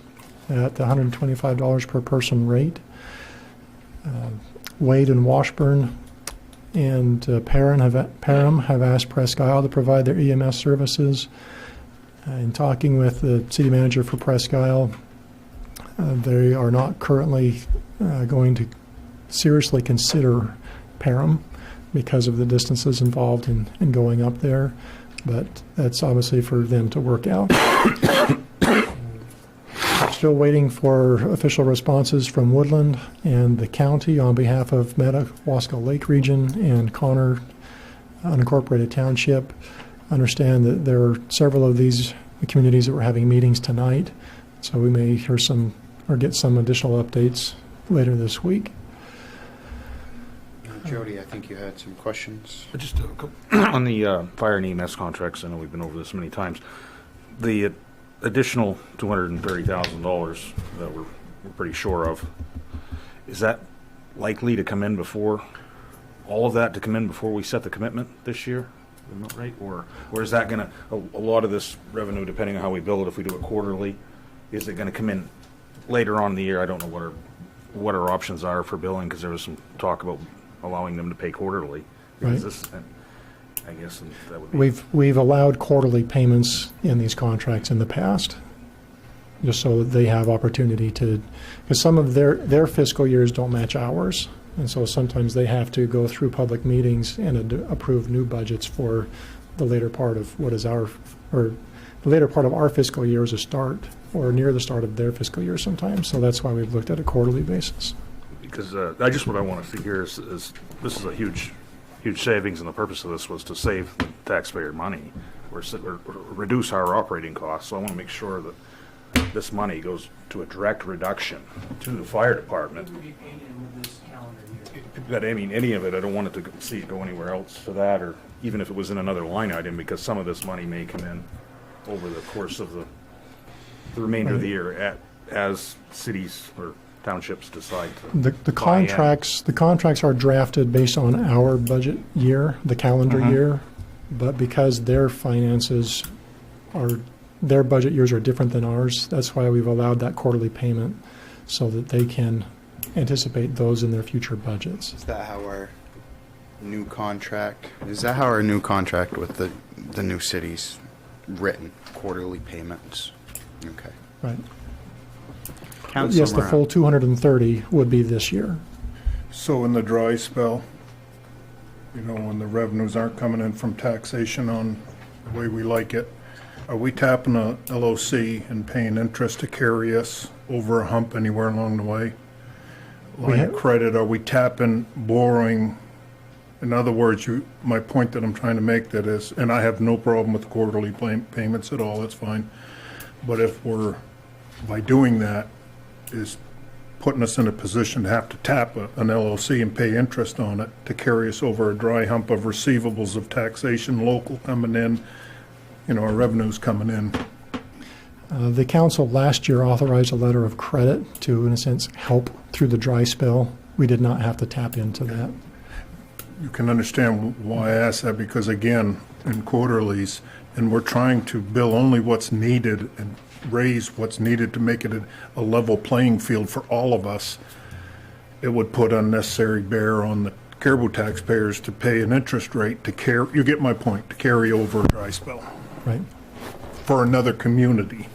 at the $125 per person rate. Wade and Washburn and Parham have asked Presque Isle to provide their EMS services. In talking with the city manager for Presque Isle, they are not currently going to seriously consider Parham because of the distances involved in going up there, but that's obviously for them to work out. Still waiting for official responses from Woodland and the county on behalf of Madawaska Lake Region and Connor Unincorporated Township. Understand that there are several of these communities that were having meetings tonight, so we may hear some or get some additional updates later this week. Jody, I think you had some questions. Just on the fire and EMS contracts, I know we've been over this many times. The additional $230,000 that we're pretty sure of, is that likely to come in before, all of that to come in before we set the commitment this year? Right? Or is that going to, a lot of this revenue, depending on how we bill it, if we do it quarterly, is it going to come in later on in the year? I don't know what our options are for billing, because there was some talk about allowing them to pay quarterly. Right. I guess that would be... We've allowed quarterly payments in these contracts in the past, just so that they have opportunity to, because some of their fiscal years don't match ours, and so sometimes they have to go through public meetings and approve new budgets for the later part of the later part of our fiscal year as a start, or near the start of their fiscal year sometimes. So that's why we've looked at a quarterly basis. Because what I want to see here is this is a huge savings, and the purpose of this was to save the taxpayer money or reduce our operating costs. So I want to make sure that this money goes to a direct reduction to the fire department. But I mean, any of it, I don't want it to see it go anywhere else to that, or even if it was in another line item, because some of this money may come in over the course of the remainder of the year as cities or townships decide to the contracts are drafted based on our budget year, the calendar year, but because their finances their budget years are different than ours, that's why we've allowed that quarterly payment, so that they can anticipate those in their future budgets. Is that how our new contract with the new cities written, quarterly payments? Okay. Right. Councilor Yes, the Morale. full 230 would be this year. So in the dry spell, you know, when the revenues aren't coming in from taxation on the way we like it, are we tapping a LOC and paying interest to carry us over a hump anywhere along the way? Line of credit, are we tapping, borrowing? In other words, my point that I'm trying to make that is, and I have no problem with quarterly payments at all, that's fine. But if by doing that, is putting us in a position to have to tap an LOC and pay interest on it to carry us over a dry hump of receivables of taxation, local coming in, you know, our revenues coming in. The council last year authorized a letter of credit to, in a sense, help through the dry spell. We did not have to tap into that. You can understand why I ask that, because again, in quarterlies, and we're trying to bill only what's needed and raise what's needed to make it a level playing field for all of us, it would put unnecessary bear on the Caribou taxpayers to pay an interest rate to carry, you get my point, to carry over a dry spell. Right. For another community.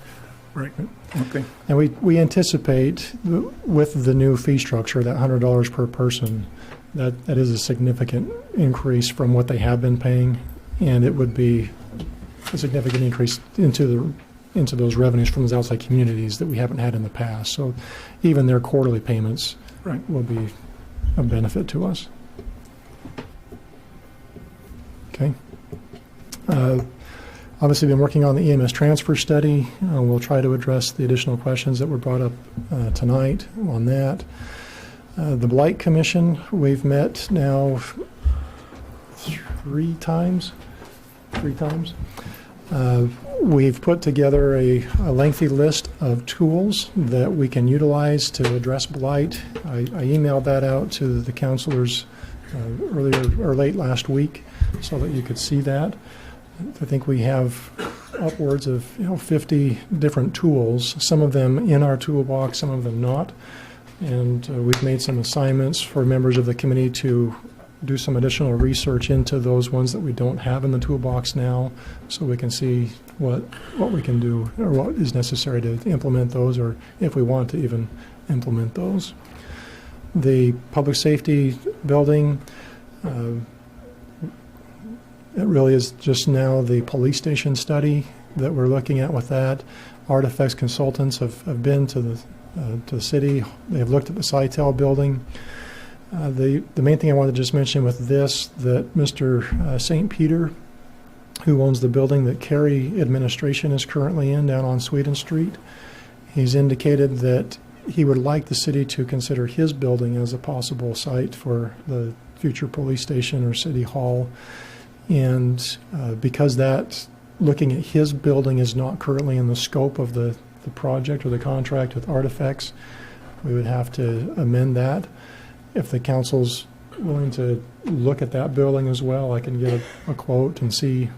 Right. Okay. And we anticipate with the new fee structure, that $100 per person, that is a significant increase from what they have been paying, and it would be a significant increase into those revenues from those outside communities that we haven't had in the past. So even their quarterly payments will be a benefit to us. Okay. Obviously, been working on the EMS transfer study. We'll try to address the additional questions that were brought up tonight on that. The Blight Commission, we've met now three times. We've put together a lengthy list of tools that we can utilize to address blight. I emailed that out to the councilors earlier or late last week so that you could see that. I think we have upwards of 50 different tools, some of them in our toolbox, some of them not. And we've made some assignments for members of the committee to do some additional research into those ones that we don't have in the toolbox now, so we can see what we can do or what is necessary to implement those, or if we want to even implement those. The public safety building, it really is just now the police station study that we're looking at with that. Artifacts consultants have been to the city. They've looked at the Sitel building. The main thing I wanted to just mention with this, that Mr. St. Peter, who owns the building that Cary administration is currently in down on Sweden Street, he's indicated that he would like the city to consider his building as a possible site for the future police station or city hall. And because that, looking at his building is not currently in the scope of the project or the contract with Artifacts, we would have to amend that. If the council's willing to look at that building as well, I can get a quote and see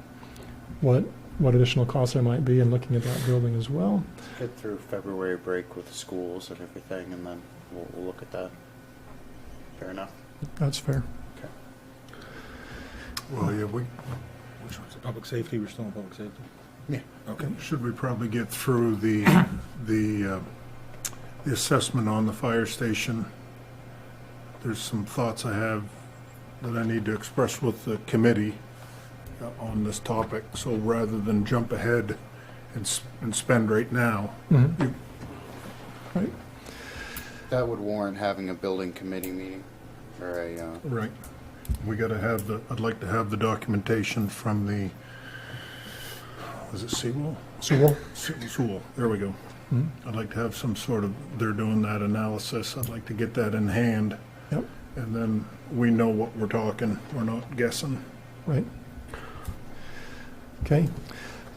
what additional costs there might be in looking at that building as well. Get through February break with the schools and everything, and then we'll look at that. Fair enough? That's fair. Okay. Well, yeah, Which one's the public safety? We're still in public safety? Yeah. Okay. Should we probably get through the assessment on the fire station? There's some thoughts I have that I need to express with the committee on this topic. So rather than jump ahead and spend right now. Mm-hmm. Right. That would warrant having a building committee meeting or a. Right. We got to have I'd like to have the documentation from the. Was it Sewell? Sewell. Sewell. There we go. Mm-hmm. I'd like to have some sort of. They're doing that analysis. I'd like to get that in hand. Yep. And then we know what we're talking. We're not guessing. Right. Okay.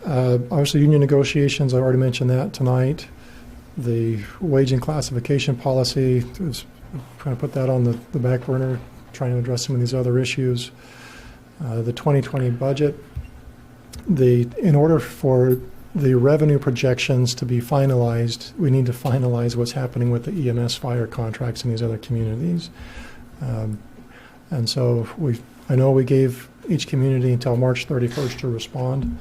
Obviously, union negotiations, I already mentioned that tonight. The wage and classification policy, is trying to put that on the back burner, trying to address some of these other issues. The 2020 budget, in order for the revenue projections to be finalized, we need to finalize what's happening with the EMS fire contracts in these other communities. And so I know we gave each community until March 31st to respond.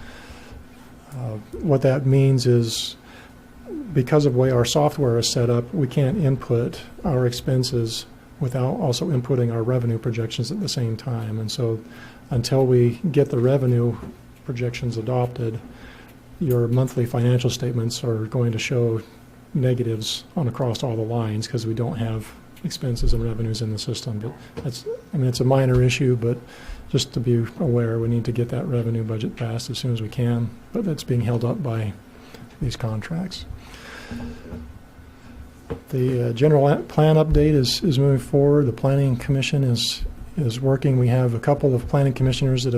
What that means is because of the way our software is set up, we can't input our expenses without also inputting our revenue projections at the same time. And so until we get the revenue projections adopted, your monthly financial statements are going to show negatives across all the lines because we don't have expenses and revenues in the system. But it's a minor issue, but just to be aware, we need to get that revenue budget passed as soon as we can. But that's being held up by these contracts. The general plan update is moving forward. The Planning Commission is working. We have a couple of planning commissioners that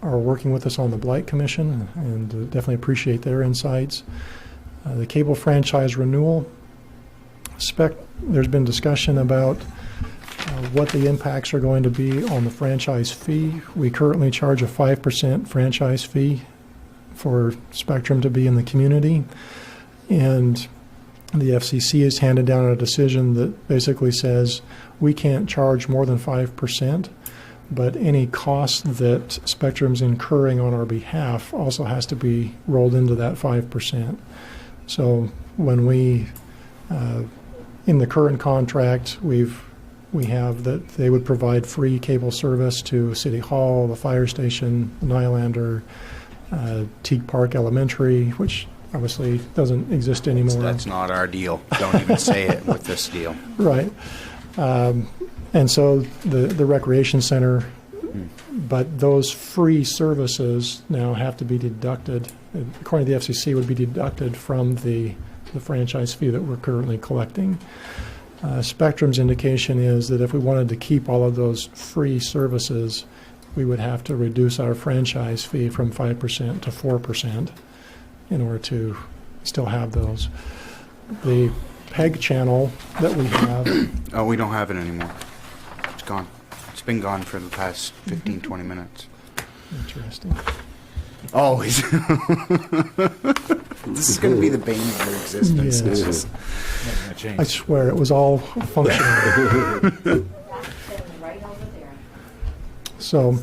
are working with us on the Blight Commission, and definitely appreciate their insights. The cable franchise renewal, there's been discussion about what the impacts are going to be on the franchise fee. We currently charge a 5% franchise fee for Spectrum to be in the community, and the FCC has handed down a decision that basically says we can't charge more than 5%, but any cost that Spectrum's incurring on our behalf also has to be rolled into that 5%. So when we, in the current contract, we have that they would provide free cable service to City Hall, the fire station, Nylander, Teague Park Elementary, which obviously doesn't exist anymore. That's not our deal. Don't even say it with this deal. Right. And so the recreation center, but those free services now have to be deducted, according to the FCC, would be deducted from the franchise fee that we're currently collecting. Spectrum's indication is that if we wanted to keep all of those free services, we would have to reduce our franchise fee from 5% to 4% in order to still have those. The PEG channel that we have... Oh, we don't have it anymore. It's gone. It's been gone for the past 15, 20 minutes. Interesting. Always. This is going to be the bane of your existence. Yes. This is- I swear it was all functional. So,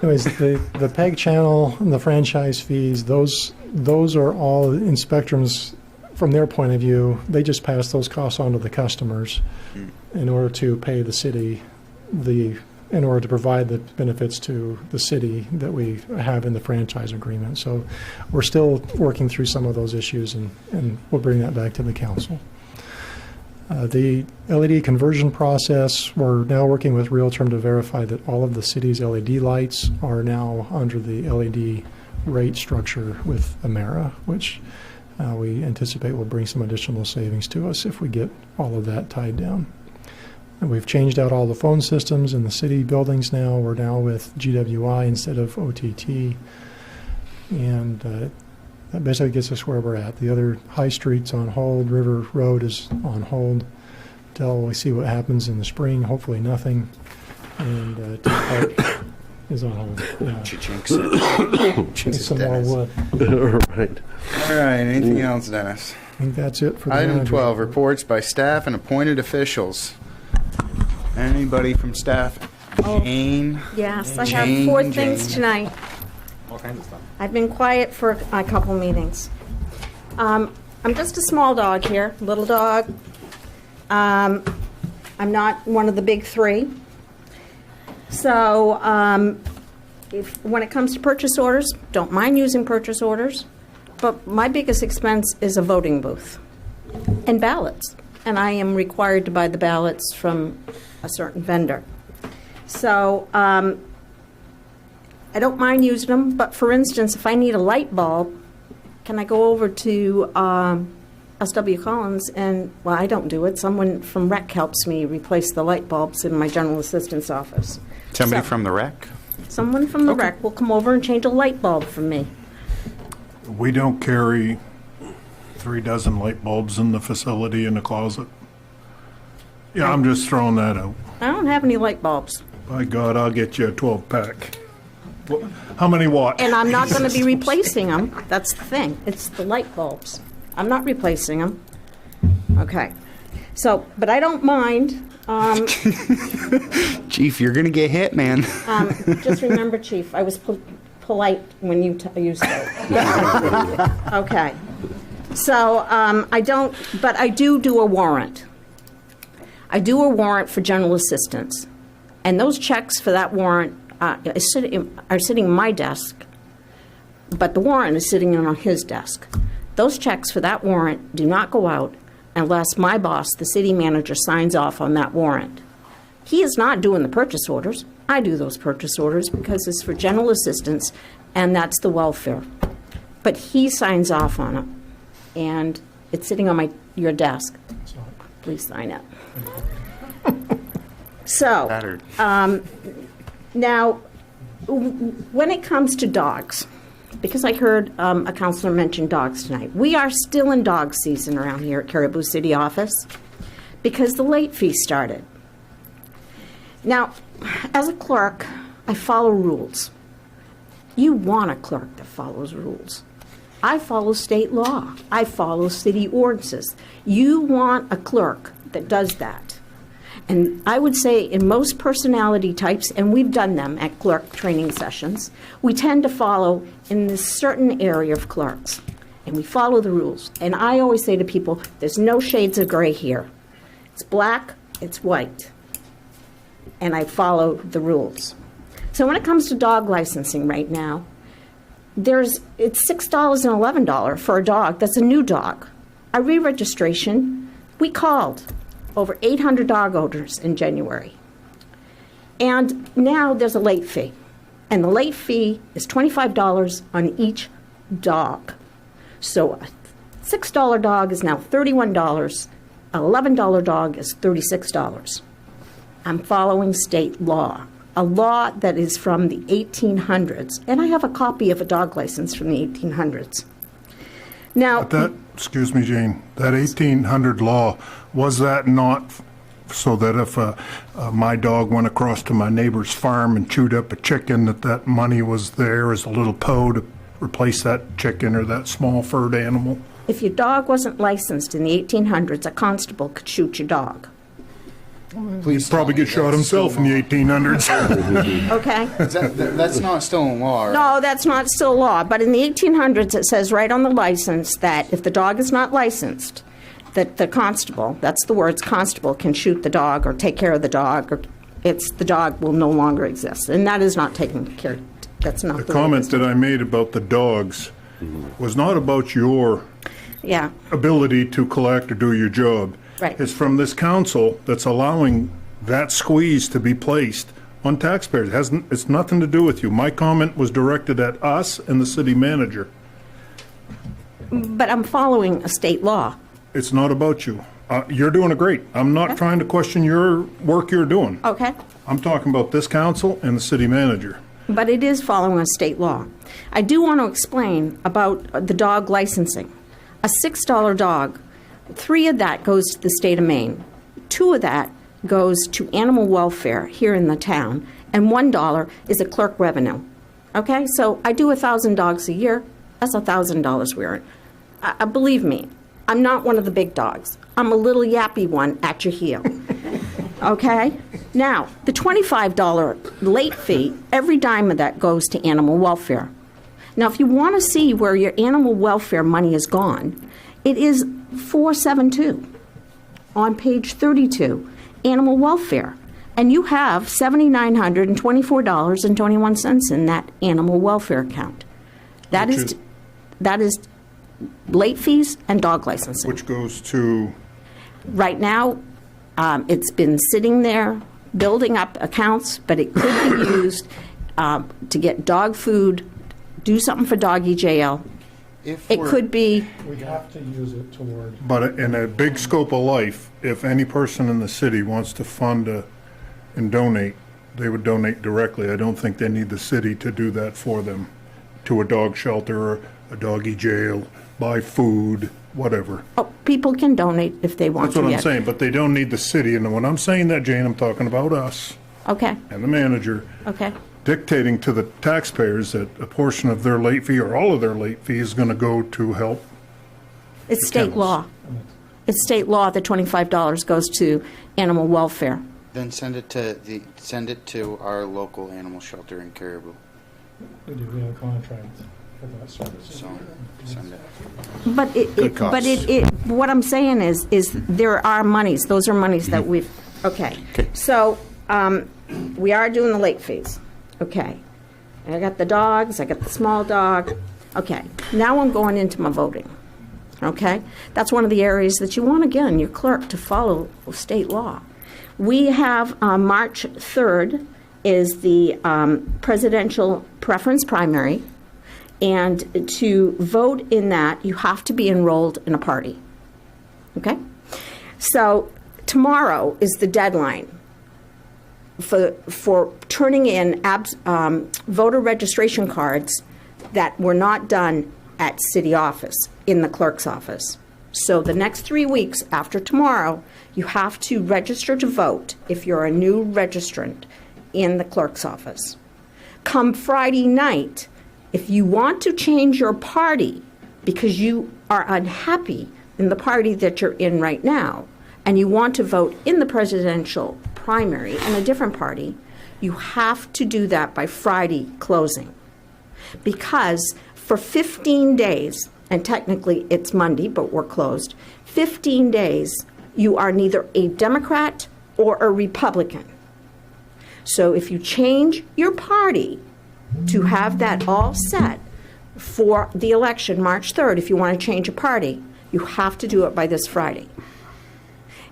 anyways, the PEG channel and the franchise fees, those are all in Spectrum's, from their point of view, they just pass those costs on to the customers in order to pay the city, in order to provide the benefits to the city that we have in the franchise agreement. So we're still working through some of those issues, and we'll bring that back to the council. The LED conversion process, we're now working with Realterm to verify that all of the city's LED lights are now under the LED rate structure with Amera, which we anticipate will bring some additional savings to us if we get all of that tied down. And we've changed out all the phone systems in the city buildings now. We're now with GWI instead of OTT. And that basically gets us where we're at. The other high streets on hold. River Road is on hold until we see what happens in the spring. Hopefully nothing. And Teague Park is on hold. Yeah. Jinx it. Jinx it, Some more Dennis. wood. Right. All right, anything else, Dennis? I think that's it for the Item manager. 12, reports by staff and appointed officials. Anybody from staff? Jane? Yes, I Jane, have 4 Jane. things tonight. All kinds of stuff. I've been quiet for a couple meetings. I'm just a small dog here, little dog. I'm not one of the big 3. So when it comes to purchase orders, don't mind using purchase orders, but my biggest expense is a voting booth and ballots. And I am required to buy the ballots from a certain vendor. So I don't mind using them, but for instance, if I need a light bulb, can I go over to S.W. Collins and, well, I don't do it. Someone from REC helps me replace the light bulbs in my general assistant's office. Somebody So, from the rec? Someone from the REC will come over and change a light bulb for me. We don't carry 3 dozen light bulbs in the facility in the closet. Yeah, I'm just throwing that out. I don't have any light bulbs. By God, I'll get you a 12-pack. How many watts? And I'm not going to be replacing them. That's the thing. It's the light bulbs. I'm not replacing them. Okay. So, but I don't mind. Chief, you're going to get hit, man. Just remember, Chief, I was polite when you used it. Okay. So I don't, but I do a warrant. I do a warrant for general assistance. And those checks for that warrant are sitting on my desk, but the warrant is sitting on his desk. Those checks for that warrant do not go out unless my boss, the city manager, signs off on that warrant. He is not doing the purchase orders. I do those purchase orders because it's for general assistance, and that's the welfare. But he signs off on it, and it's sitting on your desk. Please sign it. So, now, when it comes to dogs, because I heard a counselor mention dogs tonight, we are still in dog season around here at Caribou City office because the late fee started. Now, as a clerk, I follow rules. You want a clerk that follows rules. I follow state law. I follow city ordinances. You want a clerk that does that. And I would say in most personality types, and we've done them at clerk training sessions, we tend to follow in this certain area of clerks. And we follow the rules. And I always say to people, there's no shades of gray here. It's black, it's white. And I follow the rules. So when it comes to dog licensing right now, it's $6 and $11 for a dog that's a new dog. A re-registration, we called over 800 dog owners in January. And now there's a late fee. And the late fee is $25 on each dog. So a $6 dog is now $31. An $11 dog is $36. I'm following state law, a law that is from the 1800s. And I have a copy of a dog license from the 1800s. Now, excuse me, Jane, that 1800 law, was that not so that if my dog went across to my neighbor's farm and chewed up a chicken, that money was there as a little to replace that chicken or that small furred animal? If your dog wasn't licensed in the 1800s, a constable could shoot your dog. He'd probably get shot himself in the 1800s. Okay? That's not still in law, right? No, that's not still law. But in the 1800s, it says right on the license that if the dog is not licensed, that the constable, that's the words, constable, can shoot the dog or take care of the dog, or the dog will no longer exist. And that is not taken care of. That's not the comment that I made about the dogs was not about your ability to collect or do your job. Right. It's from this council that's allowing that squeeze to be placed on taxpayers. It's nothing to do with you. My comment was directed at us and the city manager. But I'm following a state law. It's not about you. You're doing great. I'm not trying to question your work you're doing. Okay. I'm talking about this council and the city manager. But it is following a state law. I do want to explain about the dog licensing. A $6 dog, 3 of that goes to the state of Maine. 2 of that goes to animal welfare here in the town, and $1 is a clerk revenue. Okay, so I do 1,000 dogs a year. That's $1,000 we earn. Believe me, I'm not one of the big dogs. I'm a little yappy one at your heel. Okay? Now, the $25 late fee, every dime of that goes to animal welfare. Now, if you want to see where your animal welfare money is gone, it is 472 on page 32, animal welfare. And you have $7,924.21 in that animal welfare account. That is late fees and dog licensing. Which goes to? Right now, it's been sitting there building up accounts, but it could be used to get dog food, do something for doggy jail. It could be. We have to use it toward. But in a big scope of life, if any person in the city wants to fund and donate, they would donate directly. I don't think they need the city to do that for them, to a dog shelter or a doggy jail, buy food, whatever. Oh, people can donate if they want to. That's what I'm saying, but they don't need the city. And when I'm saying that, Jane, I'm talking about us. Okay. And the manager. Okay. Dictating to the taxpayers that a portion of their late fee or all of their late fee is going to go to help. It's state law. It's state law that $25 goes to animal welfare. Then send it to our local animal shelter in Caribou. We do. We have a contract So, send it. But Good cause. what I'm saying is there are monies. Those are monies that we've. Okay. So we are doing the late fees. Okay. I got the dogs. I got the small dog. Okay. Now I'm going into my voting. Okay. That's one of the areas that you want, again, your clerk to follow state law. We have March 3rd is the presidential preference primary. And to vote in that, you have to be enrolled in a party. Okay? So tomorrow is the deadline for turning in voter registration cards that were not done at city office, in the clerk's office. So the next 3 weeks after tomorrow, you have to register to vote if you're a new registrant in the clerk's office. Come Friday night, if you want to change your party because you are unhappy in the party that you're in right now, and you want to vote in the presidential primary in a different party, you have to do that by Friday closing. Because for 15 days, and technically it's Monday, but we're closed, 15 days, you are neither a Democrat or a Republican. So if you change your party to have that all set for the election, March 3rd, if you want to change a party, you have to do it by this Friday.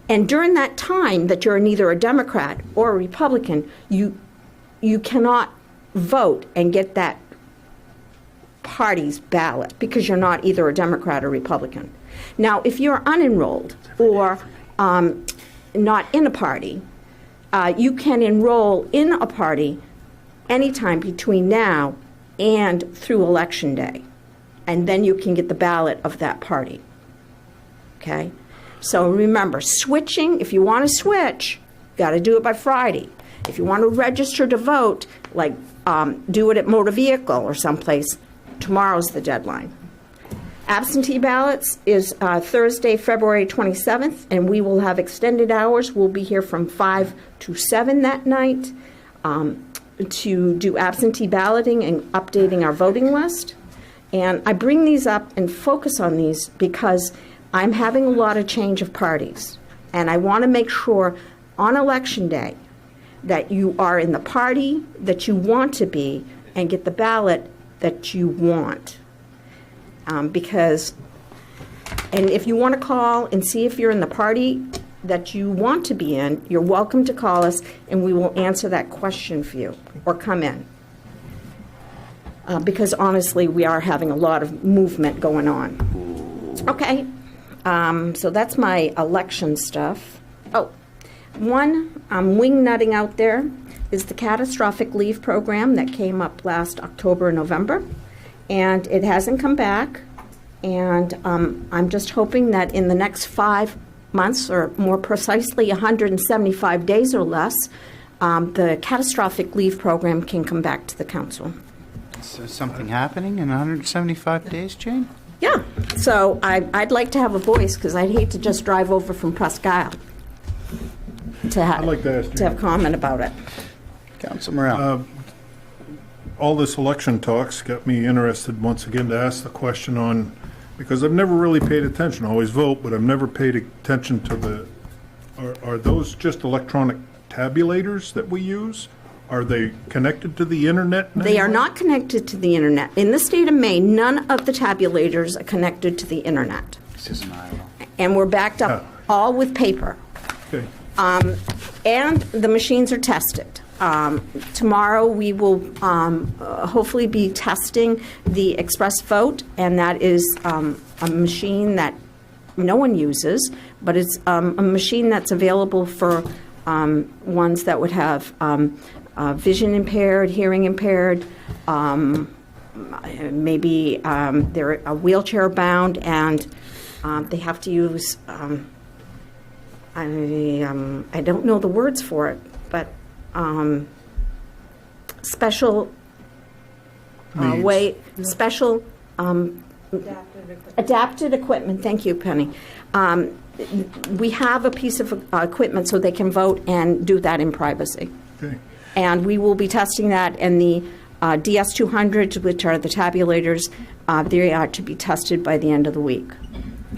And during that time that you're neither a Democrat or a Republican, you cannot vote and get that party's ballot because you're not either a Democrat or Republican. Now, if you're unenrolled or not in a party, you can enroll in a party anytime between now and through Election Day. And then you can get the ballot of that party. Okay? So remember, switching, if you want to switch, got to do it by Friday. If you want to register to vote, like do it at motor vehicle or someplace, tomorrow's the deadline. Absentee ballots is Thursday, February 27th, and we will have extended hours. We'll be here from 5 to 7 that night to do absentee balloting and updating our voting list. And I bring these up and focus on these because I'm having a lot of change of parties. And I want to make sure on Election Day that you are in the party that you want to be and get the ballot that you want. Because, and if you want to call and see if you're in the party that you want to be in, you're welcome to call us and we will answer that question for you or come in. Because honestly, we are having a lot of movement going on. Okay, so that's my election stuff. Oh, one wing nutting out there is the catastrophic leave program that came up last October and November. And it hasn't come back, and I'm just hoping that in the next 5 months, or more precisely 175 days or less, the catastrophic leave program can come back to the council. So something happening in 175 days, Jane? Yeah, so I'd like to have a voice, because I'd hate to just drive over from Presque Isle to have comment about it. Council Morrell. All this election talks got me interested once again to ask the question on, because I've never really paid attention. I always vote, but I've never paid attention to are those just electronic tabulators that we use? Are they connected to the internet? They are not connected to the internet. In the state of Maine, none of the tabulators are connected to the internet. This isn't Iowa. And we're backed up all with paper. Okay. And the machines are tested. Tomorrow we will hopefully be testing the Express Vote, and that is a machine that no one uses, but it's a machine that's available for ones that would have vision impaired, hearing impaired, maybe they're wheelchair bound, and they have to use, I don't know the words for it, but special special adapted equipment. Thank you, Penny. We have a piece of equipment so they can vote and do that in privacy. Okay. And we will be testing that, and the DS200s, which are the tabulators, they are to be tested by the end of the week.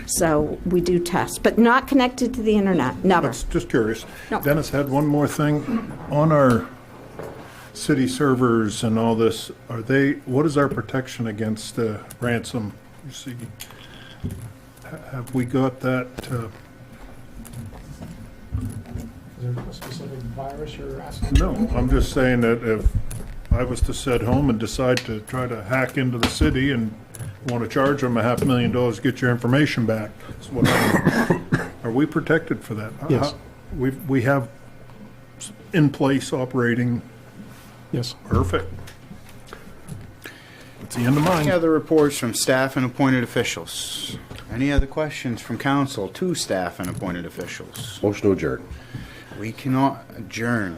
So we do test, but not connected to the internet, never. Just curious. No. Dennis had one more thing. On our city servers and all this, what is our protection against ransom? You see, have we got that? Is there a specific virus you're asking? No, I'm just saying that if I was to sit home and decide to try to hack into the city and want to charge them $500,000 to get your information back, that's what are we protected for that? Yes. We have in place operating. Yes. Perfect. That's the end of mine. Any other reports from staff and appointed officials? Any other questions from council to staff and appointed officials? Motion to adjourn. We cannot adjourn,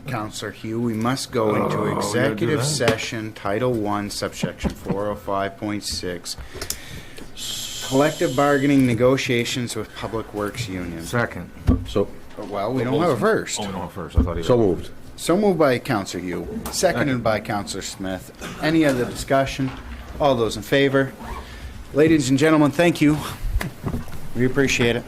Councillor Hugh. We must go into executive session, Title I, subsection 405.6, collective bargaining negotiations with Public Works Union. Second. So Well, we don't have a first. Oh, we don't have first. I thought he so moved. So moved by Councillor Hugh, seconded by Councillor Smith. Any other discussion? All those in favor? Ladies and gentlemen, thank you. We appreciate it.